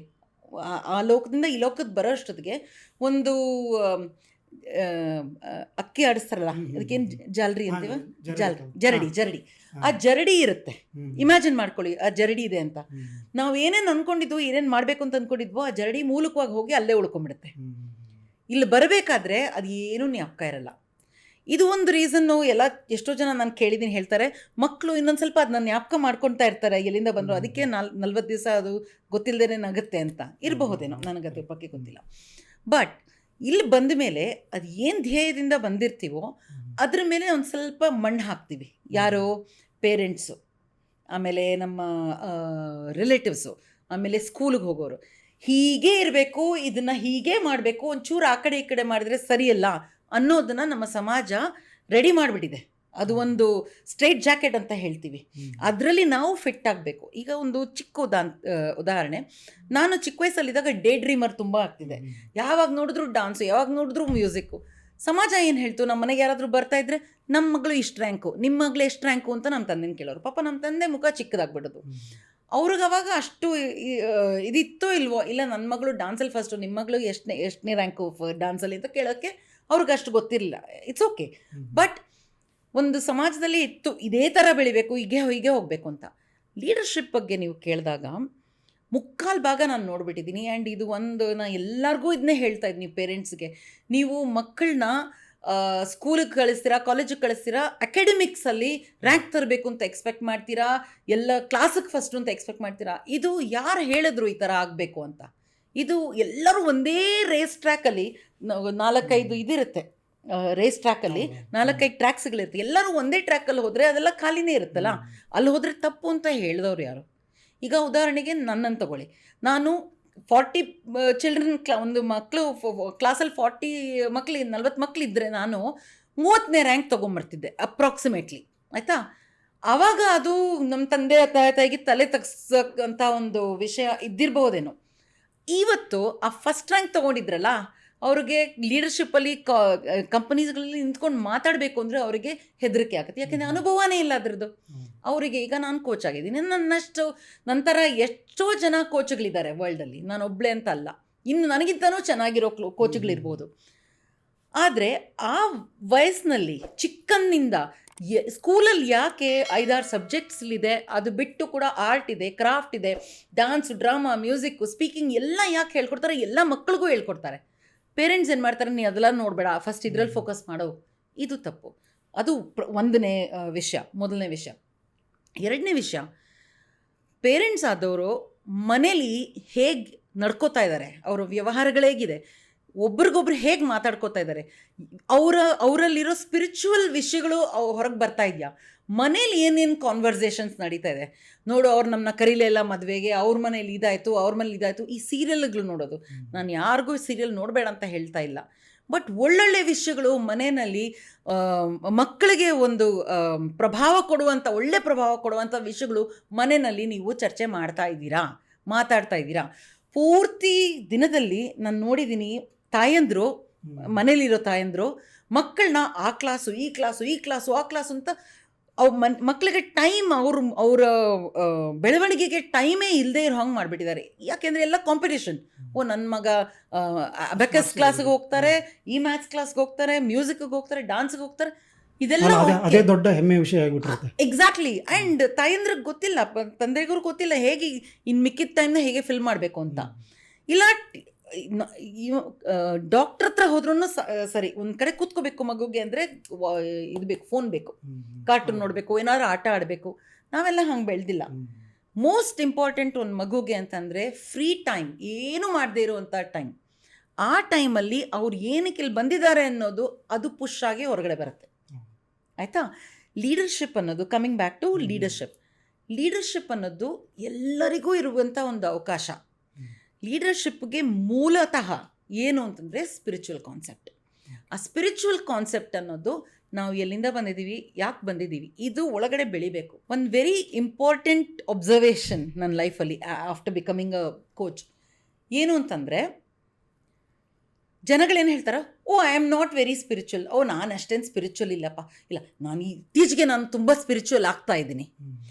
ಆ ಲೋಕದಿಂದ ಈ ಲೋಕಕ್ಕೆ ಬರೋ ಅಷ್ಟೊತ್ತಿಗೆ ಒಂದು ಅಕ್ಕಿ ಆಡಿಸ್ತಾರಲ್ಲ, ಅದಕ್ಕೇನು ಜಾಲರಿ ಅಂತೀವ, ಜರಡಿ, ಆ ಜರಡಿ ಇರುತ್ತೆ. ಇಮ್ಯಾಜಿನ್ ಮಾಡ್ಕೊಳ್ಳಿ, ಆ ಜರಡಿ ಇದೆ ಅಂತ. ನಾವು ಏನೇನು ಅಂದ್ಕೊಂಡಿದ್ವು, ಏನೇನು ಮಾಡಬೇಕು ಅಂತ ಅಂದ್ಕೊಂಡಿದ್ವೋ ಆ ಜರಡಿ ಮೂಲಕವಾಗಿ ಹೋಗಿ ಅಲ್ಲೇ ಉಳ್ಕೊಂಡ್ಬಿಡುತ್ತೆ. ಇಲ್ಲಿ ಬರಬೇಕಾದ್ರೆ ಅದು ಏನೂ ಜ್ಞಾಪಕ ಇರಲ್ಲ. ಇದು ಒಂದು ರೀಸನ್ನು. ಎಷ್ಟೋ ಜನ ನಾನು ಕೇಳಿದ್ದೀನಿ, ಹೇಳ್ತಾರೆ ಮಕ್ಕಳು ಇನ್ನೊಂದು ಸ್ವಲ್ಪ ಅದನ್ನ ಜ್ಞಾಪಕ ಮಾಡ್ಕೊಳ್ತಾ ಇರ್ತಾರೆ ಎಲ್ಲಿಂದ ಬಂದರು, ಅದಕ್ಕೆ 40 ದಿವಸ ಅದು ಗೊತ್ತಿಲ್ಲದೇ ನಗುತ್ತೆ ಅಂತ ಇರಬಹುದೇನೋ, ನನಗೆ ಅದ್ರ ಬಗ್ಗೆ ಗೊತ್ತಿಲ್ಲ. ಬಟ್ ಇಲ್ಲಿ ಬಂದ ಮೇಲೆ ಅದು ಏನು ಧ್ಯೇಯದಿಂದ ಬಂದಿರ್ತೀವೋ ಅದ್ರ ಮೇಲೆ ಒಂದು ಸ್ವಲ್ಪ ಮಣ್ಣು ಹಾಕ್ತೀವಿ. ಯಾರೋ ಪೇರೆಂಟ್ಸು, ಆಮೇಲೆ ನಮ್ಮ ರಿಲೇಟಿವ್ಸು, ಆಮೇಲೆ ಸ್ಕೂಲಿಗೆ ಹೋಗೋರು. ಹೀಗೇ ಇರಬೇಕು, ಇದನ್ನು ಹೀಗೇ ಮಾಡಬೇಕು, ಒಂಚೂರು ಆ ಕಡೆ ಈ ಕಡೆ ಮಾಡಿದ್ರೆ ಸರಿಯಲ್ಲ ಅನ್ನೋದನ್ನು ನಮ್ಮ ಸಮಾಜ ರೆಡಿ ಮಾಡಿಬಿಟ್ಟಿದೆ. ಅದು ಒಂದು ಸ್ಟ್ರೈಟ್ ಜಾಕೆಟ್ ಅಂತ ಹೇಳ್ತೀವಿ, ಅದರಲ್ಲಿ ನಾವು ಫಿಟ್ ಆಗಬೇಕು. ಈಗ ಒಂದು ಚಿಕ್ಕ ಉದಾಹರಣೆ, ನಾನು ಚಿಕ್ಕ ವಯಸ್ಸಲ್ಲಿದ್ದಾಗ ಡೇ ಡ್ರೀಮರ್ ತುಂಬ ಆಗ್ತಿದೆ. ಯಾವಾಗ ನೋಡಿದ್ರು ಡಾನ್ಸು, ಯಾವಾಗ ನೋಡಿದ್ರು ಮ್ಯೂಸಿಕ್ಕು. ಸಮಾಜ ಏನು ಹೇಳ್ತು, ನಮ್ಮ ಮನೆಗೆ ಯಾರಾದರೂ ಬರ್ತಾ ಇದ್ರೆ ನಮ್ಮ ಮಗಳು ಇಷ್ಟು ರ್ಯಾಂಕು, ನಿಮ್ಮ ಮಗಳು ಎಷ್ಟು ರ್ಯಾಂಕು ಅಂತ ನಮ್ಮ ತಂದೆನ ಕೇಳೋರು. ಪಾಪ ನಮ್ಮ ತಂದೆ ಮುಖ ಚಿಕ್ಕದಾಗ್ಬಿಡೋದು. ಅವ್ರಿಗೆ ಅವಾಗ ಅಷ್ಟು ಇದಿತ್ತೋ ಇಲ್ವೋ, ಇಲ್ಲ ನನ್ನ ಮಗಳು ಡ್ಯಾನ್ಸಲ್ಲಿ ಫಸ್ಟು, ನಿಮ್ಮ ಮಗಳು ಎಷ್ಟನೇ ರ್ಯಾಂಕು ಡ್ಯಾನ್ಸಲ್ಲಿ ಅಂತ ಕೇಳೋಕ್ಕೆ ಅವ್ರಿಗೆ ಅಷ್ಟು ಗೊತ್ತಿರಲಿಲ್ಲ. It's okay. ಬಟ್ ಒಂದು ಸಮಾಜದಲ್ಲಿ ಇತ್ತು ಇದೇ ಥರ ಬೆಳಿಬೇಕು, ಹೀಗೆ ಹೋಗಬೇಕು ಅಂತ. ಲೀಡರ್ಶಿಪ್ ಬಗ್ಗೆ ನೀವು ಕೇಳಿದಾಗ ಮುಕ್ಕಾಲು ಭಾಗ ನಾನು ನೋಡಿಬಿಟ್ಟಿದ್ದೀನಿ. ಆ್ಯಂಡ್ ಇದು ನಾನು ಎಲ್ಲರಿಗೂ ಇದನ್ನೇ ಹೇಳ್ತಾ ಇದ್ದೀನಿ, ಪೇರೆಂಟ್ಸ್ಗೆ. ನೀವು ಮಕ್ಕಳನ್ನ ಸ್ಕೂಲಿಗೆ ಕಳಿಸ್ತೀರಾ, ಕಾಲೇಜಿಗೆ ಕಳಿಸ್ತೀರಾ, ಅಕಾಡೆಮಿಕ್ಸಲ್ಲಿ ರ್ಯಾಂಕ್ ತರಬೇಕು ಅಂತ ಎಕ್ಸ್ಪೆಕ್ಟ್ ಮಾಡ್ತೀರಾ, ಎಲ್ಲ ಕ್ಲಾಸಿಗೆ ಫಸ್ಟು ಅಂತ ಎಕ್ಸ್ಪೆಕ್ಟ್ ಮಾಡ್ತೀರಾ. ಇದು ಯಾರು ಹೇಳಿದ್ರು ಈ ಥರ ಆಗಬೇಕು ಅಂತ? ಇದು ಎಲ್ಲರೂ ಒಂದೇ ರೇಸ್ ಟ್ರ್ಯಾಕಲ್ಲಿ 4-5 ಇದಿರುತ್ತೆ. ರೇಸ್ ಟ್ರ್ಯಾಕಲ್ಲಿ 4-5 ಟ್ರ್ಯಾಕ್ಸ್ಗಳಿರುತ್ತೆ. ಎಲ್ಲರೂ ಒಂದೇ ಟ್ರ್ಯಾಕಲ್ಲಿ ಹೋದರೆ ಅದೆಲ್ಲ ಖಾಲಿನೇ ಇರುತ್ತಲ್ಲ, ಅಲ್ಲಿ ಹೋದರೆ ತಪ್ಪು ಅಂತ ಹೇಳಿದವ್ರು ಯಾರು? ಈಗ ಉದಾಹರಣೆಗೆ ನನ್ನನ್ನು ತಗೊಳ್ಳಿ, ನಾನು 40 ಚಿಲ್ಡ್ರನ್ ಒಂದು ಮಕ್ಕಳು ಕ್ಲಾಸಲ್ಲಿ 40 ಮಕ್ಕಳಿಗೆ 40 ಮಕ್ಕಳಿದ್ದರೆ ನಾನು 30ನೇ ರ್ಯಾಂಕ್ ತೊಗೊಂಬರ್ತಿದ್ದೆ ಅಪ್ರಾಕ್ಸಿಮೇಟ್ಲಿ, ಆಯಿತಾ? ಆವಾಗ ಅದು ನಮ್ಮ ತಂದೆ ತಾಯಿಗೆ ತಲೆ ತಗ್ಸೋಂಥ ಒಂದು ವಿಷಯ ಇದ್ದಿರಬಹುದೇನೋ. ಇವತ್ತು ಆ ಫಸ್ಟ್ ರ್ಯಾಂಕ್ ತೊಗೊಂಡಿದ್ರಲ್ಲ, ಅವ್ರಿಗೆ ಲೀಡರ್ಶಿಪ್ಪಲ್ಲಿ ಕಂಪನೀಸ್ಗಳಲ್ಲಿ ನಿಂತ್ಕೊಂಡು ಮಾತಾಡಬೇಕು ಅಂದರೆ ಅವರಿಗೆ ಹೆದರಿಕೆ ಆಗುತ್ತೆ. ಯಾಕೆಂದರೆ ಅನುಭವನೇ ಇಲ್ಲ ಅದರದ್ದು ಅವರಿಗೆ. ಈಗ ನಾನು ಕೋಚ್ ಆಗಿದ್ದೀನಿ, ನನ್ನಷ್ಟು ನಂತರ ಎಷ್ಟೋ ಜನ ಕೋಚ್ಗಳಿದ್ದಾರೆ ವರ್ಲ್ಡಲ್ಲಿ, ನಾನು ಒಬ್ಬಳೇ ಅಂತ ಅಲ್ಲ, ಇನ್ನು ನನಗಿಂತನೂ ಚೆನ್ನಾಗಿರೋ ಕೋಚ್ಗಳಿರ್ಬೋದು. ಆದರೆ ಆ ವಯಸ್ಸಿನಲ್ಲಿ ಚಿಕ್ಕಂದಿನಿಂದ ಸ್ಕೂಲಲ್ಲಿ ಯಾಕೆ 5-6 ಸಬ್ಜೆಕ್ಟ್ಸ್ಲಿದೆ, ಅದು ಬಿಟ್ಟು ಕೂಡ ಆರ್ಟ್ ಇದೆ, ಕ್ರಾಫ್ಟ್ ಇದೆ, ಡ್ಯಾನ್ಸ್, ಡ್ರಾಮಾ, ಮ್ಯೂಸಿಕ್ಕು, ಸ್ಪೀಕಿಂಗ್ ಎಲ್ಲ ಯಾಕೆ ಹೇಳ್ಕೊಡ್ತಾರೆ? ಎಲ್ಲ ಮಕ್ಕಳಿಗೂ ಹೇಳ್ಕೊಡ್ತಾರೆ. ಪೇರೆಂಟ್ಸ್ ಏನು ಮಾಡ್ತಾರೆ, ನೀ ಅದೆಲ್ಲ ನೋಡಬೇಡ, ಫಸ್ಟ್ ಇದರಲ್ಲಿ ಫೋಕಸ್ ಮಾಡೋ. ಇದು ತಪ್ಪು. ಅದು ಒಂದನೇ ವಿಷಯ, ಮೊದಲನೇ ವಿಷಯ. ಎರಡನೇ ವಿಷಯ, ಪೇರೆಂಟ್ಸ್ ಆದವರು ಮನೇಲಿ ಹೇಗೆ ನಡ್ಕೋತಾ ಇದ್ದಾರೆ, ಅವರ ವ್ಯವಹಾರಗಳೇಗಿದೆ, ಒಬ್ರಿಗೊಬ್ರು ಹೇಗೆ ಮಾತಾಡ್ಕೋತಾ ಇದ್ದಾರೆ, ಅವರಲ್ಲಿರೋ ಸ್ಪಿರಿಚುವಲ್ ವಿಷಯಗಳು ಹೊರಗೆ ಬರ್ತಾ ಇದೆಯಾ, ಮನೇಲಿ ಏನೇನು ಕಾನ್ವರ್ಸೇಷನ್ಸ್ ನಡೀತಾ ಇದೆ ನೋಡು. ಅವ್ರು ನಮ್ಮನ್ನ ಕರೀಲೆಲ್ಲ ಮದುವೆಗೆ, ಅವ್ರ ಮನೇಲಿ ಇದಾಯಿತು, ಅವ್ರ ಮನೇಲಿ ಇದಾಯಿತು, ಈ ಸೀರಿಯಲ್ಗಳು ನೋಡೋದು. ನಾನು ಯಾರಿಗೂ ಸೀರಿಯಲ್ ನೋಡಬೇಡ ಅಂತ ಹೇಳ್ತಾ ಇಲ್ಲ, ಬಟ್ ಒಳ್ಳೊಳ್ಳೆ ವಿಷಯಗಳು ಮನೆಯಲ್ಲಿ ಮಕ್ಕಳಿಗೆ ಒಂದು ಒಳ್ಳೆ ಪ್ರಭಾವ ಕೊಡುವಂಥ ವಿಷಯಗಳು ಮನೆಯಲ್ಲಿ ನೀವು ಚರ್ಚೆ ಮಾತಾಡ್ತಾ ಇದ್ದೀರಾ. ಪೂರ್ತಿ ದಿನದಲ್ಲಿ ನಾನು ನೋಡಿದ್ದೀನಿ, ತಾಯಂದರು, ಮನೇಲಿರೋ ತಾಯಂದರು ಮಕ್ಕಳನ್ನ ಆ ಕ್ಲಾಸು ಈ ಕ್ಲಾಸು ಅಂತ ಮಕ್ಕಳಿಗೆ ಟೈಮ್, ಅವರ ಬೆಳವಣಿಗೆಗೆ ಟೈಮೇ ಇಲ್ಲದೆ ಇರೋ ಹಂಗೆ ಮಾಡಿಬಿಟ್ಟಿದ್ದಾರೆ. ಯಾಕೆಂದರೆ ಎಲ್ಲ ಕಾಂಪಿಟೇಷನ್. ನನ್ನ ಮಗ ಅಬೆಕಸ್ ಕ್ಲಾಸ್ಗೆ ಹೋಗ್ತಾರೆ, ಈ ಮ್ಯಾಥ್ಸ್ ಕ್ಲಾಸ್ಗೆ ಹೋಗ್ತಾರೆ, ಮ್ಯೂಸಿಕ್ಗೆ ಹೋಗ್ತಾರೆ, ಡಾನ್ಸ್ಗೆ ಹೋಗ್ತಾರೆ. ಇದೆಲ್ಲ ಅದೇ ದೊಡ್ಡ ಹೆಮ್ಮೆ ವಿಷಯ ಆಗಿಬಿಟ್ಟಿರುತ್ತೆ. ಎಕ್ಸಾಕ್ಟ್ಲಿ. ಆ್ಯಂಡ್ ತಾಯಂದ್ರಿಗೆ ಗೊತ್ತಿಲ್ಲ, ತಂದೆಗೂ ಗೊತ್ತಿಲ್ಲ ಹೇಗೆ ಇನ್ನು ಮಿಕ್ಕಿದ ಟೈಮ್ನ ಹೇಗೆ ಫಿಲ್ ಮಾಡಬೇಕು ಅಂತ. ಇಲ್ಲ ಡಾಕ್ಟ್ರ್ ಹತ್ರ ಹೋದ್ರೂ ಸರಿ, ಒಂದು ಕಡೆ ಕೂತ್ಕೋಬೇಕು ಮಗುಗೆ ಅಂದರೆ ಇದು ಬೇಕು, ಫೋನ್ ಬೇಕು, ಕಾರ್ಟೂನ್ ನೋಡಬೇಕು, ಏನಾದ್ರು ಆಟ ಆಡಬೇಕು. ನಾವೆಲ್ಲ ಹಂಗೆ ಬೆಳೆದಿಲ್ಲ. ಮೋಸ್ಟ್ ಇಂಪಾರ್ಟೆಂಟ್ ಒಂದು ಮಗುಗೆ ಅಂತಂದರೆ ಫ್ರೀ ಟೈಮ್, ಏನು ಮಾಡದೇ ಇರುವಂಥ ಟೈಮ್. ಆ ಟೈಮಲ್ಲಿ ಅವ್ರು ಏನಕ್ಕೆ ಇಲ್ಲಿ ಬಂದಿದ್ದಾರೆ ಅನ್ನೋದು ಅದು ಪುಷ್ ಆಗಿ ಹೊರಗಡೆ ಬರುತ್ತೆ. ಆಯಿತಾ? ಲೀಡರ್ಶಿಪ್ ಅನ್ನೋದು, ಕಮಿಂಗ್ ಬ್ಯಾಕ್ ಟು ಲೀಡರ್ಶಿಪ್ ಅನ್ನೋದು ಎಲ್ಲರಿಗೂ ಇರುವಂಥ ಒಂದು ಅವಕಾಶ. ಲೀಡರ್ಶಿಪ್ಗೆ ಮೂಲತಃ ಏನು ಅಂತಂದರೆ ಸ್ಪಿರಿಚುವಲ್ ಕಾನ್ಸೆಪ್ಟ್. ಆ ಸ್ಪಿರಿಚುವಲ್ ಕಾನ್ಸೆಪ್ಟ್ ಅನ್ನೋದು ನಾವು ಎಲ್ಲಿಂದ ಬಂದಿದ್ದೀವಿ, ಯಾಕೆ ಬಂದಿದ್ದೀವಿ, ಇದು ಒಳಗಡೆ ಬೆಳಿಬೇಕು. ಒಂದು ವೆರಿ ಇಂಪಾರ್ಟೆಂಟ್ ಒಬ್ಸರ್ವೇಷನ್ ನನ್ನ ಲೈಫಲ್ಲಿ ಆಫ್ಟರ್ ಬಿಕಮಿಂಗ್ ಅ ಕೋಚ್ ಏನು ಅಂತಂದರೆ, ಜನಗಳೇನು ಹೇಳ್ತಾರೆ, I am not very spiritual, ನಾನು ಅಷ್ಟೇನು ಸ್ಪಿರಿಚುವಲ್ ಇಲ್ಲಪ್ಪ, ಇಲ್ಲ ನಾನು ಇತ್ತೀಚೆಗೆ ನಾನು ತುಂಬ ಸ್ಪಿರಿಚುವಲ್ ಆಗ್ತಾ ಇದ್ದೀನಿ.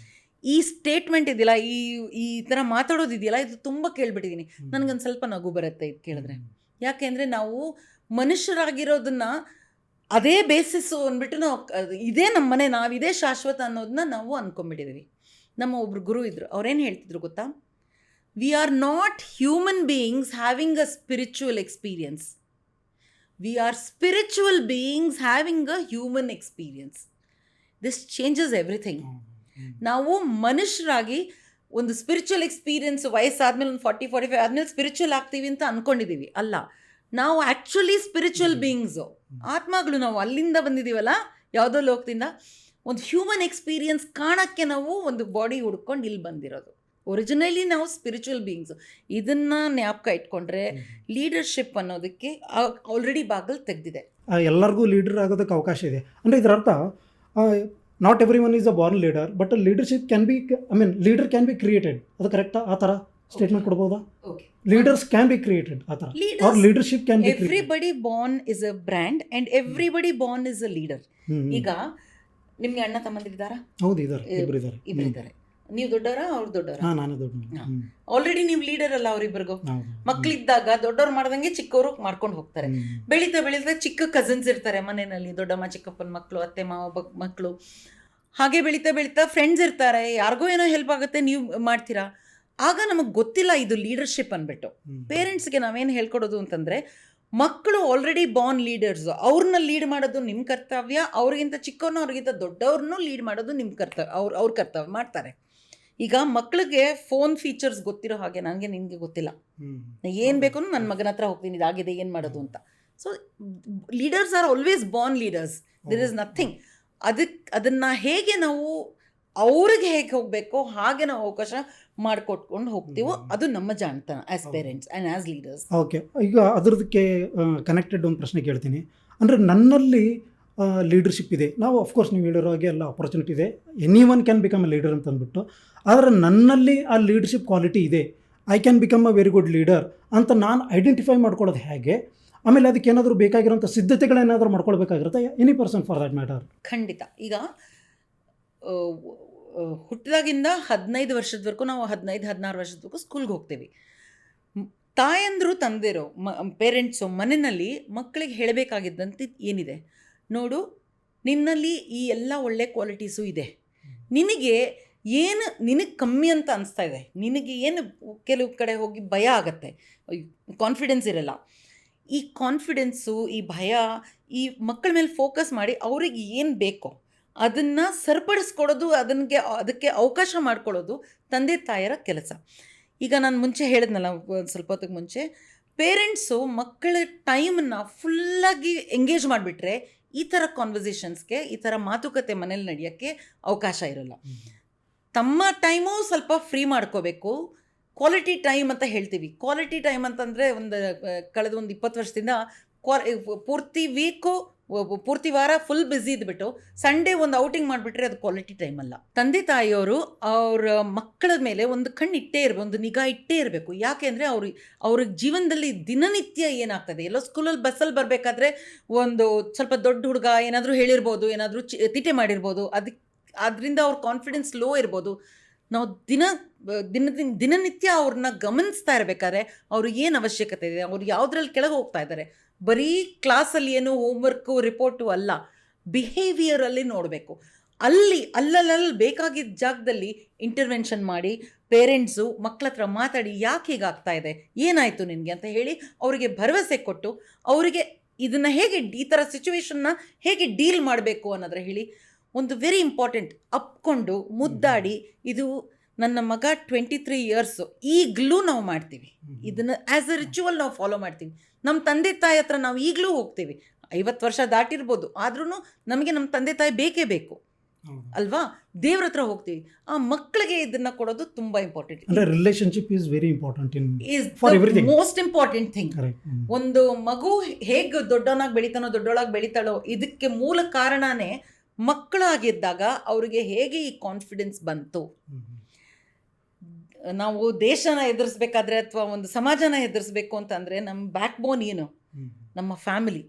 ಈ ಸ್ಟೇಟ್ಮೆಂಟ್ ಇದೆಯಲ್ಲ, ಈ ಥರ ಮಾತಾಡೋದಿದೆಯಲ್ಲ, ಇದು ತುಂಬ ಕೇಳ್ಬಿಟ್ಟಿದ್ದೀನಿ. ನನಗೊಂದು ಸ್ವಲ್ಪ ನಗು ಬರುತ್ತೆ ಇದು ಕೇಳಿದ್ರೆ. ಯಾಕೆಂದರೆ ನಾವು ಮನುಷ್ಯರಾಗಿರೋದನ್ನು ಅದೇ ಬೇಸಿಸ್ಸು ಅಂದ್ಬಿಟ್ಟು ನಾವು ಇದೇ ನಮ್ಮ ಮನೆ, ನಾವಿದೇ ಶಾಶ್ವತ ಅನ್ನೋದನ್ನ ನಾವು ಅಂದ್ಕೊಂಡ್ಬಿಟ್ಟಿದ್ದೀವಿ. ನಮ್ಮ ಒಬ್ರು ಗುರು ಇದ್ದರು, ಅವ್ರೇನು ಹೇಳ್ತಿದ್ರು ಗೊತ್ತಾ? We are not human beings having a spiritual experience, we are spiritual beings having a human experience. This changes everything. ನಾವು ಮನುಷ್ಯರಾಗಿ ಒಂದು ಸ್ಪಿರಿಚುವಲ್ ಎಕ್ಸ್ಪೀರಿಯನ್ಸ್ ವಯಸ್ಸಾದ್ಮೇಲೆ ಒಂದು 40-45 ಆದಮೇಲೆ ಸ್ಪಿರಿಚುವಲ್ ಆಗ್ತೀವಿ ಅಂತ ಅಂದ್ಕೊಂಡಿದ್ದೀವಿ. ಅಲ್ಲ, ನಾವು ಆ್ಯಕ್ಚುಲಿ ಸ್ಪಿರಿಚುವಲ್ ಬೀಯಿಂಗ್ಸು, ಆತ್ಮಗಳು. ನಾವು ಅಲ್ಲಿಂದ ಬಂದಿದ್ದೀವಲ್ಲ, ಯಾವುದೋ ಲೋಕದಿಂದ ಒಂದು ಹ್ಯೂಮನ್ ಎಕ್ಸ್ಪೀರಿಯನ್ಸ್ ಕಾಣೋಕ್ಕೆ ನಾವು ಒಂದು ಬಾಡಿ ಹುಡ್ಕೊಂಡು ಇಲ್ಲಿ ಬಂದಿರೋದು. ಒರಿಜಿನಲಿ ನಾವು ಸ್ಪಿರಿಚುವಲ್ ಬೀಯಿಂಗ್ಸು. ಇದನ್ನು ಜ್ಞಾಪಕ ಇಟ್ಕೊಂಡ್ರೆ ಲೀಡರ್ಶಿಪ್ ಅನ್ನೋದಕ್ಕೆ ಆಲ್ರೆಡಿ ಬಾಗಿಲು ತೆಗೆದಿದೆ. ಎಲ್ಲರಿಗೂ ಲೀಡರ್ ಆಗೋದಕ್ಕೆ ಅವಕಾಶ ಇದೆ. ಅಂದರೆ ಇದರ ಅರ್ಥ, not every one is a Born leader, but leadership can B, leader can be created. ಅದು ಕರೆಕ್ಟಾ? ಆ ಥರ ಸ್ಟೇಟ್ಮೆಂಟ್ ಕೊಡ್ಬೋದಾ? ಲೀಡರ್ಸ್ ಕ್ಯಾನ್ ಬಿ ಕ್ರಿಯೇಟೆಡ್, ಆ ಥರ. Or leadership can be created. Everybody born is a brand and everybody born is a leader. ಈಗ ನಿಮಗೆ ಅಣ್ಣ ತಮ್ಮಂದಿರಿದ್ದಾರಾ? ಹೌದು, ಇದ್ದಾರೆ, ಇಬ್ಬರಿದ್ದಾರೆ. ನೀವು ದೊಡ್ಡವರ, ಅವ್ರು ದೊಡ್ಡವರ? ನಾನು ದೊಡ್ಡ. ಆಲ್ರೆಡಿ ನೀವು ಲೀಡರ್ ಅಲ್ಲ ಅವರಿಬ್ಬರಿಗೂ. ಮಕ್ಕಳಿದ್ದಾಗ ದೊಡ್ಡವ್ರು ಮಾಡ್ದಂಗೆ ಚಿಕ್ಕವರು ಮಾಡ್ಕೊಂಡು ಹೋಗ್ತಾರೆ. ಬೆಳೀತಾ ಬೆಳೀತಾ ಚಿಕ್ಕ ಕಸಿನ್ಸ್ ಇರ್ತಾರೆ ಮನೆಯಲ್ಲಿ, ದೊಡ್ಡಮ್ಮ ಚಿಕ್ಕಪ್ಪನ ಮಕ್ಕಳು, ಅತ್ತೆ ಮಾವ ಮಕ್ಕಳು. ಹಾಗೆ ಬೆಳೀತಾ ಬೆಳೀತಾ ಫ್ರೆಂಡ್ಸ್ ಇರ್ತಾರೆ, ಯಾರಿಗೋ ಏನೋ ಹೆಲ್ಪ್ ಆಗುತ್ತೆ, ನೀವು ಮಾಡ್ತೀರಾ. ಆಗ ನಮಗೆ ಗೊತ್ತಿಲ್ಲ ಇದು ಲೀಡರ್ಶಿಪ್ ಅಂದ್ಬಿಟ್ಟು. ಪೇರೆಂಟ್ಸ್ಗೆ ನಾವೇನು ಹೇಳ್ಕೊಡೋದು ಅಂತಂದರೆ, ಮಕ್ಕಳು ಆಲ್ರೆಡಿ ಬಾರ್ನ್ ಲೀಡರ್ಸ್, ಅವ್ರನ್ನ ಲೀಡ್ ಮಾಡೋದು ನಿಮ್ಮ ಕರ್ತವ್ಯ. ಅವ್ರಿಗಿಂತ ಚಿಕ್ಕವ್ರನ್ನ, ಅವ್ರಿಗಿಂತ ದೊಡ್ಡವ್ರನ್ನೂ ಲೀಡ್ ಮಾಡೋದು ನಿಮ್ಮ ಕರ್ತವ್ಯ. ಅವ್ರ ಕರ್ತವ್ಯ ಮಾಡ್ತಾರೆ. ಈಗ ಮಕ್ಕಳಿಗೆ ಫೋನ್ ಫೀಚರ್ಸ್ ಗೊತ್ತಿರೋ ಹಾಗೆ ನನಗೆ ನಿನಗೆ ಗೊತ್ತಿಲ್ಲ. ಏನು ಬೇಕು ನನ್ನ ಮಗನ ಹತ್ರ ಹೋಗ್ತೀನಿ, ಇದಾಗಿದೆ ಏನು ಮಾಡೋದು ಅಂತ. So leaders are always born leaders, there is nothing. ಅದನ್ನು ಹೇಗೆ ನಾವು ಅವ್ರಿಗೆ ಹೇಗೆ ಹೋಗಬೇಕೋ ಹಾಗೆ ನಾವು ಅವಕಾಶ ಮಾಡಿಕೊಟ್ಕೊಂಡು ಹೋಗ್ತೀವೋ ಅದು ನಮ್ಮ ಜಾಣತನ as parents and as leaders. Okay, ಈಗ ಅದರದಕ್ಕೆ ಕನೆಕ್ಟೆಡ್ ಒಂದು ಪ್ರಶ್ನೆ ಕೇಳ್ತೀನಿ. ಅಂದರೆ ನನ್ನಲ್ಲಿ ಲೀಡರ್ಶಿಪ್ ಇದೆ, ನಾವು ಅಫ್ಕೋರ್ಸ್ ನೀವು ಹೇಳಿರೋ ಹಾಗೆ ಎಲ್ಲ ಆಪರ್ಚುನಿಟಿ ಇದೆ, any one can become a leader ಅಂತ ಅಂದ್ಬಿಟ್ಟು. ಆದರೆ ನನ್ನಲ್ಲಿ ಆ ಲೀಡರ್ಶಿಪ್ ಕ್ವಾಲಿಟಿ ಇದೆ, I can become a very good leader ಅಂತ ನಾನು ಐಡೆಂಟಿಫೈ ಮಾಡ್ಕೊಳ್ಳೋದು ಹೇಗೆ? ಆಮೇಲೆ ಅದಕ್ಕೆ ಏನಾದರೂ ಬೇಕಾಗಿರೋಂಥ ಸಿದ್ಧತೆಗಳೇನಾದರೂ ಮಾಡ್ಕೊಳ್ಬೇಕಾಗಿರುತ್ತೆ, any person for that matter? ಖಂಡಿತ. ಈಗ ಹುಟ್ಟಿದಾಗಿಂದ 15 ವರ್ಷದವರೆಗೂ ನಾವು 15-16 ವರ್ಷದವರೆಗೂ ಸ್ಕೂಲ್ಗೆ ಹೋಗ್ತೀವಿ. ತಾಯಂದರು ತಂದಿರೋ ಪೇರೆಂಟ್ಸು ಮನೆಯಲ್ಲಿ ಮಕ್ಕಳಿಗೆ ಹೇಳಬೇಕಾಗಿದ್ದಂತೆ ಏನಿದೆ, ನೋಡು ನಿನ್ನಲ್ಲಿ ಈ ಎಲ್ಲ ಒಳ್ಳೆ ಕ್ವಾಲಿಟೀಸು ಇದೆ, ನಿನಗೆ ಕಮ್ಮಿ ಅಂತ ಅನಿಸ್ತಾ ಇದೆ, ನಿನಗೆ ಏನು ಕೆಲವು ಕಡೆ ಹೋಗಿ ಭಯ ಆಗತ್ತೆ, ಕಾನ್ಫಿಡೆನ್ಸ್ ಇರಲ್ಲ. ಈ ಕಾನ್ಫಿಡೆನ್ಸು, ಈ ಭಯ, ಈ ಮಕ್ಕಳ ಮೇಲೆ ಫೋಕಸ್ ಮಾಡಿ ಅವ್ರಿಗೆ ಏನು ಬೇಕೋ ಅದನ್ನು ಸರಿಪಡಿಸ್ಕೊಡೋದು, ಅದಕ್ಕೆ ಅವಕಾಶ ಮಾಡಿಕೊಡೋದು ತಂದೆ ತಾಯರ ಕೆಲಸ. ಈಗ ನಾನು ಮುಂಚೆ ಹೇಳಿದ್ನಲ್ಲ, ಸ್ವಲ್ಪ ಹೊತ್ತಿಗೆ ಮುಂಚೆ, ಪೇರೆಂಟ್ಸು ಮಕ್ಕಳ ಟೈಮನ್ನು ಫುಲ್ಲಾಗಿ ಎಂಗೇಜ್ ಮಾಡಿಬಿಟ್ರೆ ಈ ಥರ ಕಾನ್ವರ್ಸೇಷನ್ಸ್ಗೆ, ಈ ಥರ ಮಾತುಕತೆ ಮನೇಲಿ ನಡೆಯೋಕ್ಕೆ ಅವಕಾಶ ಇರೋಲ್ಲ. ತಮ್ಮ ಟೈಮು ಸ್ವಲ್ಪ ಫ್ರೀ ಮಾಡ್ಕೋಬೇಕು. ಕ್ವಾಲಿಟಿ ಟೈಮ್ ಅಂತ ಹೇಳ್ತೀವಿ. ಕ್ವಾಲಿಟಿ ಟೈಮ್ ಅಂತಂದರೆ ಕಳೆದ 20 ವರ್ಷದಿಂದ ಪೂರ್ತಿ ವೀಕು, ಪೂರ್ತಿ ವಾರ ಫುಲ್ ಬ್ಯುಸಿ ಇದ್ಬಿಟ್ಟು ಸಂಡೇ ಒಂದು ಔಟಿಂಗ್ ಮಾಡಿಬಿಟ್ರೆ ಅದು ಕ್ವಾಲಿಟಿ ಟೈಮ್ ಅಲ್ಲ. ತಂದೆ ತಾಯಿಯವರು ಅವರ ಮಕ್ಕಳ ಮೇಲೆ ಒಂದು ಕಣ್ಣು ಇಟ್ಟೇ ಇರಬೇಕು, ಒಂದು ನಿಗಾ ಇಟ್ಟೇ ಇರಬೇಕು. ಯಾಕೆ ಅಂದರೆ ಅವ್ರ ಜೀವನದಲ್ಲಿ ದಿನನಿತ್ಯ ಏನಾಗ್ತದೆ. ಎಲ್ಲೋ ಸ್ಕೂಲಲ್ಲಿ ಬಸ್ಸಲ್ಲಿ ಬರಬೇಕಾದ್ರೆ ಒಂದು ಸ್ವಲ್ಪ ದೊಡ್ಡ ಹುಡುಗ ಏನಾದರೂ ಹೇಳಿರ್ಬೋದು, ಏನಾದರೂ ತಿಟೆ ಮಾಡಿರ್ಬೋದು, ಅದರಿಂದ ಅವ್ರ ಕಾನ್ಫಿಡೆನ್ಸ್ ಲೋ ಇರ್ಬೋದು. ನಾವು ದಿನನಿತ್ಯ ಅವ್ರನ್ನ ಗಮನಿಸ್ತಾ ಇರಬೇಕಾದ್ರೆ ಅವ್ರಿಗೆ ಏನು ಅವಶ್ಯಕತೆ ಇದೆ, ಅವ್ರು ಯಾವುದ್ರಲ್ಲಿ ಕೆಳಗೆ ಹೋಗ್ತಾ ಇದ್ದಾರೆ, ಬರೀ ಕ್ಲಾಸಲ್ಲಿ ಏನು ಹೋಮ್ವರ್ಕು ರಿಪೋರ್ಟು ಅಲ್ಲ, ಬಿಹೇವಿಯರಲ್ಲಿ ನೋಡಬೇಕು. ಅಲ್ಲಲ್ಲಿ ಬೇಕಾಗಿದ್ದ ಜಾಗದಲ್ಲಿ ಇಂಟರ್ವೆನ್ಷನ್ ಮಾಡಿ ಪೇರೆಂಟ್ಸು ಮಕ್ಕಳ ಹತ್ರ ಮಾತಾಡಿ ಯಾಕೆ ಹೀಗಾಗ್ತಾ ಇದೆ, ಏನಾಯಿತು ನಿನಗೆ ಅಂತ ಹೇಳಿ ಅವರಿಗೆ ಭರವಸೆ ಕೊಟ್ಟು ಅವರಿಗೆ ಇದನ್ನು ಹೇಗೆ ಈ ಥರ ಸಿಚುವೇಶನ್ನ ಹೇಗೆ ಡೀಲ್ ಮಾಡಬೇಕು ಅನ್ನೋದ್ರ ಹೇಳಿ ಒಂದು ವೆರಿ ಇಂಪಾರ್ಟೆಂಟ್ ಅಪ್ಕೊಂಡು ಮುದ್ದಾಡಿ. ಇದು ನನ್ನ ಮಗ 23 ಇಯರ್ಸು, ಈಗಲೂ ನಾವು ಮಾಡ್ತೀವಿ ಇದನ್ನು ಆ್ಯಸ್ ಅ ರಿಚುವಲ್ ನಾವು ಫಾಲೋ ಮಾಡ್ತೀವಿ. ನಮ್ಮ ತಂದೆ ತಾಯಿ ಹತ್ರ ನಾವು ಈಗಲೂ ಹೋಗ್ತೀವಿ. 50 ವರ್ಷ ದಾಟಿರ್ಬೋದು, ಆದ್ರೂ ನಮಗೆ ನಮ್ಮ ತಂದೆ ತಾಯಿ ಬೇಕೇ ಬೇಕು ಅಲ್ವಾ. ದೇವ್ರ ಹತ್ರ ಹೋಗ್ತೀವಿ. ಆ ಮಕ್ಕಳಿಗೆ ಇದನ್ನ ಕೊಡೋದು ತುಂಬಾ ಇಂಪಾರ್ಟೆಂಟ್. ಅಂದ್ರೆ relationship is very important is most important thing. ಒಂದು ಮಗು ಹೇಗೆ ದೊಡ್ಡವನಾಗಿ ದೊಡ್ಡೊಳಾಗಿ ಬೆಳಿತಾಳೋ ಇದಕ್ಕೆ ಮೂಲ ಕಾರಣನೇ ಮಕ್ಕಳಾಗಿದ್ದಾಗ ಅವ್ರಿಗೆ ಹೇಗೆ ಈ ಕಾನ್ಫಿಡೆನ್ಸ್ ಬಂತು. ನಾವು ದೇಶನ ಎದುರಿಸ್ಬೇಕಾದ್ರೆ ಅಥವಾ ಒಂದು ಸಮಾಜನ ಎದುರಿಸ್ಬೇಕು ಅಂತಂದರೆ ನಮ್ಮ ಬ್ಯಾಕ್ ಬೋನ್ ಏನು, ನಮ್ಮ ಫ್ಯಾಮಿಲಿ.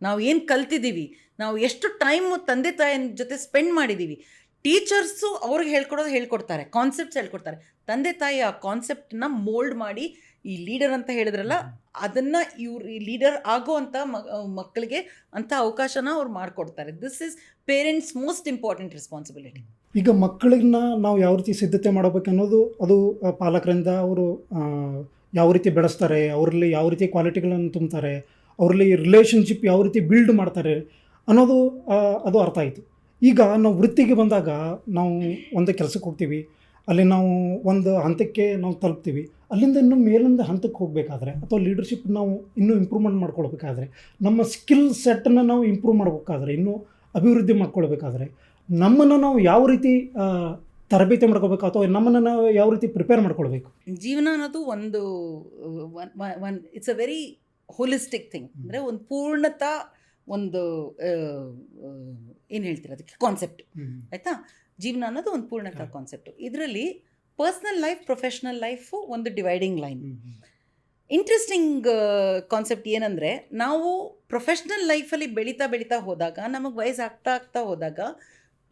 ನಾವು ಏನು ಕಲ್ತಿದ್ದೀವಿ, ನಾವು ಎಷ್ಟು ಟೈಮು ತಂದೆ ತಾಯಿನ ಜೊತೆ ಸ್ಪೆಂಡ್ ಮಾಡಿದ್ದೀವಿ. ಟೀಚರ್ಸು ಅವ್ರಿಗೆ ಹೇಳ್ಕೊಡ್ತಾರೆ, ಕಾನ್ಸೆಪ್ಟ್ಸ್ ಹೇಳ್ಕೊಡ್ತಾರೆ. ತಂದೆ ತಾಯಿ ಆ ಕಾನ್ಸೆಪ್ಟನ್ನ ಮೋಲ್ಡ್ ಮಾಡಿ ಈ ಲೀಡರ್ ಅಂತ ಹೇಳಿದ್ರಲ್ಲ ಅದನ್ನು ಈ ಲೀಡರ್ ಆಗೋ ಅಂಥ ಮಕ್ಕಳಿಗೆ ಅಂಥ ಅವಕಾಶನ ಅವ್ರು ಮಾಡಿಕೊಡ್ತಾರೆ. This is parents most important responsibility. ಈಗ ಮಕ್ಕಳನ್ನ ನಾವು ಯಾವ ರೀತಿ ಸಿದ್ಧತೆ ಮಾಡಬೇಕು ಅನ್ನೋದು ಅದು ಪಾಲಕರಿಂದ ಅವರು ಯಾವ ರೀತಿ ಬೆಳೆಸ್ತಾರೆ, ಅವರಲ್ಲಿ ಯಾವ ರೀತಿ ಕ್ವಾಲಿಟಿಗಳನ್ನು ತುಂಬ್ತಾರೆ, ಅವರಲ್ಲಿ ರಿಲೇಷನ್ಶಿಪ್ ಯಾವ ರೀತಿ ಬಿಲ್ಡ್ ಮಾಡ್ತಾರೆ ಅನ್ನೋದು ಅದು ಅರ್ಥ ಆಯಿತು. ಈಗ ನಾವು ವೃತ್ತಿಗೆ ಬಂದಾಗ ನಾವು ಒಂದು ಕೆಲಸಕ್ಕೆ ಹೋಗ್ತೀವಿ, ಅಲ್ಲಿ ನಾವು ಒಂದು ಹಂತಕ್ಕೆ ನಾವು ತಲುಪ್ತೀವಿ. ಅಲ್ಲಿಂದ ಇನ್ನೂ ಮೇಲಿಂದ ಹಂತಕ್ಕೆ ಹೋಗಬೇಕಾದ್ರೆ ಅಥವಾ ಲೀಡರ್ಶಿಪ್ ನಾವು ಇನ್ನೂ ಇಂಪ್ರೂವ್ಮೆಂಟ್ ಮಾಡ್ಕೊಳ್ಬೇಕಾದ್ರೆ, ನಮ್ಮ ಸ್ಕಿಲ್ ಸೆಟ್ಟನ್ನು ನಾವು ಇಂಪ್ರೂವ್ ಮಾಡಬೇಕಾದ್ರೆ, ಇನ್ನೂ ಅಭಿವೃದ್ಧಿ ಮಾಡ್ಕೊಳ್ಬೇಕಾದ್ರೆ ನಮ್ಮನ್ನು ನಾವು ಯಾವ ರೀತಿ ತರಬೇತಿ ಮಾಡ್ಕೋಬೇಕು ಅಥವಾ ನಮ್ಮನ್ನು ನಾವು ಯಾವ ರೀತಿ ಪ್ರಿಪೇರ್ ಮಾಡ್ಕೊಳ್ಬೇಕು. ಜೀವನ ಅನ್ನೋದು ಒಂದು it's a very holistic thing. ಅಂದರೆ ಒಂದು ಪೂರ್ಣತಾ, ಒಂದು ಏನು ಹೇಳ್ತೀರ ಅದಕ್ಕೆ ಕಾನ್ಸೆಪ್ಟ್ ಆಯಿತಾ. ಜೀವನ ಅನ್ನೋದು ಒಂದು ಪೂರ್ಣತಾ ಕಾನ್ಸೆಪ್ಟು. ಇದರಲ್ಲಿ ಪರ್ಸ್ನಲ್ ಲೈಫ್, ಪ್ರೊಫೆಷ್ನಲ್ ಲೈಫು ಒಂದು ಡಿವೈಡಿಂಗ್ ಲೈನ್. ಇಂಟ್ರೆಸ್ಟಿಂಗ್ ಕಾನ್ಸೆಪ್ಟ್ ಏನಂದರೆ, ನಾವು ಪ್ರೊಫೆಷ್ನಲ್ ಲೈಫಲ್ಲಿ ಬೆಳೀತಾ ಹೋದಾಗ, ನಮಗೆ ವಯಸ್ಸು ಆಗ್ತಾ ಹೋದಾಗ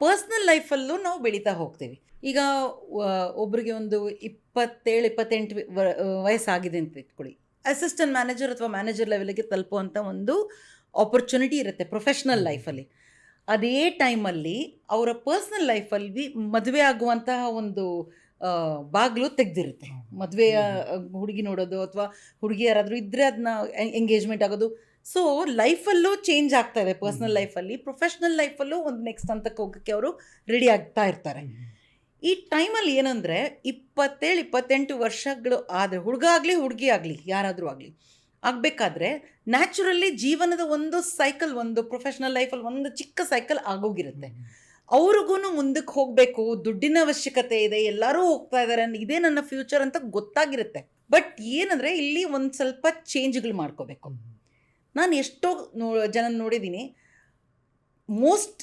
ಪರ್ಸ್ನಲ್ ಲೈಫಲ್ಲೂ ನಾವು ಬೆಳೀತಾ ಹೋಗ್ತೀವಿ. ಈಗ ಒಬ್ರಿಗೆ ಒಂದು 27-28 ವಯಸ್ಸಾಗಿದೆ ಅಂತ ಇಟ್ಕೊಳ್ಳಿ, ಅಸಿಸ್ಟೆಂಟ್ ಮ್ಯಾನೇಜರ್ ಅಥವಾ ಮ್ಯಾನೇಜರ್ ಲೆವೆಲ್ಗೆ ತಲುಪುವಂಥ ಒಂದು ಆಪರ್ಚುನಿಟಿ ಇರುತ್ತೆ ಪ್ರೊಫೆಷ್ನಲ್ ಲೈಫಲ್ಲಿ. ಅದೇ ಟೈಮಲ್ಲಿ ಅವರ ಪರ್ಸ್ನಲ್ ಲೈಫಲ್ಲಿ ಮದುವೆ ಆಗುವಂತಹ ಒಂದು ಬಾಗಿಲು ತೆಗೆದಿರುತ್ತೆ. ಮದುವೆಯ ಹುಡುಗಿ ನೋಡೋದು ಅಥವಾ ಹುಡುಗಿ ಯಾರಾದರೂ ಇದ್ದರೆ ಅದನ್ನ ಎಂಗೇಜ್ಮೆಂಟ್ ಆಗೋದು. ಸೊ ಲೈಫಲ್ಲೂ ಚೇಂಜ್ ಆಗ್ತಾ ಇದೆ ಪರ್ಸ್ನಲ್ ಲೈಫಲ್ಲಿ. ಪ್ರೊಫೆಷ್ನಲ್ ಲೈಫಲ್ಲೂ ಒಂದು ನೆಕ್ಸ್ಟ್ ಹಂತಕ್ಕೆ ಹೋಗೋಕ್ಕೆ ಅವರು ರೆಡಿ ಆಗ್ತಾ ಇರ್ತಾರೆ. ಈ ಟೈಮಲ್ಲಿ ಏನಂದರೆ 27-28 ವರ್ಷಗಳು ಆದರೆ ಹುಡುಗ ಆಗಲಿ ಹುಡುಗಿ ಆಗಲಿ ಯಾರಾದರೂ ಆಗಲಿ ಆಗಬೇಕಾದ್ರೆ ನ್ಯಾಚುರಲಿ ಜೀವನದ ಒಂದು ಸೈಕಲ್, ಒಂದು ಪ್ರೊಫೆಷ್ನಲ್ ಲೈಫಲ್ಲಿ ಒಂದು ಚಿಕ್ಕ ಸೈಕಲ್ ಆಗೋಗಿರುತ್ತೆ. ಅವ್ರಿಗೂ ಮುಂದಕ್ಕೆ ಹೋಗಬೇಕು, ದುಡ್ಡಿನ ಅವಶ್ಯಕತೆ ಇದೆ, ಎಲ್ಲರೂ ಹೋಗ್ತಾ ಇದ್ದಾರೆ, ಇದೇ ನನ್ನ ಫ್ಯೂಚರ್ ಅಂತ ಗೊತ್ತಾಗಿರುತ್ತೆ. ಬಟ್ ಏನಂದರೆ ಇಲ್ಲಿ ಒಂದು ಸ್ವಲ್ಪ ಚೇಂಜ್ಗಳು ಮಾಡ್ಕೋಬೇಕು. ನಾನು ಎಷ್ಟೋ ಜನ ನೋಡಿದ್ದೀನಿ, ಮೋಸ್ಟ್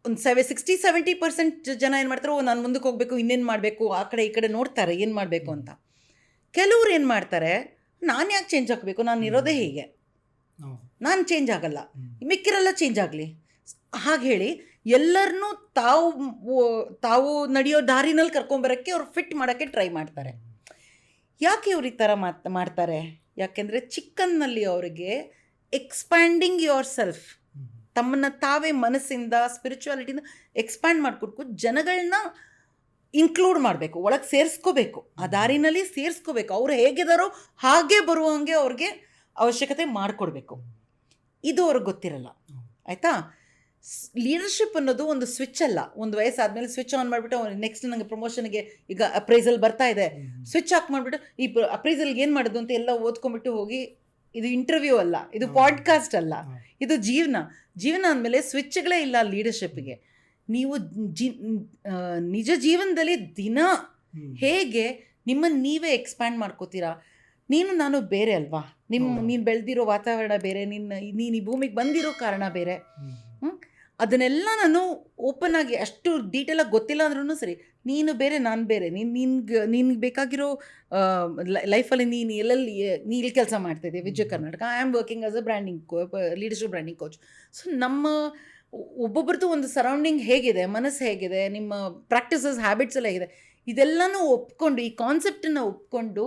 ಒಂದು 60-70% ಜನ ಏನು ಮಾಡ್ತಾರೆ, ನಾನು ಮುಂದಕ್ಕೆ ಹೋಗಬೇಕು, ಇನ್ನೇನು ಮಾಡಬೇಕು, ಆ ಕಡೆ ಈ ಕಡೆ ನೋಡ್ತಾರೆ ಏನು ಮಾಡಬೇಕು ಅಂತ. ಕೆಲವ್ರು ಏನು ಮಾಡ್ತಾರೆ, ನಾನು ಯಾಕೆ ಚೇಂಜ್ ಆಗಬೇಕು, ನಾನು ಇರೋದೇ ಹೀಗೆ, ನಾನು ಚೇಂಜ್ ಆಗಲ್ಲ, ಮಿಕ್ಕಿರೆಲ್ಲ ಚೇಂಜ್ ಆಗಲಿ ಹಾಗೆ ಹೇಳಿ ಎಲ್ಲರನ್ನೂ ತಾವು ನಡೆಯೋ ದಾರಿನಲ್ಲಿ ಕರ್ಕೊಂಬರೋಕ್ಕೆ ಅವ್ರು ಫಿಟ್ ಮಾಡೋಕ್ಕೆ ಟ್ರೈ ಮಾಡ್ತಾರೆ. ಯಾಕೆ ಇವ್ರು ಈ ಥರ ಮಾಡ್ತಾರೆ? ಯಾಕೆಂದರೆ ಚಿಕ್ಕನ್ನಲ್ಲಿ ಅವರಿಗೆ ಎಕ್ಸ್ಪ್ಯಾಂಡಿಂಗ್ ಯೋರ್ ಸೆಲ್ಫ್, ತಮ್ಮನ್ನು ತಾವೇ ಮನಸ್ಸಿಂದ ಸ್ಪಿರಿಚುವಾಲಿಟಿಯಿಂದ ಎಕ್ಸ್ಪ್ಯಾಂಡ್ ಮಾಡಿಕೊಟ್ಟು ಜನಗಳನ್ನ ಇನ್ಕ್ಲೂಡ್ ಮಾಡಬೇಕು, ಒಳಗೆ ಸೇರಿಸ್ಕೋಬೇಕು, ಆ ದಾರಿನಲ್ಲಿ ಸೇರಿಸ್ಕೋಬೇಕು. ಅವರು ಹೇಗಿದ್ದಾರೋ ಹಾಗೆ ಬರುವಂಗೆ ಅವ್ರಿಗೆ ಅವಶ್ಯಕತೆ ಮಾಡಿಕೊಡ್ಬೇಕು. ಇದು ಅವ್ರಿಗೆ ಗೊತ್ತಿರಲ್ಲ ಆಯಿತಾ. ಲೀಡರ್ಶಿಪ್ ಅನ್ನೋದು ಒಂದು ಸ್ವಿಚ್ ಅಲ್ಲ. ಒಂದು ವಯಸ್ಸಾದಮೇಲೆ ಸ್ವಿಚ್ ಆನ್ ಮಾಡಿಬಿಟ್ಟು ಅವ್ರು ನೆಕ್ಸ್ಟ್ ನನಗೆ ಪ್ರಮೋಷನ್ಗೆ ಈಗ ಅಪ್ರೈಸಲ್ ಬರ್ತಾ ಇದೆ, ಸ್ವಿಚ್ ಆಫ್ ಮಾಡಿಬಿಟ್ಟು ಈ ಅಪ್ರೈಸಲ್ಗೆ ಏನು ಮಾಡೋದು ಅಂತ ಎಲ್ಲ ಓದ್ಕೊಂಡ್ಬಿಟ್ಟು ಹೋಗಿ, ಇದು ಇಂಟರ್ವ್ಯೂ ಅಲ್ಲ, ಇದು ಪಾಡ್ಕಾಸ್ಟ್ ಅಲ್ಲ, ಇದು ಜೀವನ ಅಂದಮೇಲೆ ಸ್ವಿಚ್ಗಳೇ ಇಲ್ಲ ಲೀಡರ್ಶಿಪ್ಗೆ. ನೀವು ನಿಜ ಜೀವನದಲ್ಲಿ ದಿನ ಹೇಗೆ ನಿಮ್ಮನ್ನು ನೀವೇ ಎಕ್ಸ್ಪ್ಯಾಂಡ್ ಮಾಡ್ಕೋತೀರಾ. ನಾನು ಬೇರೆ ಅಲ್ವಾ, ನೀನು ಬೆಳೆದಿರೋ ವಾತಾವರಣ ಬೇರೆ, ನೀನು ಈ ಭೂಮಿಗೆ ಬಂದಿರೋ ಕಾರಣ ಬೇರೆ. ಅದನ್ನೆಲ್ಲ ನಾನು ಓಪನ್ ಆಗಿ ಅಷ್ಟು ಡೀಟೇಲಾಗಿ ಗೊತ್ತಿಲ್ಲ ಅಂದ್ರೂ ಸರಿ, ನೀನು ಬೇರೆ ನಾನು ಬೇರೆ, ನಿನ್ಗೆ ಬೇಕಾಗಿರೋ ಲೈಫಲ್ಲಿ ನೀನು ಇಲ್ಲಿ ಕೆಲಸ ಮಾಡ್ತಾಯಿದ್ದೆ Vijaya Karnataka. I am working as a leadership branding coach. So ನಮ್ಮ ಒಬ್ಬೊಬ್ರದ್ದು ಒಂದು ಸರೌಂಡಿಂಗ್ ಹೇಗಿದೆ, ಮನಸ್ಸು ಹೇಗಿದೆ, ನಿಮ್ಮ ಪ್ರಾಕ್ಟೀಸಸ್ ಹ್ಯಾಬಿಟ್ಸ್ ಎಲ್ಲ ಹೇಗಿದೆ, ಇದೆಲ್ಲನೂ ಒಪ್ಕೊಂಡು, ಈ ಕಾನ್ಸೆಪ್ಟನ್ನು ಒಪ್ಕೊಂಡು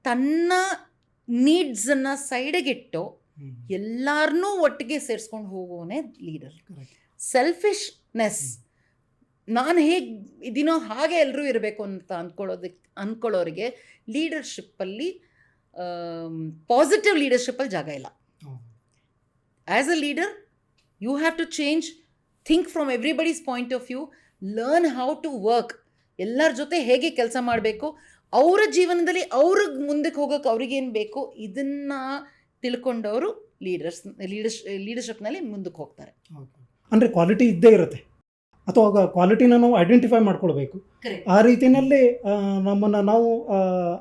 ತನ್ನ ನೀಡ್ಸನ್ನು ಸೈಡಿಗಿಟ್ಟು ಎಲ್ಲರನ್ನೂ ಒಟ್ಟಿಗೆ ಸೇರಿಸ್ಕೊಂಡು ಹೋಗೋನೇ ಲೀಡರ್. ಸೆಲ್ಫಿಶ್ನೆಸ್ ನಾನು ಹೇಗೆ ಇದೀನೋ ಹಾಗೆ ಎಲ್ಲರೂ ಇರಬೇಕು ಅಂತ ಅಂದ್ಕೊಳ್ಳೋರಿಗೆ ಲೀಡರ್ಶಿಪ್ಪಲ್ಲಿ ಪಾಸಿಟಿವ್ ಲೀಡರ್ಶಿಪ್ಪಲ್ಲಿ ಜಾಗ ಇಲ್ಲ. As a leader you have to change, think from everybody's point of view, learn how to work, ಎಲ್ಲರ ಜೊತೆ ಹೇಗೆ ಕೆಲಸ ಮಾಡಬೇಕು, ಅವರ ಜೀವನದಲ್ಲಿ ಅವ್ರಿಗೆ ಮುಂದಕ್ಕೆ ಹೋಗೋಕೆ ಅವ್ರಿಗೇನು ಬೇಕು ಇದನ್ನು ತಿಳ್ಕೊಂಡವರು ಲೀಡರ್ಶಿಪ್ನಲ್ಲಿ ಮುಂದಕ್ಕೆ ಹೋಗ್ತಾರೆ. ಅಂದರೆ ಕ್ವಾಲಿಟಿ ಇದ್ದೇ ಇರುತ್ತೆ, ಅಥವಾ ಕ್ವಾಲಿಟಿನ ನಾವು ಐಡೆಂಟಿಫೈ ಮಾಡ್ಕೊಳ್ಬೇಕು. ಆ ರೀತಿಯಲ್ಲಿ ನಮ್ಮನ್ನು ನಾವು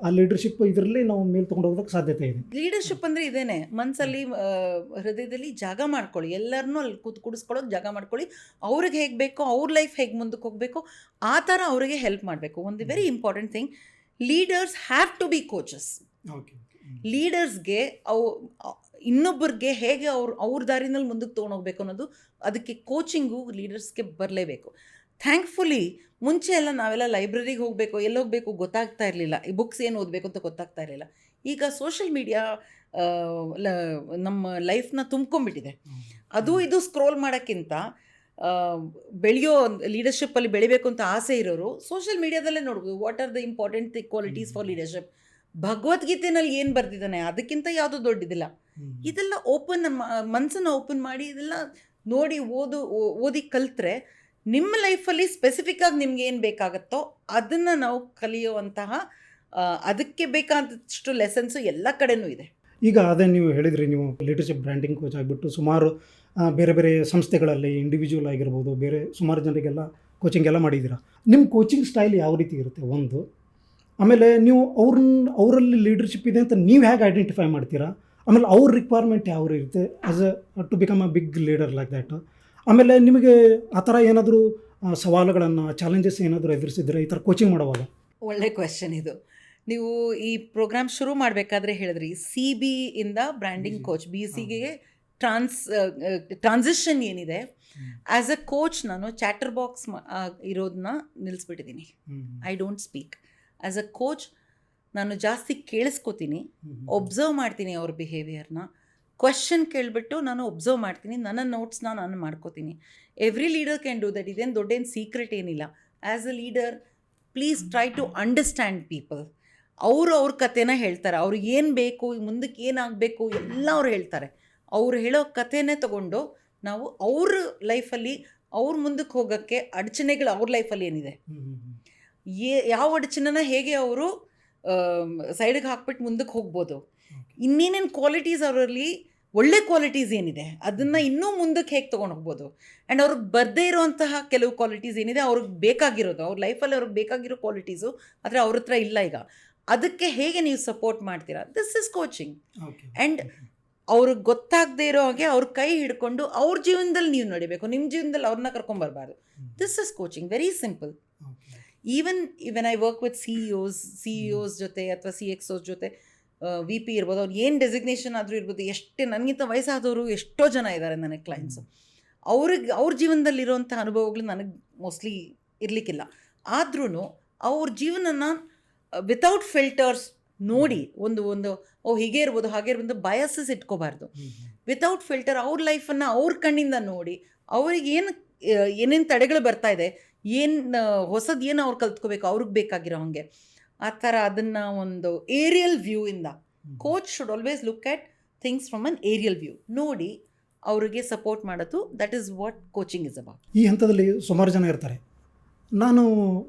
ಆ ಲೀಡರ್ಶಿಪ್ ಇದರಲ್ಲಿ ನಾವು ಮೇಲೆ ತೊಗೊಂಡು ಹೋಗೋದಕ್ಕೆ ಸಾಧ್ಯತೆ ಇದೆ. ಲೀಡರ್ಶಿಪ್ ಅಂದರೆ ಇದೇನೆ, ಮನಸ್ಸಲ್ಲಿ ಹೃದಯದಲ್ಲಿ ಜಾಗ ಮಾಡ್ಕೊಳ್ಳಿ, ಎಲ್ಲರನ್ನೂ ಅಲ್ಲಿ ಕುಡಿಸ್ಕೊಳ್ಳೋಕೆ ಜಾಗ ಮಾಡ್ಕೊಳ್ಳಿ. ಅವ್ರಿಗೆ ಹೇಗೆ ಬೇಕೋ, ಅವ್ರ ಲೈಫ್ ಹೇಗೆ ಮುಂದಕ್ಕೆ ಹೋಗಬೇಕು ಆ ಥರ ಅವರಿಗೆ ಹೆಲ್ಪ್ ಮಾಡಬೇಕು. ಒಂದು very important thing, leaders have to be coaches. ಲೀಡರ್ಸ್ಗೆ ಇನ್ನೊಬ್ಬರಿಗೆ ಹೇಗೆ ಅವ್ರ ದಾರಿನಲ್ಲಿ ಮುಂದಕ್ಕೆ ತೊಗೊಂಡೋಗ್ಬೇಕು ಅನ್ನೋದು, ಅದಕ್ಕೆ ಕೋಚಿಂಗು ಲೀಡರ್ಸ್ಗೆ ಬರಲೇಬೇಕು. ಥ್ಯಾಂಕ್ಫುಲಿ ಮುಂಚೆ ಎಲ್ಲ ನಾವೆಲ್ಲ ಲೈಬ್ರರಿಗೆ ಹೋಗಬೇಕು, ಎಲ್ಲಿ ಹೋಗಬೇಕು ಗೊತ್ತಾಗ್ತಾ ಇರಲಿಲ್ಲ, ಈ ಬುಕ್ಸ್ ಏನು ಓದಬೇಕು ಅಂತ ಗೊತ್ತಾಗ್ತಾ ಇರಲಿಲ್ಲ. ಈಗ ಸೋಷಿಯಲ್ ಮೀಡಿಯಾ ನಮ್ಮ ಲೈಫ್ನ ತುಂಬ್ಕೊಂಡ್ಬಿಟ್ಟಿದೆ. ಅದು ಇದು ಸ್ಕ್ರೋಲ್ ಮಾಡೋಕ್ಕಿಂತ ಲೀಡರ್ಶಿಪ್ಪಲ್ಲಿ ಬೆಳಿಬೇಕು ಅಂತ ಆಸೆ ಇರೋರು ಸೋಷಿಯಲ್ ಮೀಡಿಯಾದಲ್ಲೇ ನೋಡ್ಬೋದು, what are the important qualities for leadership. ಭಗವದ್ಗೀತೆನಲ್ಲಿ ಏನು ಬರ್ದಿದ್ದಾನೆ ಅದಕ್ಕಿಂತ ಯಾವುದೂ ದೊಡ್ಡದಿಲ್ಲ. ಇದೆಲ್ಲ ಓಪನ್, ಮನಸ್ಸನ್ನು ಓಪನ್ ಮಾಡಿ ಇದೆಲ್ಲ ನೋಡಿ ಓದಿ ಕಲಿತ್ರೆ ನಿಮ್ಮ ಲೈಫಲ್ಲಿ ಸ್ಪೆಸಿಫಿಕ್ಕಾಗಿ ನಿಮ್ಗೆ ಏನು ಬೇಕಾಗುತ್ತೋ ಅದನ್ನು ನಾವು ಕಲಿಯುವಂತಹ ಅದಕ್ಕೆ ಬೇಕಾದಷ್ಟು ಲೆಸನ್ಸು ಎಲ್ಲ ಕಡೆನೂ ಇದೆ. ಈಗ ಅದೇ ನೀವು ಹೇಳಿದ್ರಿ, ನೀವು ಲೀಡರ್ಶಿಪ್ ಬ್ರ್ಯಾಂಡಿಂಗ್ ಕೋಚ್ ಆಗಿಬಿಟ್ಟು ಸುಮಾರು ಬೇರೆ ಬೇರೆ ಸಂಸ್ಥೆಗಳಲ್ಲಿ ಇಂಡಿವಿಜುವಲ್ ಆಗಿರ್ಬೋದು, ಬೇರೆ ಸುಮಾರು ಜನರಿಗೆಲ್ಲ ಕೋಚಿಂಗ್ ಎಲ್ಲ ಮಾಡಿದ್ದೀರಾ. ನಿಮ್ಮ ಕೋಚಿಂಗ್ ಸ್ಟೈಲ್ ಯಾವ ರೀತಿ ಇರುತ್ತೆ ಒಂದು, ಆಮೇಲೆ ನೀವು ಅವರಲ್ಲಿ ಲೀಡರ್ಶಿಪ್ ಇದೆ ಅಂತ ನೀವು ಹೇಗೆ ಐಡೆಂಟಿಫೈ ಮಾಡ್ತೀರಾ, ಆಮೇಲೆ ಅವ್ರ ರಿಕ್ವೈರ್ಮೆಂಟ್ ಯಾವ ಇರುತ್ತೆ as to become a big leader like that. ಆಮೇಲೆ ನಿಮಗೆ ಆ ಥರ ಏನಾದರೂ ಸವಾಲುಗಳನ್ನು, ಚಾಲೆಂಜಸ್ ಏನಾದರೂ ಎದುರಿಸಿದ್ರೆ ಈ ಥರ ಕೋಚಿಂಗ್ ಮಾಡುವಾಗ? ಒಳ್ಳೆ ಕ್ವೆಶ್ಚನ್ ಇದು. ನೀವು ಈ ಪ್ರೋಗ್ರಾಮ್ ಶುರು ಮಾಡಬೇಕಾದ್ರೆ ಹೇಳಿದ್ರಿ CB ಇಂದ ಬ್ರ್ಯಾಂಡಿಂಗ್ ಕೋಚ್, BCಗೆ ಟ್ರಾನ್ಸಿಷನ್ ಏನಿದೆ. ಆ್ಯಸ್ ಅ ಕೋಚ್ ನಾನು ಚಾಟರ್ ಬಾಕ್ಸ್ ಇರೋದನ್ನ ನಿಲ್ಲಿಸ್ಬಿಟ್ಟಿದ್ದೀನಿ. I don't speak. As a coach ನಾನು ಜಾಸ್ತಿ ಕೇಳಿಸ್ಕೊತೀನಿ, ಒಬ್ಸರ್ವ್ ಮಾಡ್ತೀನಿ ಅವ್ರ ಬಿಹೇವಿಯರ್ನ, ಕ್ವೆಶ್ಚನ್ ಕೇಳಿಬಿಟ್ಟು ನಾನು ಒಬ್ಸರ್ವ್ ಮಾಡ್ತೀನಿ, ನನ್ನ ನೋಟ್ಸ್ನ ನಾನು ಮಾಡ್ಕೋತೀನಿ. Every leader can do that. ಇದೇನು ದೊಡ್ಡೇನು ಸೀಕ್ರೆಟ್ ಏನಿಲ್ಲ. As a leader please try to understand people. ಅವ್ರ ಕಥೆನ ಹೇಳ್ತಾರೆ, ಅವ್ರಿಗೆ ಏನು ಬೇಕು, ಮುಂದಕ್ಕೆ ಏನಾಗಬೇಕು ಎಲ್ಲ ಅವ್ರು ಹೇಳ್ತಾರೆ. ಅವ್ರು ಹೇಳೋ ಕಥೆನೇ ತೊಗೊಂಡು ನಾವು ಅವ್ರ ಲೈಫಲ್ಲಿ ಅವ್ರ ಮುಂದಕ್ಕೆ ಹೋಗೋಕ್ಕೆ ಅಡಚಣೆಗಳು ಅವ್ರ ಲೈಫಲ್ಲಿ ಏನಿದೆ, ಯಾವ ಅಡಚಣೆನ ಹೇಗೆ ಅವರು ಸೈಡಿಗೆ ಹಾಕ್ಬಿಟ್ಟು ಮುಂದಕ್ಕೆ ಹೋಗ್ಬೋದು, ಇನ್ನೇನೇನು ಕ್ವಾಲಿಟೀಸ್ ಅವರಲ್ಲಿ ಒಳ್ಳೆ ಕ್ವಾಲಿಟೀಸ್ ಏನಿದೆ ಅದನ್ನು ಇನ್ನೂ ಮುಂದಕ್ಕೆ ಹೇಗೆ ತೊಗೊಂಡು ಹೋಗ್ಬೋದು, ಆ್ಯಂಡ್ ಅವ್ರಿಗೆ ಬರದೇ ಇರೋವಂತಹ ಕೆಲವು ಕ್ವಾಲಿಟೀಸ್ ಏನಿದೆ ಅವ್ರಿಗೆ ಬೇಕಾಗಿರೋದು, ಅವ್ರ ಲೈಫಲ್ಲಿ ಅವ್ರಿಗೆ ಬೇಕಾಗಿರೋ ಕ್ವಾಲಿಟೀಸು ಆದರೆ ಅವ್ರ ಹತ್ರ ಇಲ್ಲ ಈಗ, ಅದಕ್ಕೆ ಹೇಗೆ ನೀವು ಸಪೋರ್ಟ್ ಮಾಡ್ತೀರಾ. This is coaching. ಆ್ಯಂಡ್ ಅವ್ರಿಗೆ ಗೊತ್ತಾಗದೇ ಇರೋ ಹಾಗೆ ಅವ್ರ ಕೈ ಹಿಡ್ಕೊಂಡು ಅವ್ರ ಜೀವನದಲ್ಲಿ ನೀವು ನಡಿಬೇಕು, ನಿಮ್ಮ ಜೀವನದಲ್ಲಿ ಅವ್ರನ್ನ ಕರ್ಕೊಂಬರ್ಬಾರ್ದು. This is coaching, very simple. Even when I work with CEOs ಜೊತೆ ಅಥವಾ CXOs ಜೊತೆ, VP ಇರ್ಬೋದು, ಅವ್ರು ಏನು ಡೆಸಿಗ್ನೇಷನ್ ಆದರೂ ಇರ್ಬೋದು, ಎಷ್ಟೇ ನನಗಿಂತ ವಯಸ್ಸಾದವರು ಎಷ್ಟೋ ಜನ ಇದ್ದಾರೆ ನನಗೆ ಕ್ಲೈಂಟ್ಸು. ಅವ್ರ ಜೀವನದಲ್ಲಿರೋಂಥ ಅನುಭವಗಳು ನನಗೆ ಮೋಸ್ಟ್ಲಿ ಇರಲಿಕ್ಕಿಲ್ಲ. ಆದ್ರೂ ಅವ್ರ ಜೀವನನ ವಿತೌಟ್ ಫಿಲ್ಟರ್ಸ್ ನೋಡಿ ಒಂದು ಹೀಗೆ ಇರ್ಬೋದು ಹಾಗೆ ಇರ್ಬೋದು ಬಯಸಸ್ ಇಟ್ಕೋಬಾರ್ದು. ವಿತೌಟ್ ಫಿಲ್ಟರ್ ಅವ್ರ ಲೈಫನ್ನು ಅವ್ರ ಕಣ್ಣಿಂದ ನೋಡಿ ಅವ್ರಿಗೆ ಏನೇನು ತಡೆಗಳು ಬರ್ತಾ ಇದೆ, ಏನು ಹೊಸದು ಏನು ಅವ್ರು ಕಲ್ತ್ಕೋಬೇಕು ಅವ್ರಿಗೆ ಬೇಕಾಗಿರೋ ಹಾಗೆ, ಆ ಥರ ಅದನ್ನು ಒಂದು ಏರಿಯಲ್ ವ್ಯೂ ಇಂದ coach should always look at things from an aerial view ನೋಡಿ ಅವರಿಗೆ ಸಪೋರ್ಟ್ ಮಾಡೋದು. That is what coaching is about. ಈ ಹಂತದಲ್ಲಿ ಸುಮಾರು ಜನ ಇರ್ತಾರೆ, ನಾನು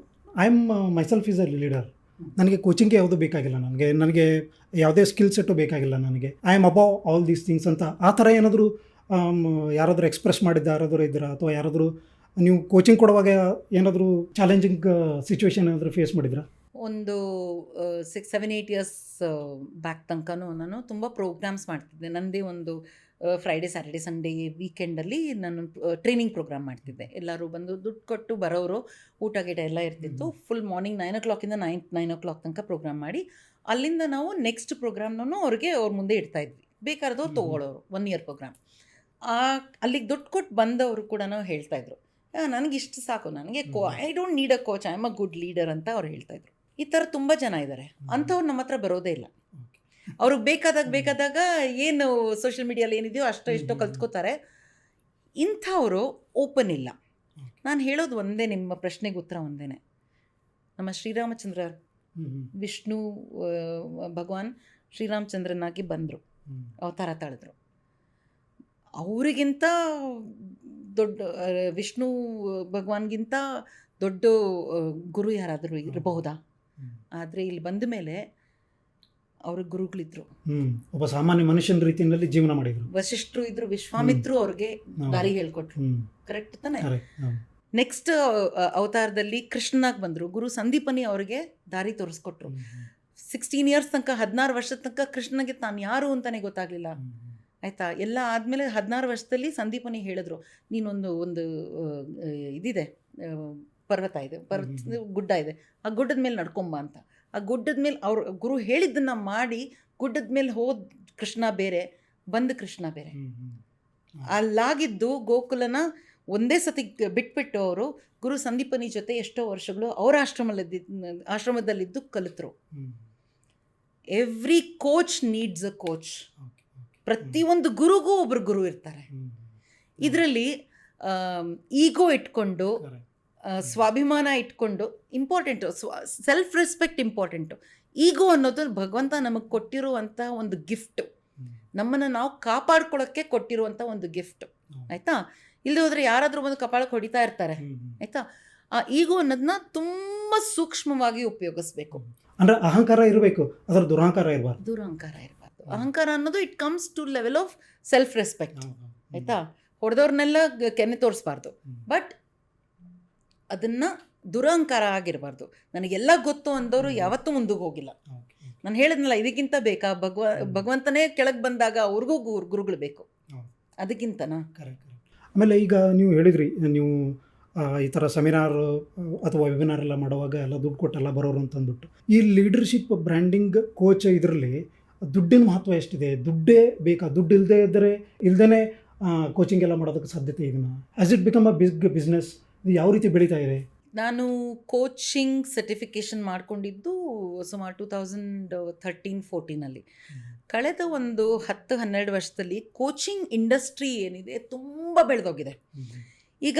I am myself is a leader, ನನಗೆ ಕೋಚಿಂಗ್ಗೆ ಯಾವುದೂ ಬೇಕಾಗಿಲ್ಲ, ನನಗೆ ಯಾವುದೇ ಸ್ಕಿಲ್ ಸೆಟ್ಟು ಬೇಕಾಗಿಲ್ಲ, ನನಗೆ I am above all these things ಅಂತ ಆ ಥರ ಏನಾದರೂ ಯಾರಾದರೂ ಎಕ್ಸ್ಪ್ರೆಸ್ ಮಾಡಿದ್ದ ಯಾರಾದರೂ ಇದ್ದೀರಾ, ಅಥವಾ ಯಾರಾದರೂ ನೀವು ಕೋಚಿಂಗ್ ಕೊಡುವಾಗ ಏನಾದರೂ ಚಾಲೆಂಜಿಂಗ್ ಸಿಚುವೇಶನ್ ಏನಾದರೂ ಫೇಸ್ ಮಾಡಿದ್ರಾ? ಒಂದು 6-7-8 ಇಯರ್ಸ್ ಬ್ಯಾಕ್ ತನಕನೂ ನಾನು ತುಂಬ ಪ್ರೋಗ್ರಾಮ್ಸ್ ಮಾಡ್ತಿದ್ದೆ. ನನ್ನದೇ ಒಂದು ಫ್ರೈಡೇ ಸ್ಯಾಟರ್ಡೆ ಸಂಡೇ ವೀಕೆಂಡಲ್ಲಿ ನಾನು ಟ್ರೈನಿಂಗ್ ಪ್ರೋಗ್ರಾಮ್ ಮಾಡ್ತಿದ್ದೆ. ಎಲ್ಲರೂ ಬಂದು ದುಡ್ಡು ಕೊಟ್ಟು ಬರೋರು, ಊಟ ಗೀಟ ಎಲ್ಲ ಇರ್ತಿತ್ತು. ಫುಲ್ ಮಾರ್ನಿಂಗ್ 9 o'clock-ಇಂದ 9 o'clock ತನಕ ಪ್ರೋಗ್ರಾಮ್ ಮಾಡಿ ಅಲ್ಲಿಂದ ನಾವು ನೆಕ್ಸ್ಟ್ ಪ್ರೋಗ್ರಾಮ್ನೂ ಅವ್ರ ಮುಂದೆ ಇಡ್ತಾಯಿದ್ವಿ. ಬೇಕಾದವ್ರು ತೊಗೊಳ್ಳೋರು 1 year ಪ್ರೋಗ್ರಾಮ್. ಅಲ್ಲಿಗೆ ದುಡ್ಡು ಕೊಟ್ಟು ಬಂದವರು ಕೂಡ ಹೇಳ್ತಾಯಿದ್ರು, ನನಗಿಷ್ಟು ಸಾಕು, ನನಗೆ I don't need a coach, I am a good leader ಅಂತ ಅವ್ರು ಹೇಳ್ತಾಯಿದ್ರು. ಈ ಥರ ತುಂಬ ಜನ ಇದ್ದಾರೆ. ಅಂಥವ್ರು ನಮ್ಮ ಹತ್ರ ಬರೋದೇ ಇಲ್ಲ. ಅವ್ರಿಗೆ ಬೇಕಾದಾಗ ಏನು ಸೋಷಿಯಲ್ ಮೀಡಿಯಲ್ಲಿ ಏನಿದೆಯೋ ಅಷ್ಟೋ ಕಲ್ತ್ಕೋತಾರೆ. ಇಂಥವರು ಓಪನ್ ಇಲ್ಲ. ನಾನು ಹೇಳೋದು ಒಂದೇ, ನಿಮ್ಮ ಪ್ರಶ್ನೆಗೆ ಉತ್ತರ ಒಂದೇ. ನಮ್ಮ ಶ್ರೀರಾಮಚಂದ್ರ ವಿಷ್ಣು ಭಗವಾನ್ ಶ್ರೀರಾಮಚಂದ್ರನಾಗಿ ಬಂದರು, ಅವತಾರ ತಾಳಿದ್ರು. ಅವರಿಗಿಂತ ದೊಡ್ಡ ವಿಷ್ಣು ಭಗವಾನ್ಗಿಂತ ದೊಡ್ಡ ಗುರು ಯಾರಾದರೂ ಇರಬಹುದಾ? ಆದರೆ ಇಲ್ಲಿ ಬಂದ ಮೇಲೆ ಅವ್ರ ಗುರುಗಳಿದ್ರು, ಒಬ್ಬ ಸಾಮಾನ್ಯ ಮನುಷ್ಯನ ರೀತಿಯಲ್ಲಿ ಜೀವನ ಮಾಡಿದ್ರು. ವಸಿಷ್ಠರು ಇದ್ರು, ವಿಶ್ವಾಮಿತ್ರು ಅವ್ರಿಗೆ ದಾರಿ ಹೇಳ್ಕೊಟ್ರು. ಕರೆಕ್ಟ್ ತಾನೆ? ನೆಕ್ಸ್ಟ್ ಅವತಾರದಲ್ಲಿ ಕೃಷ್ಣನಾಗಿ ಬಂದರು, ಗುರು ಸಂದೀಪನಿ ಅವ್ರಿಗೆ ದಾರಿ ತೋರಿಸ್ಕೊಟ್ರು. 16 ಇಯರ್ಸ್ ತನಕ, 16 ವರ್ಷದ ತನಕ ಕೃಷ್ಣನಿಗೆ ತಾನು ಯಾರು ಅಂತಲೇ ಗೊತ್ತಾಗಲಿಲ್ಲ. ಆಯಿತಾ? ಎಲ್ಲ ಆದಮೇಲೆ 16 ವರ್ಷದಲ್ಲಿ ಸಂದೀಪನಿ ಹೇಳಿದ್ರು, ನೀನೊಂದು ಇದಿದೆ, ಪರ್ವತ ಇದೆ, ಗುಡ್ಡ ಇದೆ, ಆ ಗುಡ್ಡದ ಮೇಲೆ ನಡ್ಕೊಂಬ ಅಂತ. ಆ ಗುಡ್ಡದ ಮೇಲೆ ಅವ್ರ ಗುರು ಹೇಳಿದ್ದನ್ನು ಮಾಡಿ ಗುಡ್ಡದ ಮೇಲೆ ಹೋದ ಕೃಷ್ಣ ಬೇರೆ, ಬಂದ ಕೃಷ್ಣ ಬೇರೆ. ಅಲ್ಲಾಗಿದ್ದು ಗೋಕುಲನ ಒಂದೇ ಸತಿ ಬಿಟ್ಬಿಟ್ಟು ಅವರು ಗುರು ಸಂದೀಪನಿ ಜೊತೆ ಎಷ್ಟೋ ವರ್ಷಗಳು ಅವರ ಆಶ್ರಮದಲ್ಲಿದ್ದು ಕಲಿತರು. Every coach needs a coach. ಪ್ರತಿಯೊಂದು ಗುರುಗೂ ಒಬ್ಬರು ಗುರು ಇರ್ತಾರೆ. ಇದರಲ್ಲಿ ಈಗೋ ಇಟ್ಕೊಂಡು, ಸ್ವಾಭಿಮಾನ ಇಟ್ಕೊಂಡು ಇಂಪಾರ್ಟೆಂಟು, ಸೆಲ್ಫ್ ರೆಸ್ಪೆಕ್ಟ್ ಇಂಪಾರ್ಟೆಂಟು. ಈಗೋ ಅನ್ನೋದು ಭಗವಂತ ನಮಗೆ ಕೊಟ್ಟಿರುವಂಥ ಒಂದು ಗಿಫ್ಟು, ನಮ್ಮನ್ನು ನಾವು ಕಾಪಾಡ್ಕೊಳ್ಳೋಕ್ಕೆ ಕೊಟ್ಟಿರುವಂಥ ಒಂದು ಗಿಫ್ಟು. ಆಯಿತಾ? ಇಲ್ಲದೆ ಹೋದರೆ ಯಾರಾದರೂ ಒಂದು ಕಪಾಳಕ್ಕೆ ಹೊಡಿತಾ ಇರ್ತಾರೆ. ಆಯಿತಾ? ಆ ಈಗೋ ಅನ್ನೋದನ್ನ ತುಂಬ ಸೂಕ್ಷ್ಮವಾಗಿ ಉಪಯೋಗಿಸ್ಬೇಕು. ಅಂದರೆ ಅಹಂಕಾರ ಇರಬೇಕು, ಅದರ ದುರಹಂಕಾರ ಇರಬಾರ್ದು. ದುರಹಂಕಾರ ಇರಬಾರ್ದು. ಅಹಂಕಾರ ಅನ್ನೋದು it comes two level of self respect. ಆಯಿತಾ? ಹೊಡೆದವ್ರನ್ನೆಲ್ಲ ಕೆನ್ನೆ ತೋರಿಸ್ಬಾರ್ದು, ಬಟ್ ಅದನ್ನು ದುರಹಂಕಾರ ಆಗಿರಬಾರ್ದು. ನನಗೆಲ್ಲ ಗೊತ್ತು ಅಂದವರು ಯಾವತ್ತೂ ಮುಂದಕ್ಕೆ ಹೋಗಿಲ್ಲ. ನಾನು ಹೇಳಿದ್ನಲ್ಲ, ಇದಕ್ಕಿಂತ ಬೇಕಾ? ಭಗವಂತನೇ ಕೆಳಗೆ ಬಂದಾಗ ಅವ್ರಿಗೂ ಗುರುಗಳು ಬೇಕು, ಅದಕ್ಕಿಂತನಾ? ಆಮೇಲೆ ಈಗ ನೀವು ಹೇಳಿದ್ರಿ, ನೀವು ಈ ಥರ ಸೆಮಿನಾರ್ ಅಥವಾ ವೆಬಿನಾರ್ ಎಲ್ಲ ಮಾಡುವಾಗ ಎಲ್ಲ ದುಡ್ಡು ಕೊಟ್ಟೆಲ್ಲ ಬರೋರು ಅಂತಂದ್ಬಿಟ್ಟು, ಈ ಲೀಡರ್ಶಿಪ್ ಬ್ರ್ಯಾಂಡಿಂಗ್ ಕೋಚ್ ಇದರಲ್ಲಿ ದುಡ್ಡಿನ ಮಹತ್ವ ಎಷ್ಟಿದೆ? ದುಡ್ಡೇ ಬೇಕಾ? ದುಡ್ಡು ಇಲ್ಲದೇ ಕೋಚಿಂಗ್ ಎಲ್ಲ ಮಾಡೋದಕ್ಕೆ ಸಾಧ್ಯತೆ ಇದನ್ನು as it become a business ಇದು ಯಾವ ರೀತಿ ಬೆಳೀತಾ ಇದೆ? ನಾನು ಕೋಚಿಂಗ್ ಸರ್ಟಿಫಿಕೇಷನ್ ಮಾಡ್ಕೊಂಡಿದ್ದು ಸುಮಾರು 2013-14 ಕಳೆದ ಒಂದು 10-12 ವರ್ಷದಲ್ಲಿ ಕೋಚಿಂಗ್ ಇಂಡಸ್ಟ್ರಿ ಏನಿದೆ ತುಂಬ ಬೆಳೆದೋಗಿದೆ. ಈಗ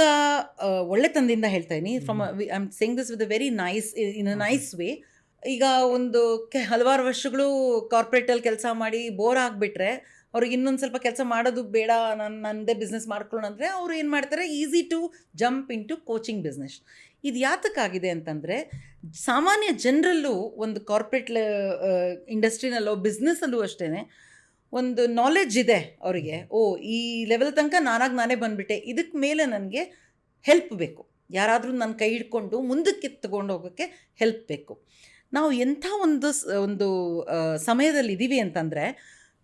ಒಳ್ಳೆತನದಿಂದ ಹೇಳ್ತಾ ಇದ್ದೀನಿ, from I am saying this with a very nice, in a nice way. ಈಗ ಒಂದು ಹಲವಾರು ವರ್ಷಗಳು ಕಾರ್ಪೊರೇಟಲ್ಲಿ ಕೆಲಸ ಮಾಡಿ ಬೋರ್ ಆಗಿಬಿಟ್ರೆ ಅವ್ರಿಗೆ ಇನ್ನೊಂದು ಸ್ವಲ್ಪ ಕೆಲಸ ಮಾಡೋದು ಬೇಡ, ನನ್ನದೇ ಬಿಸ್ನೆಸ್ ಮಾಡ್ಕೊಳ್ಳೋಣ ಅಂದರೆ ಅವ್ರು ಏನು ಮಾಡ್ತಾರೆ, easy to jump into coaching business. ಇದು ಯಾತಕ್ಕಾಗಿದೆ ಅಂತಂದರೆ, ಸಾಮಾನ್ಯ ಜನರಲ್ಲೂ ಒಂದು ಕಾರ್ಪೊರೇಟ್ ಇಂಡಸ್ಟ್ರಿನಲ್ಲೋ ಬಿಸ್ನೆಸ್ಸಲ್ಲೂ ಅಷ್ಟೇ ಒಂದು ನಾಲೆಡ್ಜ್ ಇದೆ ಅವರಿಗೆ. ಈ ಲೆವೆಲ್ ತನಕ ನಾನೇ ಬಂದುಬಿಟ್ಟೆ, ಇದಕ್ಕೆ ಮೇಲೆ ನನಗೆ ಹೆಲ್ಪ್ ಬೇಕು, ಯಾರಾದರೂ ನನ್ನ ಕೈ ಹಿಡ್ಕೊಂಡು ಮುಂದಕ್ಕೆ ತಗೊಂಡು ಹೋಗೋಕ್ಕೆ ಹೆಲ್ಪ್ ಬೇಕು. ನಾವು ಎಂಥ ಒಂದು ಸಮಯದಲ್ಲಿ ಇದ್ದೀವಿ ಅಂತಂದರೆ,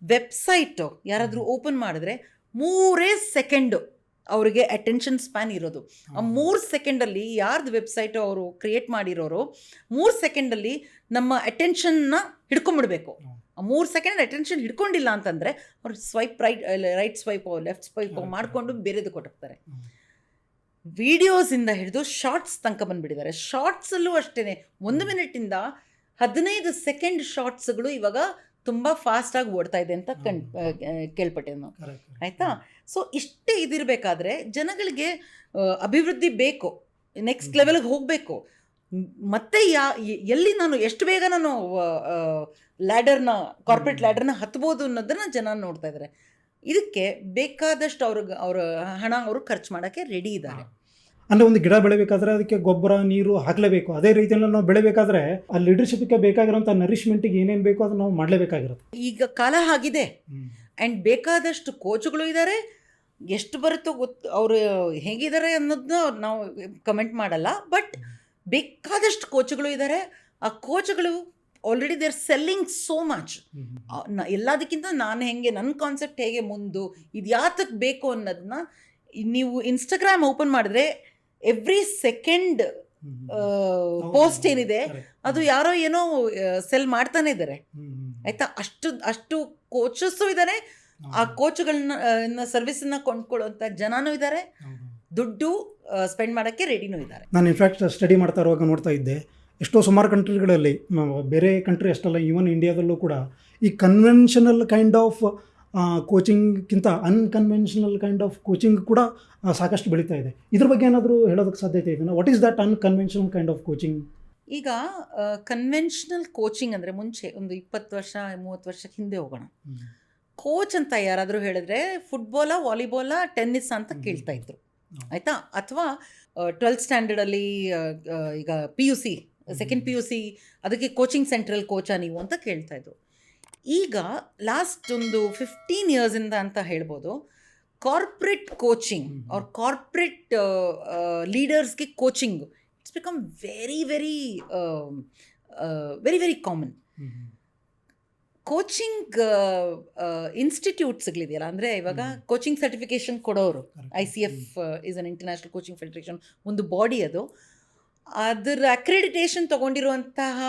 ವೆಬ್ಸೈಟು ಯಾರಾದರೂ ಓಪನ್ ಮಾಡಿದ್ರೆ 3 ಸೆಕೆಂಡು ಅವರಿಗೆ ಅಟೆನ್ಷನ್ ಸ್ಪ್ಯಾನ್ ಇರೋದು. ಆ 3 ಸೆಕೆಂಡಲ್ಲಿ ಯಾರ್ದು ವೆಬ್ಸೈಟು ಅವರು ಕ್ರಿಯೇಟ್ ಮಾಡಿರೋರು 3 ಸೆಕೆಂಡಲ್ಲಿ ನಮ್ಮ ಅಟೆನ್ಷನ್ನ ಹಿಡ್ಕೊಂಬಿಡ್ಬೇಕು. ಆ 3 ಸೆಕೆಂಡ್ ಅಟೆನ್ಷನ್ ಹಿಡ್ಕೊಂಡಿಲ್ಲ ಅಂತಂದರೆ ಅವ್ರು ರೈಟ್ ಸ್ವೈಪೋ ಲೆಫ್ಟ್ ಸ್ವೈಪೋ ಮಾಡಿಕೊಂಡು ಬೇರೆದು ಕೊಟ್ಟಿರ್ತಾರೆ. ವಿಡಿಯೋಸಿಂದ ಹಿಡಿದು ಶಾರ್ಟ್ಸ್ ತನಕ ಬಂದುಬಿಟ್ಟಿದ್ದಾರೆ. ಶಾರ್ಟ್ಸಲ್ಲೂ ಅಷ್ಟೇ 1 ಮಿನಿಟಿಂದ 15 ಸೆಕೆಂಡ್ ಶಾರ್ಟ್ಸ್ಗಳು ಇವಾಗ ತುಂಬ ಫಾಸ್ಟಾಗಿ ಓಡ್ತಾ ಇದೆ ಅಂತ ಕೇಳ್ಪಟ್ಟೆ ನಾವು. ಆಯಿತಾ? ಸೊ ಇಷ್ಟೇ ಇದಿರಬೇಕಾದ್ರೆ ಜನಗಳಿಗೆ ಅಭಿವೃದ್ಧಿ ಬೇಕು, ನೆಕ್ಸ್ಟ್ ಲೆವೆಲ್ಗೆ ಹೋಗಬೇಕು. ಮತ್ತೆ ಎಲ್ಲಿ ನಾನು ಎಷ್ಟು ಬೇಗ ನಾನು ಕಾರ್ಪೊರೇಟ್ ಲ್ಯಾಡರ್ನ ಹತ್ಬೋದು ಅನ್ನೋದನ್ನು ಜನ ನೋಡ್ತಾ ಇದ್ದಾರೆ. ಇದಕ್ಕೆ ಬೇಕಾದಷ್ಟು ಅವ್ರ ಹಣ ಅವರು ಖರ್ಚು ಮಾಡೋಕ್ಕೆ ರೆಡಿ ಇದ್ದಾರೆ. ಅಂದರೆ ಒಂದು ಗಿಡ ಬೆಳಿಬೇಕಾದ್ರೆ ಅದಕ್ಕೆ ಗೊಬ್ಬರ ನೀರು ಹಾಕಲೇಬೇಕು. ಅದೇ ರೀತಿಯಲ್ಲಿ ನಾವು ಬೆಳಿಬೇಕಾದ್ರೆ ಆ ಲೀಡರ್ಶಿಪ್ಗೆ ಬೇಕಾಗಿರೋಂಥ ನರಿಶ್ಮೆಂಟಿಗೆ ಏನೇನು ಬೇಕೋ ಅದು ನಾವು ಮಾಡಲೇಬೇಕಾಗಿರುತ್ತೆ. ಈಗ ಕಾಲ ಆಗಿದೆ ಆ್ಯಂಡ್ ಬೇಕಾದಷ್ಟು ಕೋಚುಗಳು ಇದ್ದಾರೆ. ಎಷ್ಟು ಬರುತ್ತೋ ಅವರು ಹೇಗಿದ್ದಾರೆ ಅನ್ನೋದನ್ನ ನಾವು ಕಮೆಂಟ್ ಮಾಡಲ್ಲ, ಬಟ್ ಬೇಕಾದಷ್ಟು ಕೋಚುಗಳು ಇದ್ದಾರೆ. ಆ ಕೋಚುಗಳು already they are selling so much. ಎಲ್ಲದಕ್ಕಿಂತ ನನ್ನ ಕಾನ್ಸೆಪ್ಟ್ ಹೇಗೆ ಮುಂದು, ಇದು ಯಾತಕ್ಕೆ ಬೇಕು ಅನ್ನೋದನ್ನ ನೀವು ಇನ್ಸ್ಟಾಗ್ರಾಮ್ ಓಪನ್ ಮಾಡಿದ್ರೆ ಎವ್ರಿ ಸೆಕೆಂಡ್ ಪೋಸ್ಟ್ ಏನಿದೆ ಅದು ಯಾರೋ ಏನೋ ಸೆಲ್ ಮಾಡ್ತಾನೆ ಇದ್ದಾರೆ. ಆಯಿತಾ? ಅಷ್ಟು ಕೋಚಸ್ಸು ಇದ್ದಾರೆ, ಆ ಕೋಚುಗಳನ್ನ ಸರ್ವಿಸನ್ನು ಕೊಂಡ್ಕೊಳ್ಳುವಂಥ ಜನನೂ ಇದ್ದಾರೆ, ದುಡ್ಡು ಸ್ಪೆಂಡ್ ಮಾಡೋಕ್ಕೆ ರೆಡಿನೂ ಇದ್ದಾರೆ. ನಾನು ಇನ್ಫ್ಯಾಕ್ಟ್ ಸ್ಟಡಿ ಮಾಡ್ತಾ ಇರುವಾಗ ನೋಡ್ತಾ ಇದ್ದೆ, ಸುಮಾರು ಕಂಟ್ರಿಗಳಲ್ಲಿ, ಬೇರೆ ಕಂಟ್ರಿ ಅಷ್ಟಲ್ಲ, ಈವನ್ ಇಂಡಿಯಾದಲ್ಲೂ ಕೂಡ ಈ ಕನ್ವೆನ್ಷನಲ್ ಕೈಂಡ್ ಆಫ್ ಕೋಚಿಂಗ್ಗಿಂತ ಅನ್ಕನ್ವೆನ್ಷನಲ್ ಕೈಂಡ್ ಆಫ್ ಕೋಚಿಂಗ್ ಕೂಡ ಸಾಕಷ್ಟು ಬೆಳೀತಾ ಇದೆ. ಇದ್ರ ಬಗ್ಗೆ ಏನಾದರೂ ಹೇಳೋದಕ್ಕೆ ಸಾಧ್ಯತೆ ಇದೆಯಾ? What is that unconventional kind of coaching? ಈಗ ಕನ್ವೆನ್ಷನಲ್ ಕೋಚಿಂಗ್ ಅಂದರೆ ಮುಂಚೆ ಒಂದು 20 ವರ್ಷ 30 ವರ್ಷಕ್ಕೆ ಹಿಂದೆ ಹೋಗೋಣ. ಕೋಚ್ ಅಂತ ಯಾರಾದರೂ ಹೇಳಿದ್ರೆ ಫುಟ್ಬಾಲ, ವಾಲಿಬಾಲ, ಟೆನ್ನಿಸ್ ಅಂತ ಕೇಳ್ತಾ ಇದ್ರು, ಆಯಿತಾ? ಅಥವಾ 12th ಸ್ಟ್ಯಾಂಡರ್ಡಲ್ಲಿ ಈಗ PUC, ಸೆಕೆಂಡ್ PUC ಅದಕ್ಕೆ ಕೋಚಿಂಗ್ ಸೆಂಟ್ರಲ್ ಕೋಚಾ ನೀವು ಅಂತ ಕೇಳ್ತಾ ಇದ್ರು. ಈಗ ಲಾಸ್ಟ್ ಒಂದು 15 ಇಯರ್ಸಿಂದ ಅಂತ ಹೇಳ್ಬೋದು, ಕಾರ್ಪೊರೇಟ್ ಕೋಚಿಂಗ್ ಅವ್ರ ಕಾರ್ಪೊರೇಟ್ ಲೀಡರ್ಸ್ಗೆ coaching it's become very very very very common. Coaching ಇನ್ಸ್ಟಿಟ್ಯೂಟ್ಸ್ಗಳಿದೆಯಲ್ಲ, ಅಂದರೆ ಇವಾಗ ಕೋಚಿಂಗ್ ಸರ್ಟಿಫಿಕೇಷನ್ ಕೊಡೋರು, ICF is an international coaching federation, ಒಂದು ಬಾಡಿ ಅದು. ಅದರ ಅಕ್ರೆಡಿಟೇಷನ್ ತೊಗೊಂಡಿರುವಂತಹ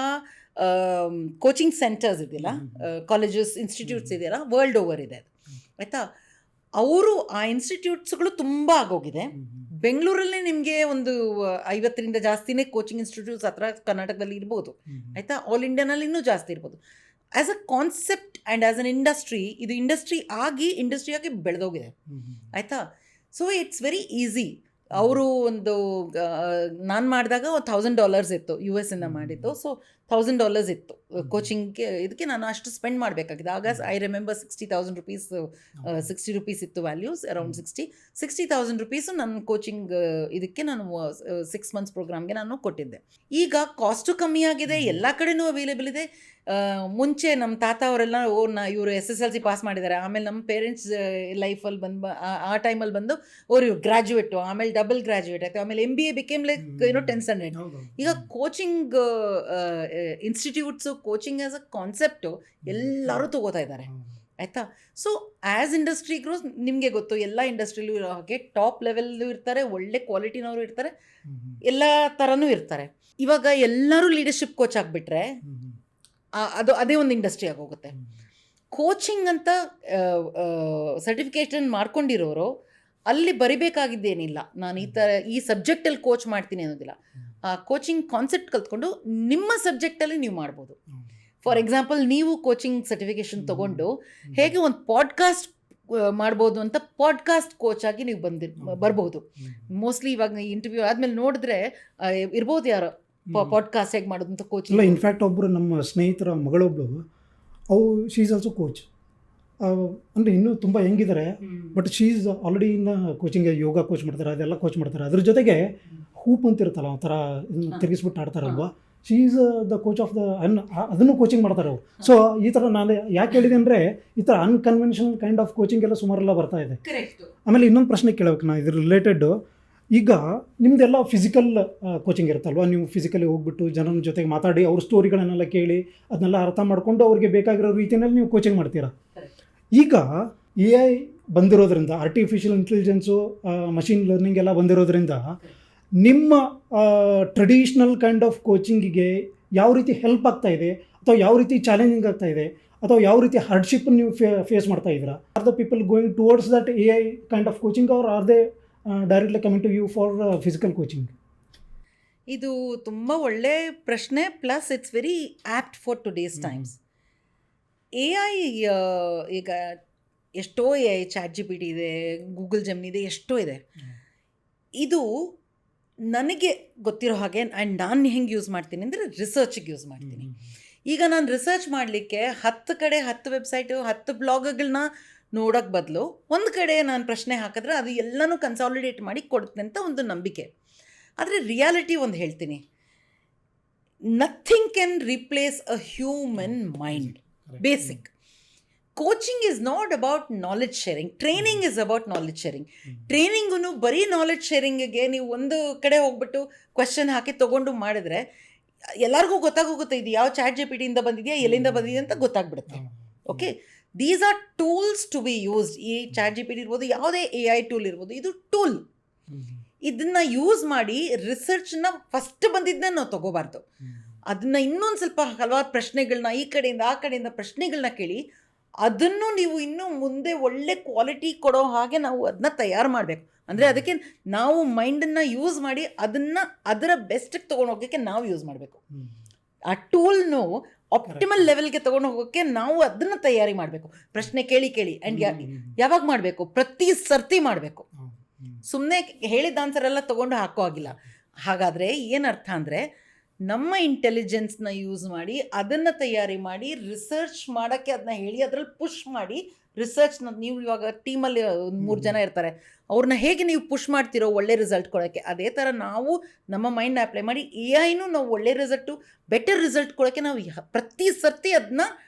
ಕೋಚಿಂಗ್ ಸೆಂಟರ್ಸ್ ಇದೆಯಲ್ಲ, ಕಾಲೇಜಸ್, ಇನ್ಸ್ಟಿಟ್ಯೂಟ್ಸ್ ಇದೆಯಲ್ಲ, ವರ್ಲ್ಡ್ ಓವರ್ ಇದೆ ಅದು, ಆಯಿತಾ? ಅವರು ಆ ಇನ್ಸ್ಟಿಟ್ಯೂಟ್ಸ್ಗಳು ತುಂಬ ಆಗೋಗಿದೆ. ಬೆಂಗಳೂರಲ್ಲೇ ನಿಮಗೆ ಒಂದು 50ರಿಂದ ಜಾಸ್ತಿನೇ ಕೋಚಿಂಗ್ ಇನ್ಸ್ಟಿಟ್ಯೂಟ್ಸ್ ಹತ್ರ ಕರ್ನಾಟಕದಲ್ಲಿ ಇರ್ಬೋದು, ಆಯಿತಾ? ಆಲ್ ಇಂಡಿಯಾನಲ್ಲಿ ಇನ್ನೂ ಜಾಸ್ತಿ ಇರ್ಬೋದು. As a concept and as an industry, ಇದು ಇಂಡಸ್ಟ್ರಿಯಾಗಿ ಬೆಳೆದೋಗಿದೆ, ಆಯಿತಾ? So it's very easy. ಅವರು ಒಂದು ನಾನು ಮಾಡಿದಾಗ $1,000 ಇತ್ತು, US ಮಾಡಿದ್ದು. ಸೊ $1,000 ಇತ್ತು ಕೋಚಿಂಗ್ಗೆ. ಇದಕ್ಕೆ ನಾನು ಅಷ್ಟು ಸ್ಪೆಂಡ್ ಮಾಡಬೇಕಾಗಿದೆ. ಆಗ ಐ ರಿಮೆಂಬರ್ $60,000 ₹60 ಇತ್ತು ವ್ಯಾಲ್ಯೂಸ್, ಅರೌಂಡ್ 60,000 ರೂಪೀಸು ನನ್ನ ಕೋಚಿಂಗ್ ಇದಕ್ಕೆ ನಾನು 6 ಮಂತ್ಸ್ ಪ್ರೋಗ್ರಾಮ್ಗೆ ನಾನು ಕೊಟ್ಟಿದ್ದೆ. ಈಗ ಕಾಸ್ಟು ಕಮ್ಮಿ ಆಗಿದೆ, ಎಲ್ಲ ಕಡೆನೂ ಅವೈಲೇಬಲ್ ಇದೆ. ಮುಂಚೆ ನಮ್ಮ ತಾತ ಅವರೆಲ್ಲ ಇವರು SSLC ಪಾಸ್ ಮಾಡಿದ್ದಾರೆ, ಆಮೇಲೆ ನಮ್ಮ ಪೇರೆಂಟ್ಸ್ ಲೈಫಲ್ಲಿ ಆ ಟೈಮಲ್ಲಿ ಬಂದು ಅವರು ಗ್ರ್ಯಾಜುಯೇಟು, ಆಮೇಲೆ ಡಬಲ್ ಗ್ರ್ಯಾಜುಯೇಟ್ ಆಯಿತು, ಆಮೇಲೆ MBA ಬಿಕೇಮ್ ಲೈಕ್ 10 ಸ್ಟ್ಯಾಂಡರ್ಡ್. ಈಗ coaching institutes, coaching as a concept ಎಲ್ಲರೂ ತಗೋತಾ ಇದ್ದಾರೆ, ಆಯಿತಾ? ಸೊ ಆ್ಯಸ್ ಇಂಡಸ್ಟ್ರಿ ಗ್ರೋಸ್, ನಿಮಗೆ ಗೊತ್ತು, ಎಲ್ಲ ಇಂಡಸ್ಟ್ರಿಲೂ ಇರೋ ಹಾಗೆ ಟಾಪ್ ಲೆವೆಲ್ಲೂ ಇರ್ತಾರೆ, ಒಳ್ಳೆ ಕ್ವಾಲಿಟಿನವರು ಇರ್ತಾರೆ, ಎಲ್ಲ ಥರನೂ ಇರ್ತಾರೆ. ಇವಾಗ ಎಲ್ಲರೂ ಲೀಡರ್ಶಿಪ್ ಕೋಚ್ ಆಗಿಬಿಟ್ರೆ ಅದೇ ಒಂದು ಇಂಡಸ್ಟ್ರಿ ಆಗೋಗುತ್ತೆ. ಕೋಚಿಂಗ್ ಅಂತ ಸರ್ಟಿಫಿಕೇಷನ್ ಮಾಡ್ಕೊಂಡಿರೋರು ಅಲ್ಲಿ ಬರಿಬೇಕಾಗಿದ್ದೇನಿಲ್ಲ, ನಾನು ಈ ಸಬ್ಜೆಕ್ಟಲ್ಲಿ ಕೋಚ್ ಮಾಡ್ತೀನಿ ಅನ್ನೋದಿಲ್ಲ. ಆ ಕೋಚಿಂಗ್ ಕಾನ್ಸೆಪ್ಟ್ ಕಲ್ತ್ಕೊಂಡು ನಿಮ್ಮ ಸಬ್ಜೆಕ್ಟಲ್ಲಿ ನೀವು ಮಾಡ್ಬೋದು. ಫಾರ್ ಎಕ್ಸಾಂಪಲ್, ನೀವು ಕೋಚಿಂಗ್ ಸರ್ಟಿಫಿಕೇಷನ್ ತೊಗೊಂಡು ಹೇಗೆ ಒಂದು ಪಾಡ್ಕಾಸ್ಟ್ ಮಾಡ್ಬೋದು ಅಂತ ಪಾಡ್ಕಾಸ್ಟ್ ಕೋಚ್ ಆಗಿ ನೀವು ಬರ್ಬೋದು. ಮೋಸ್ಟ್ಲಿ ಇವಾಗ ಇಂಟರ್ವ್ಯೂ ಆದಮೇಲೆ ನೋಡಿದ್ರೆ ಇರ್ಬೋದು ಯಾರೋ ಪಾಡ್ಕಾಸ್ಟ್ ಹೇಗೆ ಮಾಡೋದು ಅಂತ ಕೋಚ್. ಇಲ್ಲ, ಇನ್ಫ್ಯಾಕ್ಟ್ ಒಬ್ಬರು ನಮ್ಮ ಸ್ನೇಹಿತರ ಮಗಳೊಬ್ಬಳು, ಶೀ ಈಸ್ ಆಲ್ಸೋ ಕೋಚ್. ಅಂದರೆ ಇನ್ನೂ ತುಂಬ ಹೆಂಗಿದ್ದಾರೆ, ಬಟ್ ಶೀ ಈಸ್ ಆಲ್ರೆಡಿ ಇನ್ನು ಕೋಚಿಂಗ್, ಯೋಗ ಕೋಚ್ ಮಾಡ್ತಾರೆ, ಅದೆಲ್ಲ ಕೋಚ್ ಮಾಡ್ತಾರೆ. ಅದ್ರ ಜೊತೆಗೆ ಹೂಪ್ ಅಂತ ಇರುತ್ತಲ್ಲ, ಒಂಥರ ತಿರುಗಿಸ್ಬಿಟ್ಟು ಆಡ್ತಾರಲ್ವ, she is the coach of ಅದನ್ನು ಕೋಚಿಂಗ್ ಮಾಡ್ತಾರೆ ಅವರು. ಸೊ ಈ ಥರ ನಾನು ಯಾಕೆ ಹೇಳಿದೆ ಅಂದರೆ, ಈ ಥರ ಅನ್ಕನ್ವೆನ್ಷನಲ್ ಕೈಂಡ್ ಆಫ್ ಕೋಚಿಂಗ್ ಎಲ್ಲ ಸುಮಾರೆಲ್ಲ ಬರ್ತಾ ಇದೆ. ಆಮೇಲೆ ಇನ್ನೊಂದು ಪ್ರಶ್ನೆ ಕೇಳಬೇಕು ನಾನು ಇದ್ರ ರಿಲೇಟೆಡ್. ಈಗ ನಿಮ್ಮದೆಲ್ಲ ಫಿಸಿಕಲ್ ಕೋಚಿಂಗ್ ಇರುತ್ತಲ್ವ, ನೀವು ಫಿಸಿಕಲಿ ಹೋಗ್ಬಿಟ್ಟು ಜನರ ಜೊತೆಗೆ ಮಾತಾಡಿ ಅವ್ರ ಸ್ಟೋರಿಗಳನ್ನೆಲ್ಲ ಕೇಳಿ ಅದನ್ನೆಲ್ಲ ಅರ್ಥ ಮಾಡಿಕೊಂಡು ಅವ್ರಿಗೆ ಬೇಕಾಗಿರೋ ರೀತಿಯಲ್ಲಿ ನೀವು ಕೋಚಿಂಗ್ ಮಾಡ್ತೀರಾ. ಈಗ AI ಬಂದಿರೋದ್ರಿಂದ, ಆರ್ಟಿಫಿಷಿಯಲ್ ಇಂಟೆಲಿಜೆನ್ಸು, ಮಷಿನ್ ಲರ್ನಿಂಗ್ ಎಲ್ಲ ಬಂದಿರೋದ್ರಿಂದ ನಿಮ್ಮ ಟ್ರೆಡಿಷ್ನಲ್ ಕೈಂಡ್ ಆಫ್ ಕೋಚಿಂಗಿಗೆ ಯಾವ ರೀತಿ ಹೆಲ್ಪ್ ಆಗ್ತಾ ಇದೆ, ಅಥವಾ ಯಾವ ರೀತಿ ಚಾಲೆಂಜಿಂಗ್ ಆಗ್ತಾ ಇದೆ, ಅಥವಾ ಯಾವ ರೀತಿ ಹಾರ್ಡ್ಶಿಪ್ ನೀವು ಫೇಸ್ ಮಾಡ್ತಾ ಇದ್ದೀರಾ? Are the people going towards that AI kind of coaching, are are they directly coming to you for physical coaching? ಇದು ತುಂಬ ಒಳ್ಳೆ ಪ್ರಶ್ನೆ, plus it's very apt for today's times. AI ಈಗ ಎಷ್ಟೋ AI, ChatGPT ಇದೆ, Google Gemini ಇದೆ, ಎಷ್ಟೋ ಇದೆ. ಇದು ನನಗೆ ಗೊತ್ತಿರೋ ಹಾಗೆ ಆ್ಯಂಡ್ ನಾನು ಹೆಂಗೆ ಯೂಸ್ ಮಾಡ್ತೀನಿ ಅಂದರೆ ರಿಸರ್ಚಿಗೆ ಯೂಸ್ ಮಾಡ್ತೀನಿ. ಈಗ ನಾನು ರಿಸರ್ಚ್ ಮಾಡಲಿಕ್ಕೆ 10 ಕಡೆ 10 ವೆಬ್ಸೈಟು 10 ಬ್ಲಾಗ್ಗಳನ್ನ ನೋಡೋಕ್ಕೆ ಬದಲು ಒಂದು ಕಡೆ ನಾನು ಪ್ರಶ್ನೆ ಹಾಕಿದ್ರೆ ಅದು ಎಲ್ಲನೂ ಕನ್ಸಾಲಿಡೇಟ್ ಮಾಡಿ ಕೊಡುತ್ತೆ ಅಂತ ಒಂದು ನಂಬಿಕೆ. ಆದರೆ ರಿಯಾಲಿಟಿ ಒಂದು ಹೇಳ್ತೀನಿ, nothing can replace a human mind. Basic coaching is not about knowledge sharing, training is about knowledge sharing. ಟ್ರೈನಿಂಗೂ ಬರೀ ನಾಲೆಡ್ಜ್ ಶೇರಿಂಗಿಗೆ ನೀವು ಒಂದು ಕಡೆ ಹೋಗ್ಬಿಟ್ಟು ಕ್ವೆಶ್ಚನ್ ಹಾಕಿ ತೊಗೊಂಡು ಮಾಡಿದ್ರೆ ಎಲ್ಲರಿಗೂ ಗೊತ್ತಾಗೋಗುತ್ತೆ ಇದು ಯಾವ ChatGPT ಬಂದಿದೆಯಾ, ಎಲ್ಲಿಂದ ಬಂದಿದೆ ಅಂತ ಗೊತ್ತಾಗ್ಬಿಡುತ್ತೆ. Okay, these are tools to be used. ಈ ChatGPT ಇರ್ಬೋದು, ಯಾವುದೇ AI ಟೂಲ್ ಇರ್ಬೋದು, ಇದು ಟೂಲ್. ಇದನ್ನು ಯೂಸ್ ಮಾಡಿ ರಿಸರ್ಚ್ನ ಫಸ್ಟ್ ಬಂದಿದ್ದನ್ನ ನಾವು ತೊಗೋಬಾರ್ದು. ಅದನ್ನು ಇನ್ನೊಂದು ಸ್ವಲ್ಪ ಹಲವಾರು ಪ್ರಶ್ನೆಗಳನ್ನ ಈ ಕಡೆಯಿಂದ ಆ ಕಡೆಯಿಂದ ಪ್ರಶ್ನೆಗಳನ್ನ ಕೇಳಿ ಅದನ್ನು ನೀವು ಇನ್ನೂ ಮುಂದೆ ಒಳ್ಳೆ ಕ್ವಾಲಿಟಿ ಕೊಡೋ ಹಾಗೆ ನಾವು ಅದನ್ನ ತಯಾರು ಮಾಡಬೇಕು. ಅಂದರೆ ಅದಕ್ಕೆ ನಾವು ಮೈಂಡನ್ನು ಯೂಸ್ ಮಾಡಿ ಅದನ್ನು ಅದರ ಬೆಸ್ಟಿಗೆ ತೊಗೊಂಡು ಹೋಗೋಕ್ಕೆ ನಾವು ಯೂಸ್ ಮಾಡಬೇಕು. ಆ ಟೂಲ್ನು ಆಪ್ಟಿಮಲ್ ಲೆವೆಲ್ಗೆ ತೊಗೊಂಡು ಹೋಗೋಕ್ಕೆ ನಾವು ಅದನ್ನು ತಯಾರಿ ಮಾಡಬೇಕು. ಪ್ರಶ್ನೆ ಕೇಳಿ ಆ್ಯಂಡ್ ಯಾವಾಗ ಮಾಡಬೇಕು? ಪ್ರತಿ ಸರ್ತಿ ಮಾಡಬೇಕು. ಸುಮ್ಮನೆ ಹೇಳಿದ ಆನ್ಸರ್ ಎಲ್ಲ ತೊಗೊಂಡು ಹಾಕೋ ಆಗಿಲ್ಲ. ಹಾಗಾದರೆ ಏನರ್ಥ ಅಂದರೆ ನಮ್ಮ ಇಂಟೆಲಿಜೆನ್ಸ್ನ ಯೂಸ್ ಮಾಡಿ ಅದನ್ನು ತಯಾರಿ ಮಾಡಿ ರಿಸರ್ಚ್ ಮಾಡೋಕ್ಕೆ ಅದನ್ನ ಹೇಳಿ ಅದರಲ್ಲಿ ಪುಷ್ ಮಾಡಿ ರಿಸರ್ಚ್ನ ನೀವು ಇವಾಗ ಟೀಮಲ್ಲಿ ಒಂದು 3 ಜನ ಇರ್ತಾರೆ, ಅವ್ರನ್ನ ಹೇಗೆ ನೀವು ಪುಷ್ ಮಾಡ್ತಿರೋ ಒಳ್ಳೆ ರಿಸಲ್ಟ್ ಕೊಡೋಕ್ಕೆ, ಅದೇ ಥರ ನಾವು ನಮ್ಮ ಮೈಂಡ್ನ ಅಪ್ಲೈ ಮಾಡಿ AI ನಾವು ಒಳ್ಳೆ ರಿಸಲ್ಟು ಬೆಟರ್ ರಿಸಲ್ಟ್ ಕೊಡೋಕ್ಕೆ ನಾವು ಪ್ರತಿ ಸರ್ತಿ ಅದನ್ನ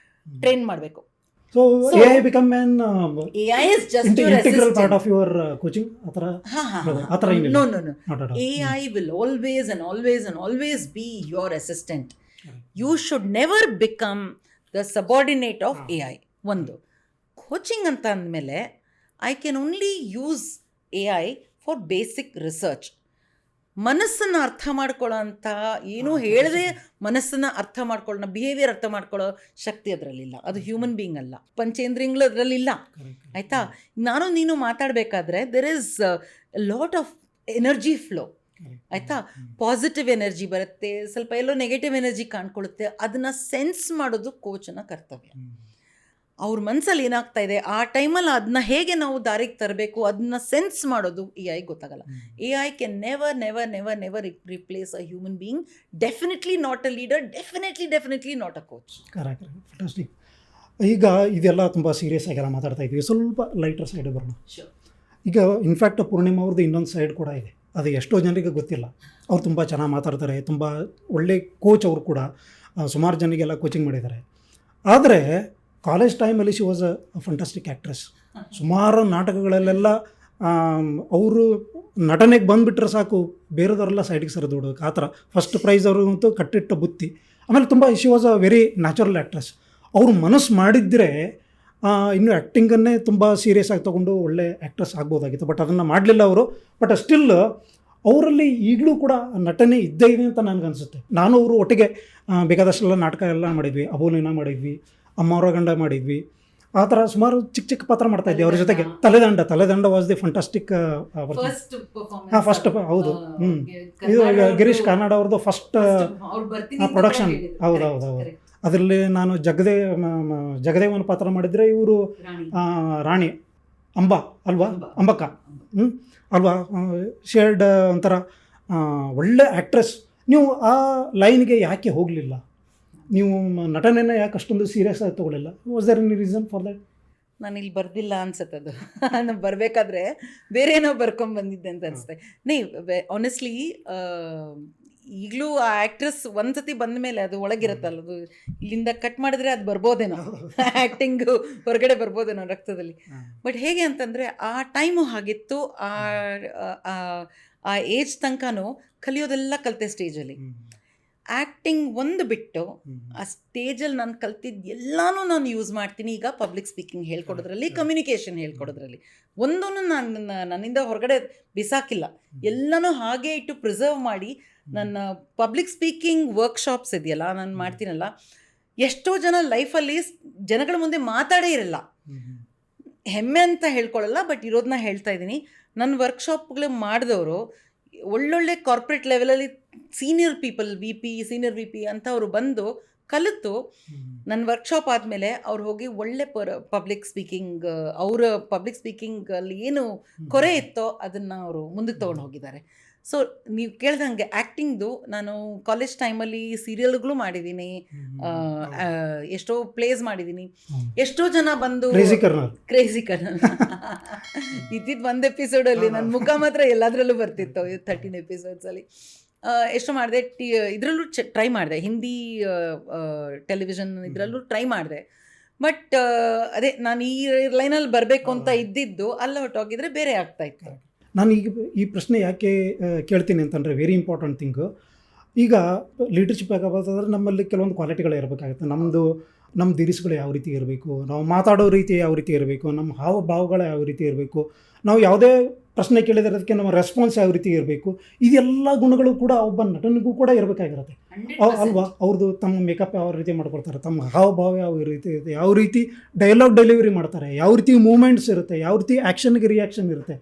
ಟ್ರೈನ್ ಮಾಡಬೇಕು. So AI become an AI is just your integral assistant. part of your coaching. ಆ ಥರ ಏನಿಲ್ಲ. No. AI will always be your assistant. You should never become the subordinate of AI. ಒಂದು ಕೋಚಿಂಗ್ ಅಂತ ಅಂದಮೇಲೆ I can only use AI for basic research. ಮನಸ್ಸನ್ನು ಅರ್ಥ ಮಾಡ್ಕೊಳ್ಳೋ ಅಂಥ ಏನೂ ಹೇಳದೆ ಮನಸ್ಸನ್ನು ಅರ್ಥ ಮಾಡ್ಕೊಳ್ಳೋ ಬಿಹೇವಿಯರ್ ಅರ್ಥ ಮಾಡ್ಕೊಳ್ಳೋ ಶಕ್ತಿ ಅದರಲ್ಲಿಲ್ಲ. ಅದು ಹ್ಯೂಮನ್ ಬೀಯಿಂಗ್ ಅಲ್ಲ, ಪಂಚೇಂದ್ರಿಯಗಳು ಅದರಲ್ಲಿಲ್ಲ. ಆಯಿತಾ? ನಾನು ನೀನು ಮಾತಾಡಬೇಕಾದ್ರೆ there is lot of energy flow. ಆಯಿತಾ? ಪಾಸಿಟಿವ್ ಎನರ್ಜಿ ಬರುತ್ತೆ, ಸ್ವಲ್ಪ ಎಲ್ಲೋ ನೆಗೆಟಿವ್ ಎನರ್ಜಿ ಕಾಣ್ಕೊಳ್ಳುತ್ತೆ. ಅದನ್ನು ಸೆನ್ಸ್ ಮಾಡೋದು ಕೋಚನ ಕರ್ತವ್ಯ. ಅವ್ರ ಮನಸ್ಸಲ್ಲಿ ಏನಾಗ್ತಾ ಇದೆ ಆ ಟೈಮಲ್ಲಿ ಅದನ್ನ ಹೇಗೆ ನಾವು ದಾರಿಗೆ ತರಬೇಕು ಅದನ್ನ ಸೆನ್ಸ್ ಮಾಡೋದು AI ಗೊತ್ತಾಗಲ್ಲ. AI can never replace a human being. Definitely not a leader, definitely not a coach. Correct. Fantastic. ಈಗ ಇದೆಲ್ಲ ತುಂಬ ಸೀರಿಯಸ್ ಆಗೆಲ್ಲ ಮಾತಾಡ್ತಾ ಇದ್ವಿ, ಸ್ವಲ್ಪ ಲೈಟರ್ ಸೈಡ್ ಬರೋಣ. ಈಗ ಇನ್ಫ್ಯಾಕ್ಟ್ ಪೂರ್ಣಿಮಾ ಅವ್ರದ್ದು ಇನ್ನೊಂದು ಸೈಡ್ ಕೂಡ ಇದೆ, ಅದು ಎಷ್ಟೋ ಜನರಿಗೆ ಗೊತ್ತಿಲ್ಲ. ಅವ್ರು ತುಂಬ ಚೆನ್ನಾಗಿ ಮಾತಾಡ್ತಾರೆ, ತುಂಬ ಒಳ್ಳೆ ಕೋಚ್ ಅವರು ಕೂಡ, ಸುಮಾರು ಜನರಿಗೆಲ್ಲ ಕೋಚಿಂಗ್ ಮಾಡಿದ್ದಾರೆ. ಆದರೆ ಕಾಲೇಜ್ ಟೈಮಲ್ಲಿ she was a fantastic actress. ಸುಮಾರು ನಾಟಕಗಳಲ್ಲೆಲ್ಲ ಅವರು ನಟನೆಗೆ ಬಂದುಬಿಟ್ರೆ ಸಾಕು, ಬೇರೆದವರೆಲ್ಲ ಸೈಡಿಗೆ ಸರಿದೋಡೋಕೆ ಆ ಥರ. ಫಸ್ಟ್ ಪ್ರೈಸ್ ಅವ್ರಿಗಂತೂ ಕಟ್ಟಿಟ್ಟ ಬುತ್ತಿ. ಆಮೇಲೆ ತುಂಬ she was a very natural actress. ಅವರು ಮನಸ್ಸು ಮಾಡಿದ್ದರೆ ಇನ್ನು ಆ್ಯಕ್ಟಿಂಗನ್ನೇ ತುಂಬ ಸೀರಿಯಸ್ ಆಗಿ ತೊಗೊಂಡು ಒಳ್ಳೆ ಆ್ಯಕ್ಟ್ರೆಸ್ ಆಗ್ಬೋದಾಗಿತ್ತು. ಬಟ್ ಅದನ್ನು ಮಾಡಲಿಲ್ಲ ಅವರು. ಬಟ್ ಸ್ಟಿಲ್ ಅವರಲ್ಲಿ ಈಗಲೂ ಕೂಡ ನಟನೆ ಇದ್ದೇ ಇದೆ ಅಂತ ನನಗನ್ಸುತ್ತೆ. ನಾನು ಅವರು ಒಟ್ಟಿಗೆ ಬೇಕಾದಷ್ಟೆಲ್ಲ ನಾಟಕ ಎಲ್ಲ ಮಾಡಿದ್ವಿ, ಅಬೋಲಿನ ಮಾಡಿದ್ವಿ, ಅಮ್ಮವರ ಗಂಡ ಮಾಡಿದ್ವಿ, ಆ ಥರ ಸುಮಾರು ಚಿಕ್ಕ ಪಾತ್ರ ಮಾಡ್ತಾ ಇದ್ವಿ ಅವ್ರ ಜೊತೆಗೆ. ತಲೆದಂಡ ವಾಸ್ ದಿ ಫಂಟಾಸ್ಟಿಕ್. ಫಸ್ಟ್ ಹೌದು. ಇದು ಗಿರೀಶ್ ಕಾರ್ನಾಡ್ ಅವ್ರದ್ದು ಫಸ್ಟ್ ಪ್ರೊಡಕ್ಷನ್. ಹೌದು. ಅದರಲ್ಲಿ ನಾನು ಜಗದೇವನ ಪಾತ್ರ ಮಾಡಿದರೆ, ಇವರು ರಾಣಿ ಅಂಬಕ್ಕ ಅಲ್ವಾ, ಶೇರ್ಡ್ ಒಂಥರ ಒಳ್ಳೆ ಆ್ಯಕ್ಟ್ರೆಸ್. ನೀವು ಆ ಲೈನ್ಗೆ ಯಾಕೆ ಹೋಗಲಿಲ್ಲ? ನೀವು ನಟನೆಯನ್ನು ಯಾಕೆ ಅಷ್ಟೊಂದು ಸೀರಿಯಸ್ ಆಗಿ ತೊಗೊಳ್ಳಿಲ್ಲ? Was there any reason for that? ನಾನು ಇಲ್ಲಿ ಬರ್ದಿಲ್ಲ ಅನ್ಸತ್ತದು. ನಾನು ಬರಬೇಕಾದ್ರೆ ಬೇರೆ ಏನೋ ಬರ್ಕೊಂಬಂದಿದ್ದೆ ಅಂತ ಅನಿಸುತ್ತೆ. ಆನೆಸ್ಟ್ಲಿ ಈಗಲೂ ಆ ಆ್ಯಕ್ಟ್ರೆಸ್ ಒಂದ್ಸತಿ ಬಂದ ಮೇಲೆ ಅದು ಒಳಗಿರುತ್ತಲ್ಲ, ಅದು ಇಲ್ಲಿಂದ ಕಟ್ ಮಾಡಿದ್ರೆ ಅದು ಬರ್ಬೋದೇನೋ, ಆ್ಯಕ್ಟಿಂಗು ಹೊರಗಡೆ ಬರ್ಬೋದೇನೋ ರಕ್ತದಲ್ಲಿ. ಬಟ್ ಹೇಗೆ ಅಂತಂದರೆ ಆ ಟೈಮು ಹಾಗಿತ್ತು. ಆ ಏಜ್ ತನಕನೂ ಕಲಿಯೋದೆಲ್ಲ ಕಲಿತೆ ಸ್ಟೇಜಲ್ಲಿ. ಆ್ಯಕ್ಟಿಂಗ್ ಒಂದು ಬಿಟ್ಟು ಆ ಸ್ಟೇಜಲ್ಲಿ ನಾನು ಕಲ್ತಿದ್ದು ಎಲ್ಲನೂ ನಾನು ಯೂಸ್ ಮಾಡ್ತೀನಿ ಈಗ ಪಬ್ಲಿಕ್ ಸ್ಪೀಕಿಂಗ್ ಹೇಳ್ಕೊಡೋದ್ರಲ್ಲಿ, ಕಮ್ಯುನಿಕೇಷನ್ ಹೇಳ್ಕೊಡೋದ್ರಲ್ಲಿ. ಒಂದೂ ನನ್ನಿಂದ ಹೊರಗಡೆ ಬಿಸಾಕಿಲ್ಲ. ಎಲ್ಲನೂ ಹಾಗೆ ಇಟ್ಟು ಪ್ರಿಸರ್ವ್ ಮಾಡಿ ನನ್ನ ಪಬ್ಲಿಕ್ ಸ್ಪೀಕಿಂಗ್ ವರ್ಕ್ಶಾಪ್ಸ್ ಇದೆಯಲ್ಲ ನಾನು ಮಾಡ್ತೀನಲ್ಲ, ಎಷ್ಟೋ ಜನ ಲೈಫಲ್ಲಿ ಜನಗಳ ಮುಂದೆ ಮಾತಾಡೇ ಇರಲ್ಲ. ಹೆಮ್ಮೆ ಅಂತ ಹೇಳ್ಕೊಳ್ಳಲ್ಲ, ಬಟ್ ಇರೋದನ್ನ ಹೇಳ್ತಾ ಇದ್ದೀನಿ. ನನ್ನ ವರ್ಕ್ಶಾಪ್ಗಳು ಮಾಡಿದವರು ಒಳ್ಳೊಳ್ಳೆ ಕಾರ್ಪೊರೇಟ್ ಲೆವೆಲಲ್ಲಿ ಸೀನಿಯರ್ ವಿ ಪಿ ಅಂತ ಅವರು ಬಂದು ಕಲಿತು ನನ್ನ ವರ್ಕ್ಶಾಪ್ ಆದಮೇಲೆ ಅವ್ರು ಹೋಗಿ ಒಳ್ಳೆ ಪಬ್ಲಿಕ್ ಸ್ಪೀಕಿಂಗಲ್ಲಿ ಏನು ಕೊರೆ ಇತ್ತೋ ಅದನ್ನು ಅವರು ಮುಂದಕ್ಕೆ ತೊಗೊಂಡು ಹೋಗಿದ್ದಾರೆ. ಸೊ ನೀವು ಕೇಳ್ದಂಗೆ ಆ್ಯಕ್ಟಿಂಗ್ದು ನಾನು ಕಾಲೇಜ್ ಟೈಮಲ್ಲಿ ಸೀರಿಯಲ್ಗಳು ಮಾಡಿದ್ದೀನಿ, ಎಷ್ಟೋ ಪ್ಲೇಸ್ ಮಾಡಿದ್ದೀನಿ. ಎಷ್ಟೋ ಜನ ಬಂದು ಕ್ರೇಜಿ ಕರ್ನಲ್ ಇದ್ದಿದ್ದು ಒಂದು ಎಪಿಸೋಡಲ್ಲಿ ನನ್ನ ಮುಖ ಮಾತ್ರ ಎಲ್ಲದರಲ್ಲೂ ಬರ್ತಿತ್ತು 13 ಎಪಿಸೋಡ್ಸಲ್ಲಿ. ಎಷ್ಟು ಮಾಡಿದೆ, ಇದರಲ್ಲೂ ಟ್ರೈ ಮಾಡಿದೆ, ಹಿಂದಿ ಟೆಲಿವಿಷನ್ ಇದರಲ್ಲೂ ಟ್ರೈ ಮಾಡಿದೆ. ಬಟ್ ಅದೇ ನಾನು ಈ ಲೈನಲ್ಲಿ ಬರಬೇಕು ಅಂತ ಇದ್ದಿದ್ದು ಅಲ್ಲ ಹೊಟ್ಟೋಗಿದ್ರೆ ಬೇರೆ ಆಗ್ತಾಯಿತ್ತು. ನಾನು ಈಗ ಈ ಪ್ರಶ್ನೆ ಯಾಕೆ ಕೇಳ್ತೀನಿ ಅಂತಂದರೆ, ವೆರಿ ಇಂಪಾರ್ಟೆಂಟ್ ಥಿಂಗು. ಈಗ ಲೀಡರ್ಶಿಪ್ ಆಗಬೇಕಾದ್ರೆ ನಮ್ಮಲ್ಲಿ ಕೆಲವೊಂದು ಕ್ವಾಲಿಟಿಗಳು ಇರಬೇಕಾಗುತ್ತೆ. ನಮ್ಮ ದಿರಿಸುಗಳು ಯಾವ ರೀತಿ ಇರಬೇಕು, ನಾವು ಮಾತಾಡೋ ರೀತಿ ಯಾವ ರೀತಿ ಇರಬೇಕು, ನಮ್ಮ ಹಾವಭಾವಗಳು ಯಾವ ರೀತಿ ಇರಬೇಕು, ನಾವು ಯಾವುದೇ ಪ್ರಶ್ನೆ ಕೇಳಿದಕ್ಕೆ ನಮ್ಮ ರೆಸ್ಪಾನ್ಸ್ ಯಾವ ರೀತಿ ಇರಬೇಕು, ಇದೆಲ್ಲ ಗುಣಗಳು ಕೂಡ ಒಬ್ಬ ನಟನಿಗೂ ಕೂಡ ಇರಬೇಕಾಗಿರುತ್ತೆ ಅಲ್ವಾ? ಅವ್ರದ್ದು ತಮ್ಮ ಮೇಕಪ್ ಯಾವ ರೀತಿ ಮಾಡ್ಕೊಳ್ತಾರೆ, ತಮ್ಮ ಹಾವಭಾವ ಯಾವ ರೀತಿ ಇರುತ್ತೆ, ಯಾವ ರೀತಿ ಡೈಲಾಗ್ ಡೆಲಿವರಿ ಮಾಡ್ತಾರೆ, ಯಾವ ರೀತಿ ಮೂಮೆಂಟ್ಸ್ ಇರುತ್ತೆ, ಯಾವ ರೀತಿ ಆ್ಯಕ್ಷನ್ಗೆ ರಿಯಾಕ್ಷನ್ ಇರುತ್ತೆ.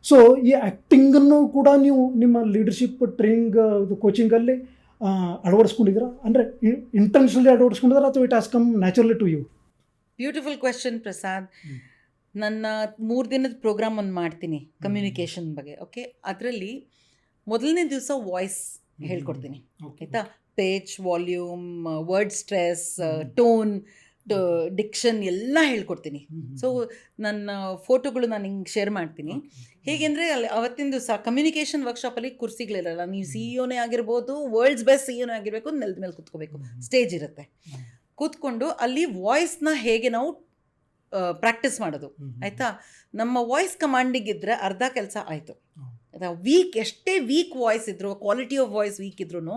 ಸೊ ಈ ಆ್ಯಕ್ಟಿಂಗನ್ನು ಕೂಡ ನೀವು ನಿಮ್ಮ ಲೀಡರ್ಶಿಪ್ ಟ್ರೈನಿಂಗ್ ಕೋಚಿಂಗಲ್ಲಿ ಅಳವಡಿಸ್ಕೊಂಡಿದ್ದೀರಾ? ಅಂದರೆ ಇಂಟೆನ್ಷನಲಿ ಅಳವಡಿಸ್ಕೊಂಡಿದ್ದೀರಾ ಅಥವಾ it has come naturally to you? Beautiful question Prasad. ನನ್ನ 3 ದಿನದ ಪ್ರೋಗ್ರಾಮ್ ಒಂದು ಮಾಡ್ತೀನಿ ಕಮ್ಯುನಿಕೇಷನ್ ಬಗ್ಗೆ. ಓಕೆ, ಅದರಲ್ಲಿ ಮೊದಲನೇ ದಿವಸ ವಾಯ್ಸ್ ಹೇಳ್ಕೊಡ್ತೀನಿ. ಆಯಿತಾ? Peach, volume, word stress, tone, diction ಎಲ್ಲ ಹೇಳ್ಕೊಡ್ತೀನಿ. ಸೊ ನನ್ನ ಫೋಟೋಗಳು ನಾನು ಹಿಂಗೆ ಶೇರ್ ಮಾಡ್ತೀನಿ. ಹೇಗೆಂದರೆ ಅಲ್ಲಿ ಅವತ್ತಿನ ದಿವಸ ಕಮ್ಯುನಿಕೇಷನ್ ವರ್ಕ್ಶಾಪಲ್ಲಿ ಕುರ್ಸಿಗಳಿರಲ್ಲ. ನೀವು CEO ಆಗಿರ್ಬೋದು, ವರ್ಲ್ಡ್ಸ್ ಬೆಸ್ಟ್ CEO ಆಗಿರಬೇಕು, ನೆಲದ ಮೇಲೆ ಕೂತ್ಕೋಬೇಕು, ಸ್ಟೇಜ್ ಇರುತ್ತೆ. ಕೂತ್ಕೊಂಡು ಅಲ್ಲಿ ವಾಯ್ಸ್ನ ಹೇಗೆ ನಾವು ಪ್ರಾಕ್ಟೀಸ್ ಮಾಡೋದು. ಆಯಿತಾ? ನಮ್ಮ ವಾಯ್ಸ್ ಕಮಾಂಡಿಗಿದ್ದರೆ ಅರ್ಧ ಕೆಲಸ ಆಯಿತು. ಆಯಿತಾ? ಎಷ್ಟೇ ವೀಕ್ ವಾಯ್ಸ್ ಇದ್ರೂ, ಕ್ವಾಲಿಟಿ ಆಫ್ ವಾಯ್ಸ್ ವೀಕ್ ಇದ್ರೂ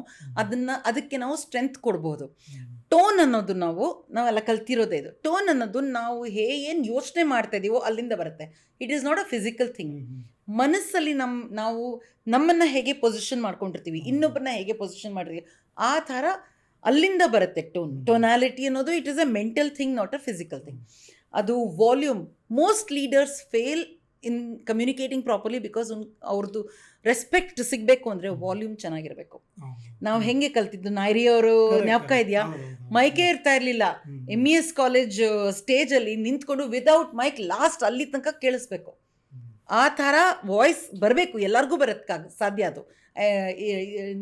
ಅದಕ್ಕೆ ನಾವು ಸ್ಟ್ರೆಂತ್ ಕೊಡ್ಬೋದು. ಟೋನ್ ಅನ್ನೋದು ನಾವೆಲ್ಲ ಕಲ್ತಿರೋದೇ ಇದು. ಟೋನ್ ಅನ್ನೋದು ನಾವು ಏನು ಯೋಚನೆ ಮಾಡ್ತಾ ಇದೀವೋ ಅಲ್ಲಿಂದ ಬರುತ್ತೆ. It is not a physical thing. ಮನಸ್ಸಲ್ಲಿ ನಾವು ನಮ್ಮನ್ನು ಹೇಗೆ ಪೊಸಿಷನ್ ಮಾಡ್ಕೊಂಡಿರ್ತೀವಿ, ಇನ್ನೊಬ್ಬರನ್ನ ಹೇಗೆ ಪೊಸಿಷನ್ ಮಾಡಿರ್ತೀವಿ, ಆ ಥರ ಅಲ್ಲಿಂದ ಬರುತ್ತೆ ಟೋನಾಲಿಟಿ ಅನ್ನೋದು. It is a mental thing, not a physical thing. ಅದು volume. Most leaders fail in communicating properly because ಅವ್ರದ್ದು ರೆಸ್ಪೆಕ್ಟ್ ಸಿಗಬೇಕು ಅಂದರೆ ವಾಲ್ಯೂಮ್ ಚೆನ್ನಾಗಿರಬೇಕು. ನಾವು ಹೆಂಗೆ ಕಲ್ತಿದ್ದು, ನಾಯ್ರಿ ಅವರು ಜ್ಞಾಪಕ ಇದೆಯಾ? ಮೈಕೇ ಇರ್ತಾ ಇರಲಿಲ್ಲ. MES ಕಾಲೇಜ್ ಸ್ಟೇಜಲ್ಲಿ ನಿಂತ್ಕೊಂಡು ವಿದೌಟ್ ಮೈಕ್ ಲಾಸ್ಟ್ ಅಲ್ಲಿ ತನಕ ಕೇಳಿಸ್ಬೇಕು. ಆ ಥರ ವಾಯ್ಸ್ ಬರಬೇಕು, ಎಲ್ಲರಿಗೂ ಬರೋದಕ್ಕಾಗ ಸಾಧ್ಯ. ಅದು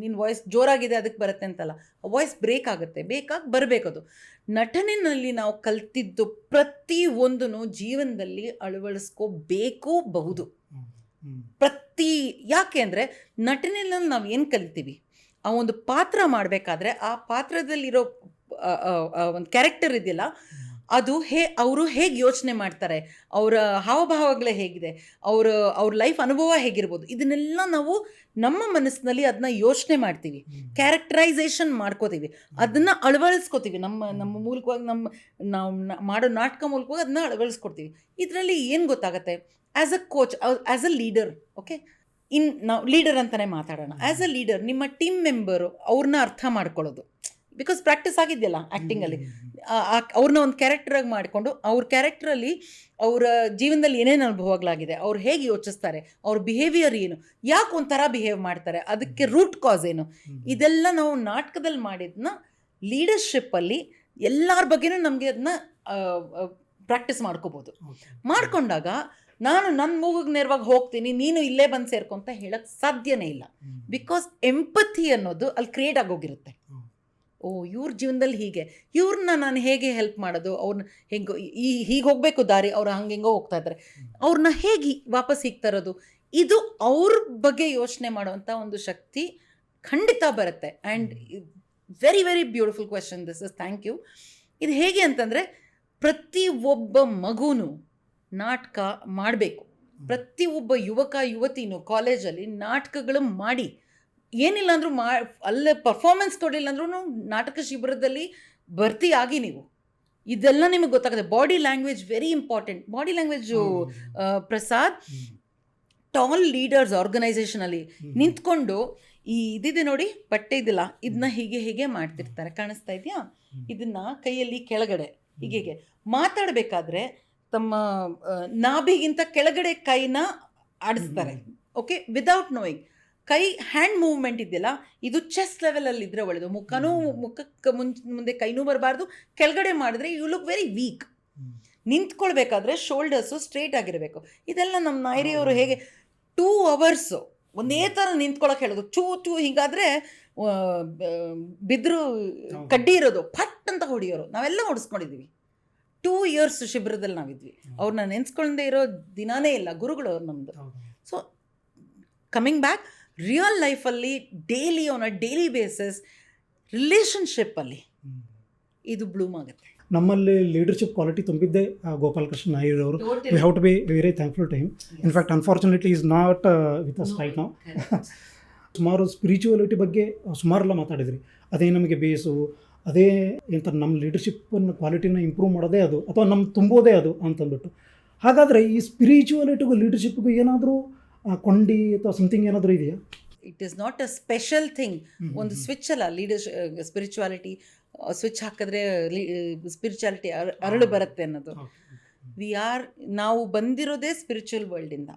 ನಿನ್ನ ವಾಯ್ಸ್ ಜೋರಾಗಿದೆ ಅದಕ್ಕೆ ಬರುತ್ತೆ ಅಂತಲ್ಲ, ವಾಯ್ಸ್ ಬ್ರೇಕ್ ಆಗುತ್ತೆ, ಬೇಕಾಗಿ ಬರಬೇಕದು. ನಟನೆಯಲ್ಲಿ ನಾವು ಕಲ್ತಿದ್ದು ಪ್ರತಿಯೊಂದೂ ಜೀವನದಲ್ಲಿ ಅಳವಡಿಸ್ಕೋಬಹುದು. ಯಾಕೆ ಅಂದರೆ ನಟನೆಯಲ್ಲಿ ನಾವು ಏನು ಕಲಿತೀವಿ, ಆ ಒಂದು ಪಾತ್ರ ಮಾಡಬೇಕಾದ್ರೆ ಆ ಪಾತ್ರದಲ್ಲಿರೋ ಒಂದು ಕ್ಯಾರೆಕ್ಟರ್ ಇದೆಯಲ್ಲ, ಅದು ಅವರು ಹೇಗೆ ಯೋಚನೆ ಮಾಡ್ತಾರೆ, ಅವರ ಹಾವಭಾವಗಳೇ ಹೇಗಿದೆ, ಅವ್ರ ಲೈಫ್ ಅನುಭವ ಹೇಗಿರ್ಬೋದು, ಇದನ್ನೆಲ್ಲ ನಾವು ನಮ್ಮ ಮನಸ್ಸಿನಲ್ಲಿ ಅದನ್ನ ಯೋಚನೆ ಮಾಡ್ತೀವಿ, ಕ್ಯಾರೆಕ್ಟರೈಸೇಷನ್ ಮಾಡ್ಕೋತೀವಿ, ಅದನ್ನು ಅಳವಡಿಸ್ಕೋತೀವಿ. ನಮ್ಮ ಮೂಲಕವಾಗಿ ನಾವು ಮಾಡೋ ನಾಟಕ ಮೂಲಕವಾಗಿ ಅದನ್ನ ಅಳವಡಿಸ್ಕೊಡ್ತೀವಿ. ಇದರಲ್ಲಿ ಏನು ಗೊತ್ತಾಗುತ್ತೆ, as a coach, as a leader. Okay, ನಾವು ಲೀಡರ್ ಅಂತಲೇ ಮಾತಾಡೋಣ. ಆ್ಯಸ್ ಅ ಲೀಡರ್ ನಿಮ್ಮ ಟೀಮ್ ಮೆಂಬರು ಅವ್ರನ್ನ ಅರ್ಥ ಮಾಡ್ಕೊಳ್ಳೋದು, ಬಿಕಾಸ್ ಪ್ರಾಕ್ಟೀಸ್ ಆಗಿದೆಯಲ್ಲ ಆ್ಯಕ್ಟಿಂಗಲ್ಲಿ. ಅವ್ರನ್ನ ಒಂದು ಕ್ಯಾರೆಕ್ಟರಾಗಿ ಮಾಡಿಕೊಂಡು ಅವ್ರ ಕ್ಯಾರೆಕ್ಟ್ರಲ್ಲಿ ಅವರ ಜೀವನದಲ್ಲಿ ಏನೇನು ಅನುಭವಗಳಾಗಿದೆ, ಅವ್ರು ಹೇಗೆ ಯೋಚಿಸ್ತಾರೆ, ಅವ್ರ ಬಿಹೇವಿಯರ್ ಏನು, ಯಾಕೆ ಒಂಥರ ಬಿಹೇವ್ ಮಾಡ್ತಾರೆ, ಅದಕ್ಕೆ ರೂಟ್ ಕಾಸ್ ಏನು, ಇದೆಲ್ಲ ನಾವು ನಾಟಕದಲ್ಲಿ ಮಾಡಿದ್ನ ಲೀಡರ್ಶಿಪ್ಪಲ್ಲಿ ಎಲ್ಲರ ಬಗ್ಗೆನೂ ನಮಗೆ ಅದನ್ನ ಪ್ರಾಕ್ಟೀಸ್ ಮಾಡ್ಕೋಬೋದು. ಮಾಡ್ಕೊಂಡಾಗ ನಾನು ನನ್ನ ಮೂಗಿಗೆ ನೇರವಾಗಿ ಹೋಗ್ತೀನಿ, ನೀನು ಇಲ್ಲೇ ಬಂದು ಸೇರ್ಕೊ ಅಂತ ಹೇಳಕ್ಕೆ ಸಾಧ್ಯನೇ ಇಲ್ಲ. ಬಿಕಾಸ್ ಎಂಪಥಿ ಅನ್ನೋದು ಅಲ್ಲಿ ಕ್ರಿಯೇಟ್ ಆಗೋಗಿರುತ್ತೆ. ಓ, ಇವ್ರ ಜೀವನದಲ್ಲಿ ಹೀಗೆ, ಇವ್ರನ್ನ ನಾನು ಹೇಗೆ ಹೆಲ್ಪ್ ಮಾಡೋದು, ಅವ್ರನ್ನ ಹೆಂಗೋ ಹೀಗೆ ಹೋಗಬೇಕು ದಾರಿ, ಅವ್ರು ಹೆಂಗೋ ಹೋಗ್ತಾ ಇದ್ದಾರೆ, ಅವ್ರನ್ನ ಹೇಗೆ ವಾಪಸ್ ಹೀಗೆ ತರೋದು, ಇದು ಅವ್ರ ಬಗ್ಗೆ ಯೋಚನೆ ಮಾಡೋವಂಥ ಒಂದು ಶಕ್ತಿ ಖಂಡಿತ ಬರುತ್ತೆ. And very very beautiful question this is, thank you. ಇದು ಹೇಗೆ ಅಂತಂದರೆ, ಪ್ರತಿಯೊಬ್ಬ ಮಗುನೂ ನಾಟಕ ಮಾಡಬೇಕು. ಪ್ರತಿಯೊಬ್ಬ ಯುವಕ ಯುವತಿನೂ ಕಾಲೇಜಲ್ಲಿ ನಾಟಕಗಳು ಮಾಡಿ, ಏನಿಲ್ಲ ಅಂದರೂ ಅಲ್ಲೇ ಪರ್ಫಾರ್ಮೆನ್ಸ್ ಕೊಡಲಿಲ್ಲ ಅಂದ್ರೂ ನಾಟಕ ಶಿಬಿರದಲ್ಲಿ ಭರ್ತಿ ಆಗಿ ನೀವು ಇದೆಲ್ಲ ನಿಮಗೆ ಗೊತ್ತಾಗುತ್ತೆ. Body language very important. Body language Prasad, tall leaders ಆರ್ಗನೈಸೇಷನಲ್ಲಿ ನಿಂತ್ಕೊಂಡು ಇದಿದೆ ನೋಡಿ, ಬಟ್ಟೆ ಇದಿಲ್ಲ, ಇದನ್ನ ಹೀಗೆ ಮಾಡ್ತಿರ್ತಾರೆ, ಕಾಣಿಸ್ತಾ ಇದೆಯಾ, ಇದನ್ನ ಕೈಯಲ್ಲಿ ಕೆಳಗಡೆ ಹೀಗೆ ಮಾತಾಡಬೇಕಾದ್ರೆ ತಮ್ಮ ನಾಭಿಗಿಂತ ಕೆಳಗಡೆ ಕೈನ ಆಡಿಸ್ತಾರೆ. Okay, without knowing. ಕೈ ಹ್ಯಾಂಡ್ ಮೂವ್ಮೆಂಟ್ ಇದೆಯಲ್ಲ, ಇದು ಚೆಸ್ಟ್ ಲೆವೆಲಲ್ಲಿ ಇದ್ದರೆ ಒಳ್ಳೆಯದು. ಮುಖಕ್ಕೆ ಮುಂದೆ ಕೈನೂ ಬರಬಾರ್ದು, ಕೆಳಗಡೆ ಮಾಡಿದ್ರೆ ಯು ಲುಕ್ ವೆರಿ ವೀಕ್. ನಿಂತ್ಕೊಳ್ಬೇಕಾದ್ರೆ ಶೋಲ್ಡರ್ಸು ಸ್ಟ್ರೇಟ್ ಆಗಿರಬೇಕು. ಇದೆಲ್ಲ ನಮ್ಮ ನಾಯ್ರಿ ಅವರು ಹೇಗೆ 2 hours ಒಂದೇ ಥರ ನಿಂತ್ಕೊಳ್ಳೋಕೆ ಹೇಳೋದು. ಚೂ ಹೀಗಾದರೆ ಬಿದ್ರು ಕಡ್ಡಿ ಇರೋದು ಫಟ್ ಅಂತ ಹೊಡಿಯೋರು ನಾವೆಲ್ಲ ಹೊಡಿಸ್ಕೊಂಡಿದ್ದೀವಿ. 2 years ಶಿಬಿರದಲ್ಲಿ ನಾವಿದ್ವಿ. ಅವ್ರನ್ನ ನೆನೆಸ್ಕೊಳ್ಳದೆ ಇರೋ ದಿನಾನೇ ಇಲ್ಲ, ಗುರುಗಳು ಅವ್ರು ನಮ್ಮದು. ಸೊ ಕಮಿಂಗ್ ಬ್ಯಾಕ್, ರಿಯಲ್ ಲೈಫಲ್ಲಿ daily on a daily basis ರಿಲೇಷನ್ಶಿಪ್ಪಲ್ಲಿ ಇದು ಬ್ಲೂಮ್ ಆಗುತ್ತೆ. ನಮ್ಮಲ್ಲಿ ಲೀಡರ್ಶಿಪ್ ಕ್ವಾಲಿಟಿ ತುಂಬಿದ್ದೇ ಗೋಪಾಲಕೃಷ್ಣ ನಾಯ್ಡು ಅವರು. We have to be very thankful to him. In fact unfortunately is not with us right now. ಸುಮಾರು ಸ್ಪಿರಿಚುವಲಿಟಿ ಬಗ್ಗೆ ಸುಮಾರೆಲ್ಲ ಮಾತಾಡಿದ್ರಿ. ಅದೇ ನಮಗೆ ಬೇಸು, ಅದೇ ಎಂತ ನಮ್ಮ ಲೀಡರ್ಶಿಪ್ಪನ್ನು ಕ್ವಾಲಿಟಿನ ಇಂಪ್ರೂವ್ ಮಾಡೋದೇ ಅದು, ಅಥವಾ ನಮ್ಮ ತುಂಬೋದೇ ಅದು ಅಂತಂದ್ಬಿಟ್ಟು. ಹಾಗಾದರೆ ಈ ಸ್ಪಿರಿಚುವಲಿಟಿಗೂ ಲೀಡರ್ಶಿಪ್ಗೂ ಏನಾದರೂ ಕೊಂಡಿ ಅಥವಾ ಸಮಥಿಂಗ್ ಏನಾದರೂ ಇದೆಯಾ? It is not a special thing. ಒಂದು ಸ್ವಿಚ್ ಅಲ್ಲ ಸ್ಪಿರಿಚುವಾಲಿಟಿ. ಸ್ವಿಚ್ ಹಾಕಿದ್ರೆ ಸ್ಪಿರಿಚುವಾಲಿಟಿ ಅರಳು ಬರುತ್ತೆ ಅನ್ನೋದು. ನಾವು ಬಂದಿರೋದೇ ಸ್ಪಿರಿಚುವಲ್ ವರ್ಲ್ಡಿಂದ.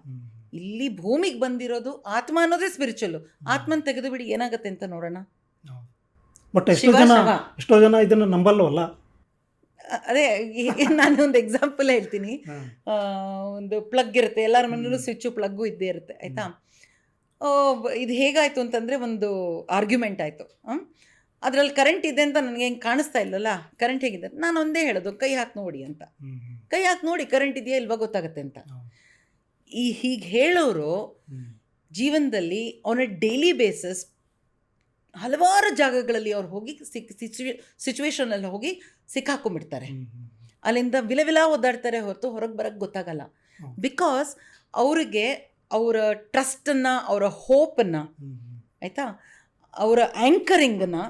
ಇಲ್ಲಿ ಭೂಮಿಗೆ ಬಂದಿರೋದು ಆತ್ಮ ಅನ್ನೋದೇ ಸ್ಪಿರಿಚುವಲ್ಲು. ಆತ್ಮನ ತೆಗೆದು ಬಿಡಿ ಏನಾಗುತ್ತೆ ಅಂತ ನೋಡೋಣ. ಬಟ್ ಶಿವ ಶವ. ಎಷ್ಟೋ ಜನ ಇದನ್ನು ನಂಬಲ್ವಲ್ಲ. ಅದೇ ನಾನು ಒಂದು ಎಕ್ಸಾಂಪಲ್ ಹೇಳ್ತೀನಿ. ಒಂದು ಪ್ಲಗ್ ಇರುತ್ತೆ, ಎಲ್ಲರ ಮನೇಲೂ ಸ್ವಿಚ್ಚು ಪ್ಲಗ್ಗು ಇದ್ದೇ ಇರುತ್ತೆ, ಆಯಿತಾ. ಇದು ಹೇಗಾಯಿತು ಅಂತಂದರೆ, ಒಂದು ಆರ್ಗ್ಯುಮೆಂಟ್ ಆಯಿತು. ಅದರಲ್ಲಿ ಕರೆಂಟ್ ಇದೆ ಅಂತ ನನಗೆ ಹೆಂಗೆ ಕಾಣಿಸ್ತಾ ಇಲ್ಲಲ್ಲ, ಕರೆಂಟ್ ಹೇಗಿದೆ, ನಾನು ಒಂದೇ ಹೇಳೋದು, ಕೈ ಹಾಕಿ ನೋಡಿ ಅಂತ. ಕೈ ಹಾಕಿ ನೋಡಿ ಕರೆಂಟ್ ಇದೆಯಾ ಇಲ್ವಾ ಗೊತ್ತಾಗುತ್ತೆ ಅಂತ. ಹೀಗೆ ಹೇಳೋರು ಜೀವನದಲ್ಲಿ ಆನ್ ಎ ಡೈಲಿ ಬೇಸಿಸ್ ಹಲವಾರು ಜಾಗಗಳಲ್ಲಿ ಅವ್ರು ಹೋಗಿ ಸಿಚುವೇಶನಲ್ಲಿ ಹೋಗಿ ಸಿಕ್ಕಾಕೊಂಡ್ಬಿಡ್ತಾರೆ. ಅಲ್ಲಿಂದ ವಿಲ ಓದಾಡ್ತಾರೆ ಹೊರತು ಹೊರಗೆ ಬರೋಕ್ಕೆ ಗೊತ್ತಾಗಲ್ಲ. ಬಿಕಾಸ್ ಅವರಿಗೆ ಅವರ ಟ್ರಸ್ಟನ್ನು, ಅವರ ಹೋಪನ್ನು, ಆಯಿತಾ, ಅವರ ಆ್ಯಂಕರಿಂಗನ್ನು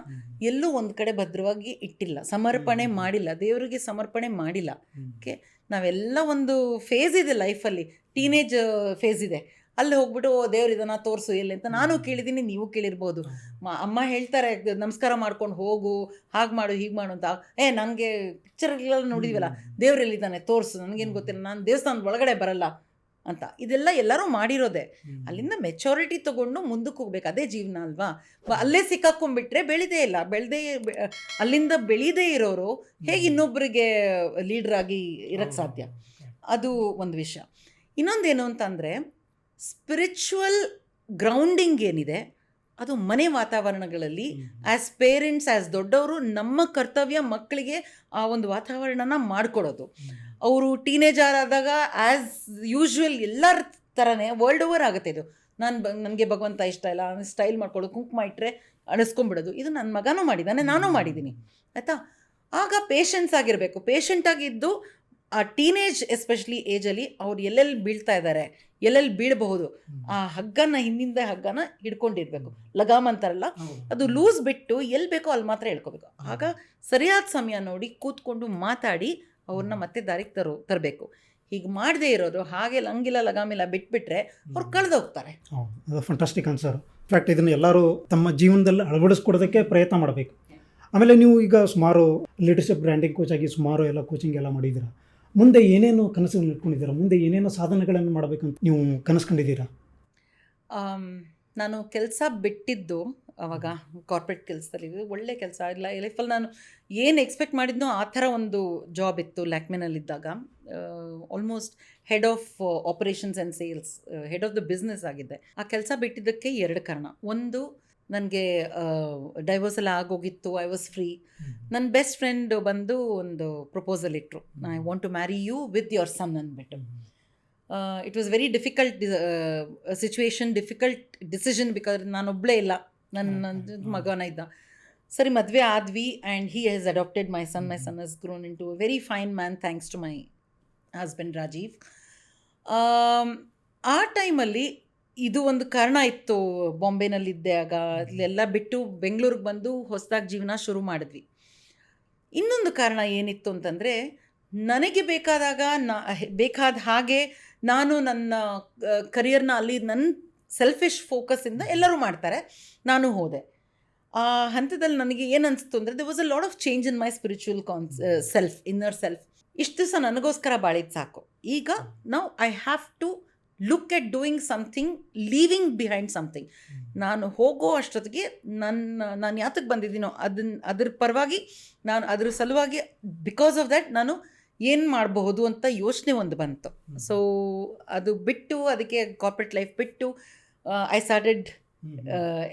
ಎಲ್ಲೂ ಒಂದು ಕಡೆ ಭದ್ರವಾಗಿ ಇಟ್ಟಿಲ್ಲ, ಸಮರ್ಪಣೆ ಮಾಡಿಲ್ಲ, ದೇವರಿಗೆ ಸಮರ್ಪಣೆ ಮಾಡಿಲ್ಲ. ಓಕೆ, ನಾವೆಲ್ಲ ಒಂದು ಫೇಸ್ ಇದೆ ಲೈಫಲ್ಲಿ, ಟೀನೇಜ್ ಫೇಸ್ ಇದೆ. ಅಲ್ಲಿ ಹೋಗ್ಬಿಟ್ಟು ದೇವ್ರು ಇದನ್ನು ತೋರಿಸು ಎಲ್ಲಿ ಅಂತ ನಾನು ಕೇಳಿದ್ದೀನಿ, ನೀವು ಕೇಳಿರ್ಬೋದು. ಅಮ್ಮ ಹೇಳ್ತಾರೆ ನಮಸ್ಕಾರ ಮಾಡ್ಕೊಂಡು ಹೋಗು, ಹಾಗೆ ಮಾಡು ಹೀಗೆ ಮಾಡು ಅಂತ. ನನಗೆ ಪಿಕ್ಚರ್ಗಳೆಲ್ಲ ನೋಡಿದ್ವಲ್ಲ, ದೇವ್ರು ಎಲ್ಲಿದ್ದಾನೆ ತೋರಿಸು, ನನಗೇನು ಗೊತ್ತಿಲ್ಲ, ನಾನು ದೇವಸ್ಥಾನದ ಒಳಗಡೆ ಬರಲ್ಲ ಅಂತ. ಇದೆಲ್ಲ ಎಲ್ಲರೂ ಮಾಡಿರೋದೆ. ಅಲ್ಲಿಂದ ಮೆಚೋರಿಟಿ ತೊಗೊಂಡು ಮುಂದಕ್ಕೆ ಹೋಗ್ಬೇಕು, ಅದೇ ಜೀವನ ಅಲ್ವಾ. ಅಲ್ಲೇ ಸಿಕ್ಕಾಕೊಂಡ್ಬಿಟ್ರೆ ಅಲ್ಲಿಂದ ಬೆಳೀದೇ ಇರೋರು ಹೇಗೆ ಇನ್ನೊಬ್ಬರಿಗೆ ಲೀಡ್ರಾಗಿ ಇರೋಕ್ಕೆ ಸಾಧ್ಯ? ಅದು ಒಂದು ವಿಷಯ. ಇನ್ನೊಂದೇನು ಅಂತಂದರೆ, ಸ್ಪಿರಿಚುವಲ್ ಗ್ರೌಂಡಿಂಗ್ ಏನಿದೆ ಅದು ಮನೆ ವಾತಾವರಣಗಳಲ್ಲಿ ಆ್ಯಸ್ ಪೇರೆಂಟ್ಸ್, ಆ್ಯಸ್ ದೊಡ್ಡವರು ನಮ್ಮ ಕರ್ತವ್ಯ ಮಕ್ಕಳಿಗೆ ಆ ಒಂದು ವಾತಾವರಣನ ಮಾಡಿಕೊಡೋದು. ಅವರು ಟೀನೇಜರ್ ಆದಾಗ ಆ್ಯಸ್ ಯೂಶ್ವಲ್ ಎಲ್ಲರ ಥರನೇ ವರ್ಲ್ಡ್ ಓವರ್ ಆಗುತ್ತೆ ಇದು. ನನಗೆ ಭಗವಂತ ಇಷ್ಟ ಇಲ್ಲ, ಸ್ಟೈಲ್ ಮಾಡ್ಕೊಳ್ಳೋದು, ಕುಂಕುಮ ಇಟ್ಟರೆ ಅಳಿಸ್ಕೊಂಡ್ಬಿಡೋದು. ಇದು ನನ್ನ ಮಗನೂ ಮಾಡಿದ್ದಾನೆ, ನಾನೂ ಮಾಡಿದ್ದೀನಿ, ಆಯಿತಾ. ಆಗ ಪೇಷನ್ಸ್ ಆಗಿರಬೇಕು. ಪೇಷಂಟಾಗಿದ್ದು ಆ ಟೀನೇಜ್ ಎಸ್ಪೆಷಲಿ ಏಜಲ್ಲಿ ಅವ್ರು ಎಲ್ಲೆಲ್ಲಿ ಬೀಳ್ತಾ ಇದ್ದಾರೆ, ಎಲ್ಲೆಲ್ಲಿ ಬೀಳಬಹುದು, ಆ ಹಗ್ಗನ ಹಿಂದಿಂದ ಹಗ್ಗನ ಹಿಡ್ಕೊಂಡಿರ್ಬೇಕು. ಲಗಾಮ್ ಅಂತಾರಲ್ಲ, ಅದು ಲೂಸ್ ಬಿಟ್ಟು ಎಲ್ಲಿ ಬೇಕೋ ಅಲ್ಲಿ ಮಾತ್ರ ಹೇಳ್ಕೋಬೇಕು. ಆಗ ಸರಿಯಾದ ಸಮಯ ನೋಡಿ ಕೂತ್ಕೊಂಡು ಮಾತಾಡಿ ಅವ್ರನ್ನ ಮತ್ತೆ ದಾರಿಗೆ ತರಬೇಕು. ಹೀಗೆ ಮಾಡದೇ ಇರೋದು, ಹಾಗೆ ಲಂಗಿಲ್ಲ ಲಗಾಮಿಲ್ಲ ಬಿಟ್ಬಿಟ್ರೆ ಅವ್ರು ಕಳೆದೋಗ್ತಾರೆ. ಅದು ಫಂಟಾಸ್ಟಿಕ್ ಆನ್ಸರ್. ಇನ್ಫ್ಯಾಕ್ಟ್ ಇದನ್ನು ಎಲ್ಲರೂ ತಮ್ಮ ಜೀವನದಲ್ಲಿ ಅಳವಡಿಸ್ಕೊಡೋದಕ್ಕೆ ಪ್ರಯತ್ನ ಮಾಡಬೇಕು. ಆಮೇಲೆ ನೀವು ಈಗ ಸುಮಾರು ಲೀಡರ್ಶಿಪ್ ಬ್ರ್ಯಾಂಡಿಂಗ್ ಕೋಚ್ ಆಗಿ ಸುಮಾರು ಎಲ್ಲ ಕೋಚಿಂಗ್ ಎಲ್ಲ ಮಾಡಿದ್ದೀರಾ. ಮುಂದೆ ಏನೇನು ಕನಸುಗಳನ್ನ ಇಟ್ಕೊಂಡಿದ್ದೀರಾ? ಮುಂದೆ ಏನೇನು ಸಾಧನೆಗಳನ್ನು ಮಾಡಬೇಕಂತ ನೀವು ಕನಸ್ಕೊಂಡಿದ್ದೀರಾ? ನಾನು ಕೆಲಸ ಬಿಟ್ಟಿದ್ದು ಆವಾಗ ಕಾರ್ಪೊರೇಟ್ ಕೆಲಸದಲ್ಲಿ, ಒಳ್ಳೆ ಕೆಲಸ ಇಲ್ಲ ಲೈಫಲ್ಲಿ. ನಾನು ಏನು ಎಕ್ಸ್ಪೆಕ್ಟ್ ಮಾಡಿದ್ನೋ ಆ ಥರ ಒಂದು ಜಾಬ್ ಇತ್ತು ಲ್ಯಾಕ್ಮೆನಲ್ಲಿದ್ದಾಗ. Almost head of operations and sales, head of the business ಆಗಿದ್ದೆ. ಆ ಕೆಲಸ ಬಿಟ್ಟಿದ್ದಕ್ಕೆ 2 ಕಾರಣ. ಒಂದು, ನನಗೆ ಡೈವೋರ್ಸ್ ಎಲ್ಲ ಆಗೋಗಿತ್ತು, ಐ ವಾಸ್ ಫ್ರೀ. ನನ್ನ ಬೆಸ್ಟ್ ಫ್ರೆಂಡ್ ಬಂದು ಒಂದು ಪ್ರಪೋಸಲ್ ಇಟ್ಟರು, I want to marry you with your son ಅಂದ್ಬಿಟ್ಟು. It was very difficult situation, difficult decision, because ನಾನೊಬ್ಬಳೇ ಇಲ್ಲ, ನನ್ನ ಮಗನ ಇದ್ದ. ಸರಿ, ಮದುವೆ ಆದ್ವಿ, and he has adopted my son has grown into a very fine man thanks to my husband Rajeev. ಆ ಟೈಮಲ್ಲಿ ಇದು ಒಂದು ಕಾರಣ ಇತ್ತು. ಬಾಂಬೆನಲ್ಲಿದ್ದೆ ಆಗ, ಅಲ್ಲೆಲ್ಲ ಬಿಟ್ಟು ಬೆಂಗಳೂರಿಗೆ ಬಂದು ಹೊಸದಾಗಿ ಜೀವನ ಶುರು ಮಾಡಿದ್ವಿ. ಇನ್ನೊಂದು ಕಾರಣ ಏನಿತ್ತು ಅಂತಂದರೆ, ನನಗೆ ಬೇಕಾದ ಹಾಗೆ ನಾನು ನನ್ನ ಕರಿಯರ್ನ ಅಲ್ಲಿ ನನ್ನ ಸೆಲ್ಫಿಶ್ ಫೋಕಸ್ಸಿಂದ ಎಲ್ಲರೂ ಮಾಡ್ತಾರೆ, ನಾನು ಹೋದೆ. ಆ ಹಂತದಲ್ಲಿ ನನಗೆ ಏನು ಅನಿಸ್ತು ಅಂದರೆ, there was a lot of change in my spiritual self, inner self. ಇಷ್ಟು ದಿವಸ ನನಗೋಸ್ಕರ ಬಾಳಿದ್ದು ಸಾಕು. ಈಗ ನಾವು I have to look at doing something, leaving behind something. ನಾನು ಹೋಗೋ ಅಷ್ಟೊತ್ತಿಗೆ ನಾನು ಯಾತಕ್ಕೆ ಬಂದಿದ್ದೀನೋ ಅದ್ರ ಪರವಾಗಿ, ನಾನು ಅದ್ರ ಸಲುವಾಗಿ, ಬಿಕಾಸ್ ಆಫ್ ದ್ಯಾಟ್ ನಾನು ಏನು ಮಾಡಬಹುದು ಅಂತ ಯೋಚನೆ ಒಂದು ಬಂತು. ಸೊ ಅದು ಬಿಟ್ಟು, ಅದಕ್ಕೆ ಕಾರ್ಪೊರೇಟ್ ಲೈಫ್ ಬಿಟ್ಟು ಐ ಸ್ಟಾರ್ಟೆಡ್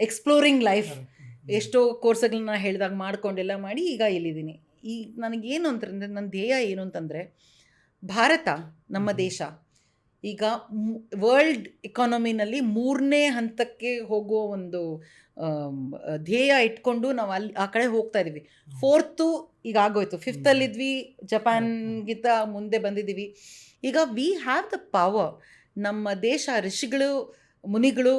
ಎಕ್ಸ್ಪ್ಲೋರಿಂಗ್ ಲೈಫ್. ಎಷ್ಟೋ ಕೋರ್ಸ್ಗಳನ್ನ ಹೇಳಿದಾಗ ಮಾಡ್ಕೊಂಡೆಲ್ಲ ಮಾಡಿ ಈಗ ಇಲ್ಲಿದ್ದೀನಿ. ಈಗ ನನಗೇನು ಅಂತಂದರೆ, ನನ್ನ ಧ್ಯೇಯ ಏನು ಅಂತಂದರೆ, ಭಾರತ ನಮ್ಮ ದೇಶ ಈಗ ವರ್ಲ್ಡ್ ಎಕಾನಮಿನಲ್ಲಿ 3ನೇ ಹಂತಕ್ಕೆ ಹೋಗುವ ಒಂದು ಧ್ಯೇಯ ಇಟ್ಕೊಂಡು ನಾವು ಆ ಕಡೆ ಹೋಗ್ತಾ ಇದ್ದೀವಿ. 4th ಈಗ ಆಗೋಯ್ತು, 5th ಜಪಾನ್ಗಿಂತ ಮುಂದೆ ಬಂದಿದ್ದೀವಿ. ಈಗ ವಿ ಹ್ಯಾವ್ ದ ಪವರ್. ನಮ್ಮ ದೇಶ ಋಷಿಗಳು ಮುನಿಗಳು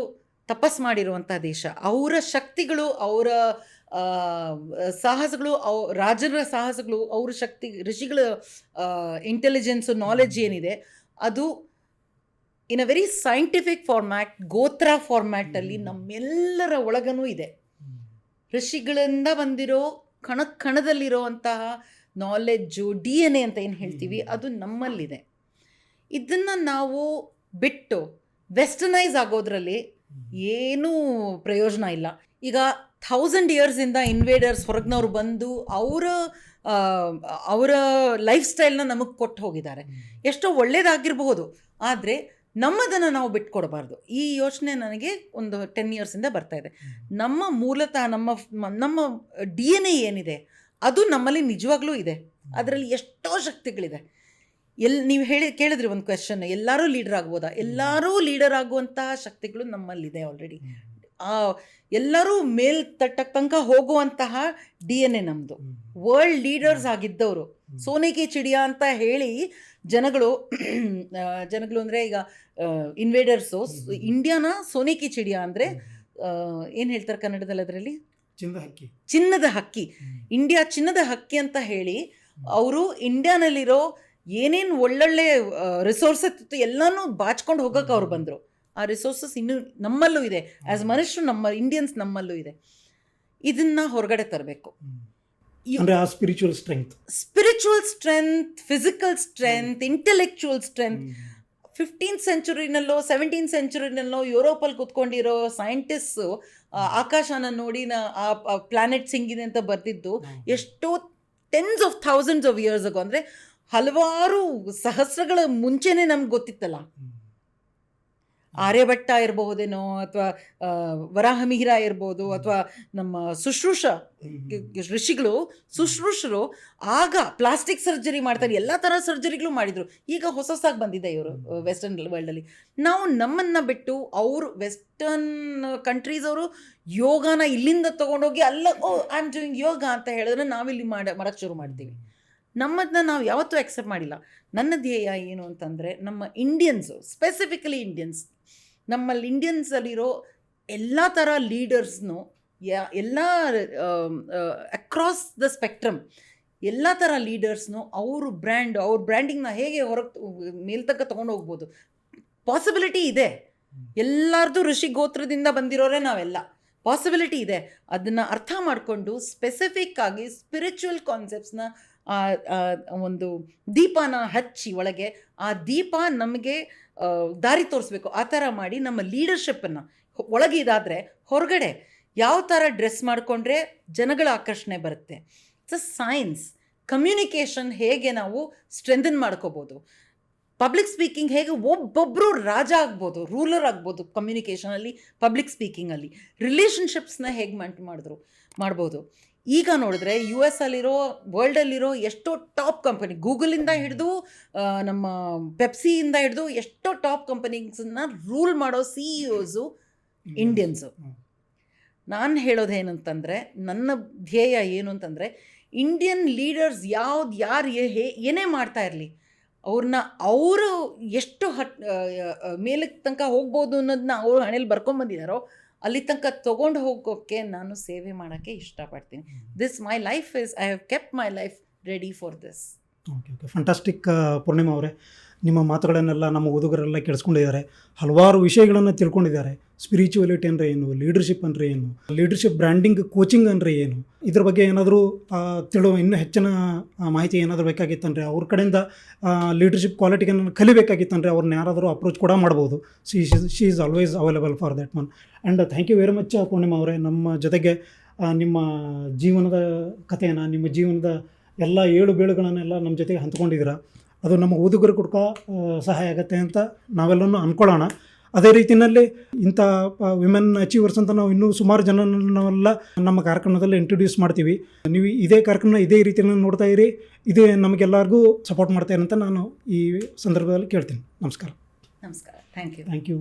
ತಪಸ್ ಮಾಡಿರುವಂಥ ದೇಶ. ಅವರ ಶಕ್ತಿಗಳು, ಅವರ ಸಾಹಸಗಳು, ರಾಜರ ಸಾಹಸಗಳು, ಅವರ ಶಕ್ತಿ, ಋಷಿಗಳ ಇಂಟೆಲಿಜೆನ್ಸು, ನಾಲೆಡ್ಜ್ ಏನಿದೆ ಅದು ಇನ್ ಅ ವೆರಿ ಸೈಂಟಿಫಿಕ್ ಫಾರ್ಮ್ಯಾಟ್, ಗೋತ್ರ ಫಾರ್ಮ್ಯಾಟಲ್ಲಿ ನಮ್ಮೆಲ್ಲರ ಒಳಗನೂ ಇದೆ. ಋಷಿಗಳಿಂದ ಬಂದಿರೋ ಕಣದಲ್ಲಿರೋ ಅಂತಹ ನಾಲೆಡ್ಜು, DNA ಅಂತ ಏನು ಹೇಳ್ತೀವಿ, ಅದು ನಮ್ಮಲ್ಲಿದೆ. ಇದನ್ನು ನಾವು ಬಿಟ್ಟು ವೆಸ್ಟರ್ನೈಸ್ ಆಗೋದ್ರಲ್ಲಿ ಏನೂ ಪ್ರಯೋಜನ ಇಲ್ಲ. ಈಗ 1000 ಇಯರ್ಸಿಂದ ಇನ್ವೇಡರ್ಸ್ ಹೊರಗಿನವ್ರು ಬಂದು ಅವರ ಲೈಫ್ ಸ್ಟೈಲ್ನ ನಮಗೆ ಕೊಟ್ಟು ಹೋಗಿದ್ದಾರೆ. ಎಷ್ಟೋ ಒಳ್ಳೇದಾಗಿರಬಹುದು, ಆದರೆ ನಮ್ಮದನ್ನು ನಾವು ಬಿಟ್ಕೊಡಬಾರ್ದು. ಈ ಯೋಚನೆ ನನಗೆ ಒಂದು 10 ಇಯರ್ಸಿಂದ ಬರ್ತಾ ಇದೆ. ನಮ್ಮ ಮೂಲತಃ ನಮ್ಮ DNA ಏನಿದೆ ಅದು ನಮ್ಮಲ್ಲಿ ನಿಜವಾಗ್ಲೂ ಇದೆ. ಅದರಲ್ಲಿ ಎಷ್ಟೋ ಶಕ್ತಿಗಳಿದೆ. ನೀವು ಕೇಳಿದ್ರಿ ಒಂದು ಕ್ವೆಶನ್, ಎಲ್ಲರೂ ಲೀಡರ್ ಆಗ್ಬೋದಾ? ಎಲ್ಲರೂ ಲೀಡರ್ ಆಗುವಂತಹ ಶಕ್ತಿಗಳು ನಮ್ಮಲ್ಲಿದೆ ಆಲ್ರೆಡಿ. ಎಲ್ಲರೂ ಮೇಲ್ತಟ್ಟಕ್ಕೆ ತನಕ ಹೋಗುವಂತಹ DNA ನಮ್ಮದು. ವರ್ಲ್ಡ್ ಲೀಡರ್ಸ್ ಆಗಿದ್ದವರು ಸೋನೆಕಿ ಚಿಡಿಯಾ ಅಂತ ಹೇಳಿ ಜನಗಳು ಅಂದರೆ ಈಗ ಇನ್ವೇಡರ್ಸು ಇಂಡಿಯಾನ ಸೋನೆಕಿ ಚಿಡಿಯಾ ಅಂದರೆ ಏನು ಹೇಳ್ತಾರೆ ಕನ್ನಡದಲ್ಲಿ ಅದರಲ್ಲಿ? ಚಿನ್ನದ ಹಕ್ಕಿ. ಇಂಡಿಯಾ ಚಿನ್ನದ ಹಕ್ಕಿ ಅಂತ ಹೇಳಿ ಅವರು ಇಂಡಿಯಾನಲ್ಲಿರೋ ಏನೇನು ಒಳ್ಳೊಳ್ಳೆ ರಿಸೋರ್ಸಸ್ ಇತ್ತು ಎಲ್ಲನೂ ಬಾಚ್ಕೊಂಡು ಹೋಗೋಕೆ ಅವ್ರು ಬಂದರು. ಆ ರಿಸೋರ್ಸಸ್ ಇನ್ನೂ ನಮ್ಮಲ್ಲೂ ಇದೆ. ಆ್ಯಸ್ ಮನುಷ್ಯರು ಇಂಡಿಯನ್ಸ್ ನಮ್ಮಲ್ಲೂ ಇದೆ. ಇದನ್ನ ಹೊರಗಡೆ ತರಬೇಕು. Spiritual strength, physical strength, intellectual strength. 15th ಸೆಂಚುರಿನಲ್ಲೋ 17th ಸೆಂಚುರಿನಲ್ಲೋ ಯುರೋಪಲ್ಲಿ ಕೂತ್ಕೊಂಡಿರೋ ಸೈಂಟಿಸ್ಟು ಆಕಾಶನ ನೋಡಿ ಆ ಪ್ಲಾನೆಟ್ಸ್ ಹಿಂಗಿದೆ ಅಂತ ಬರೆದಿದ್ದು ಎಷ್ಟೋ tens of thousands of years ago, ಅಂದರೆ ಹಲವಾರು ಸಹಸ್ರಗಳ ಮುಂಚೆನೇ ನಮ್ಗೆ ಗೊತ್ತಿತ್ತಲ್ಲ. ಆರ್ಯಭಟ್ಟ ಇರಬಹುದೇನೋ, ಅಥವಾ ವರಾಹಮಿಹಿರ ಇರ್ಬೋದು, ಅಥವಾ ನಮ್ಮ ಶುಶ್ರೂಷರು ಆಗ ಪ್ಲಾಸ್ಟಿಕ್ ಸರ್ಜರಿ ಮಾಡ್ತಾರೆ, ಎಲ್ಲ ಥರ ಸರ್ಜರಿಗಳು ಮಾಡಿದರು. ಈಗ ಹೊಸಸಾಗಿ ಬಂದಿದೆ ಇವರು ವೆಸ್ಟರ್ನ್ ವರ್ಲ್ಡಲ್ಲಿ. ನಾವು ನಮ್ಮನ್ನು ಬಿಟ್ಟು ಅವರು ವೆಸ್ಟರ್ನ್ ಕಂಟ್ರೀಸ್ ಅವರು ಯೋಗನ ಇಲ್ಲಿಂದ ತೊಗೊಂಡೋಗಿ ಅಲ್ಲ ಐ ಆಮ್ ಡೂಯಿಂಗ್ ಯೋಗ ಅಂತ ಹೇಳಿದ್ರೆ ನಾವಿಲ್ಲಿ ಮಾಡೋಕ್ಕೆ ಶುರು ಮಾಡ್ತೀವಿ. ನಮ್ಮದನ್ನ ನಾವು ಯಾವತ್ತೂ ಅಕ್ಸೆಪ್ಟ್ ಮಾಡಿಲ್ಲ. ನನ್ನ ಧ್ಯೇಯ ಏನು ಅಂತಂದರೆ ನಮ್ಮ ಇಂಡಿಯನ್ಸು, ಸ್ಪೆಸಿಫಿಕಲಿ ಇಂಡಿಯನ್ಸ್, ನಮ್ಮಲ್ಲಿ ಇಂಡಿಯನ್ಸಲ್ಲಿರೋ ಎಲ್ಲ ಥರ ಲೀಡರ್ಸ್ನು ಎಲ್ಲ ಅಕ್ರಾಸ್ ದ ಸ್ಪೆಕ್ಟ್ರಮ್ ಎಲ್ಲ ಥರ ಲೀಡರ್ಸ್ನು ಅವ್ರ ಬ್ರ್ಯಾಂಡಿಂಗ್ನ ಹೇಗೆ ಹೊರಗೆ ಮೇಲ್ತಕ್ಕ ತೊಗೊಂಡು ಹೋಗ್ಬೋದು. ಪಾಸಿಬಿಲಿಟಿ ಇದೆ. ಎಲ್ಲರದು ಋಷಿ ಗೋತ್ರದಿಂದ ಬಂದಿರೋರೇ ನಾವೆಲ್ಲ. ಪಾಸಿಬಿಲಿಟಿ ಇದೆ. ಅದನ್ನು ಅರ್ಥ ಮಾಡಿಕೊಂಡು ಸ್ಪೆಸಿಫಿಕ್ ಆಗಿ ಸ್ಪಿರಿಚುವಲ್ ಕಾನ್ಸೆಪ್ಟ್ಸ್ನ ಒಂದು ದೀಪನ ಹಚ್ಚಿ ಒಳಗೆ ಆ ದೀಪ ನಮಗೆ ದಾರಿ ತೋರಿಸ್ಬೇಕು. ಆ ಥರ ಮಾಡಿ ನಮ್ಮ ಲೀಡರ್ಶಿಪ್ಪನ್ನು ಒಳಗೆ ಇದಾದರೆ ಹೊರಗಡೆ ಯಾವ ಥರ ಡ್ರೆಸ್ ಮಾಡಿಕೊಂಡ್ರೆ ಜನಗಳ ಆಕರ್ಷಣೆ ಬರುತ್ತೆ. It's a science. ಕಮ್ಯುನಿಕೇಷನ್ ಹೇಗೆ ನಾವು ಸ್ಟ್ರೆಂಥನ್ ಮಾಡ್ಕೋಬೋದು, ಪಬ್ಲಿಕ್ ಸ್ಪೀಕಿಂಗ್ ಹೇಗೆ ಒಬ್ಬೊಬ್ಬರು ರಾಜ ಆಗ್ಬೋದು, ರೂಲರ್ ಆಗ್ಬೋದು ಕಮ್ಯುನಿಕೇಷನಲ್ಲಿ, ಪಬ್ಲಿಕ್ ಸ್ಪೀಕಿಂಗಲ್ಲಿ, ರಿಲೇಷನ್ಶಿಪ್ಸ್ನ ಹೇಗೆ ಮಾಡ್ಬೋದು. ಈಗ ನೋಡಿದ್ರೆ US ಅಲ್ಲಿರೋ ವರ್ಲ್ಡಲ್ಲಿರೋ ಎಷ್ಟೋ ಟಾಪ್ ಕಂಪನಿ, ಗೂಗಲಿಂದ ಹಿಡಿದು ನಮ್ಮ ಪೆಪ್ಸಿಯಿಂದ ಹಿಡಿದು ಎಷ್ಟೋ ಟಾಪ್ ಕಂಪನೀಸನ್ನ ರೂಲ್ ಮಾಡೋ CEOಸು ಇಂಡಿಯನ್ಸು. ನಾನು ಹೇಳೋದೇನಂತಂದರೆ, ನನ್ನ ಧ್ಯೇಯ ಏನು ಅಂತಂದರೆ, ಇಂಡಿಯನ್ ಲೀಡರ್ಸ್ ಯಾರು ಏನೇ ಮಾಡ್ತಾ ಇರಲಿ ಅವರು ಎಷ್ಟು ಮೇಲಕ್ಕೆ ತನಕ ಹೋಗ್ಬೋದು ಅನ್ನೋದನ್ನ ಅವರು ಹಣೆಯಲ್ಲಿ ಬರ್ಕೊಂಬಂದಿದ್ದಾರೋ ಅಲ್ಲಿ ತನಕ ತೊಗೊಂಡು ಹೋಗೋಕ್ಕೆ ನಾನು ಸೇವೆ ಮಾಡೋಕ್ಕೆ ಇಷ್ಟಪಡ್ತೀನಿ. My life I have kept my life ready for this. Okay, fantastic Purnima ಅವರೇ. ನಿಮ್ಮ ಮಾತುಗಳನ್ನೆಲ್ಲ ನಮ್ಮ ಓದುಗರೆಲ್ಲ ಕೇಳಿಸ್ಕೊಂಡಿದ್ದಾರೆ, ಹಲವಾರು ವಿಷಯಗಳನ್ನು ತಿಳ್ಕೊಂಡಿದ್ದಾರೆ. ಸ್ಪಿರಿಚುವಲಿಟಿ ಅಂದರೆ ಏನು, ಲೀಡರ್ಶಿಪ್ ಅಂದರೆ ಏನು, ಲೀಡರ್ಶಿಪ್ ಬ್ರ್ಯಾಂಡಿಂಗ್ ಕೋಚಿಂಗ್ ಅಂದರೆ ಏನು, ಇದ್ರ ಬಗ್ಗೆ ಏನಾದರೂ ಇನ್ನೂ ಹೆಚ್ಚಿನ ಮಾಹಿತಿ ಏನಾದರೂ ಬೇಕಾಗಿತ್ತಂದರೆ, ಅವ್ರ ಕಡೆಯಿಂದ ಲೀಡರ್ಶಿಪ್ ಕ್ವಾಲಿಟಿಗಳನ್ನು ಕಲಿಬೇಕಾಗಿತ್ತಂದರೆ ಅವ್ರನ್ನ ಯಾರಾದರೂ ಅಪ್ರೋಚ್ ಕೂಡ ಮಾಡ್ಬೋದು. She is always available for that one. And thank you very much Purnima ಅವರೇ. ನಮ್ಮ ಜೊತೆಗೆ ನಿಮ್ಮ ಜೀವನದ ಕಥೆಯನ್ನು, ನಿಮ್ಮ ಜೀವನದ ಎಲ್ಲ ಏಳು ಬೀಳುಗಳನ್ನೆಲ್ಲ ನಮ್ಮ ಜೊತೆಗೆ ಹಂಚ್ಕೊಂಡಿದ್ದೀರಾ. ಅದು ನಮ್ಮ ಓದುಗರು ಕೂಡ ಸಹಾಯ ಆಗುತ್ತೆ ಅಂತ ನಾವೆಲ್ಲನೂ ಅಂದ್ಕೊಳ್ಳೋಣ. ಅದೇ ರೀತಿಯಲ್ಲಿ ಇಂಥ ವಿಮೆನ್ ಅಚೀವರ್ಸ್ ಅಂತ ನಾವು ಇನ್ನೂ ಸುಮಾರು ಜನನೆಲ್ಲ ನಮ್ಮ ಕಾರ್ಯಕ್ರಮದಲ್ಲಿ ಇಂಟ್ರೊಡ್ಯೂಸ್ ಮಾಡ್ತೀವಿ. ನೀವು ಇದೇ ಕಾರ್ಯಕ್ರಮ ಇದೇ ರೀತಿಯಲ್ಲಿ ನೋಡ್ತಾ ಇರಿ, ಇದೇ ನಮಗೆಲ್ಲರಿಗೂ ಸಪೋರ್ಟ್ ಮಾಡ್ತೇನೆ ಅಂತ ನಾನು ಈ ಸಂದರ್ಭದಲ್ಲಿ ಕೇಳ್ತೀನಿ. ನಮಸ್ಕಾರ. Thank you.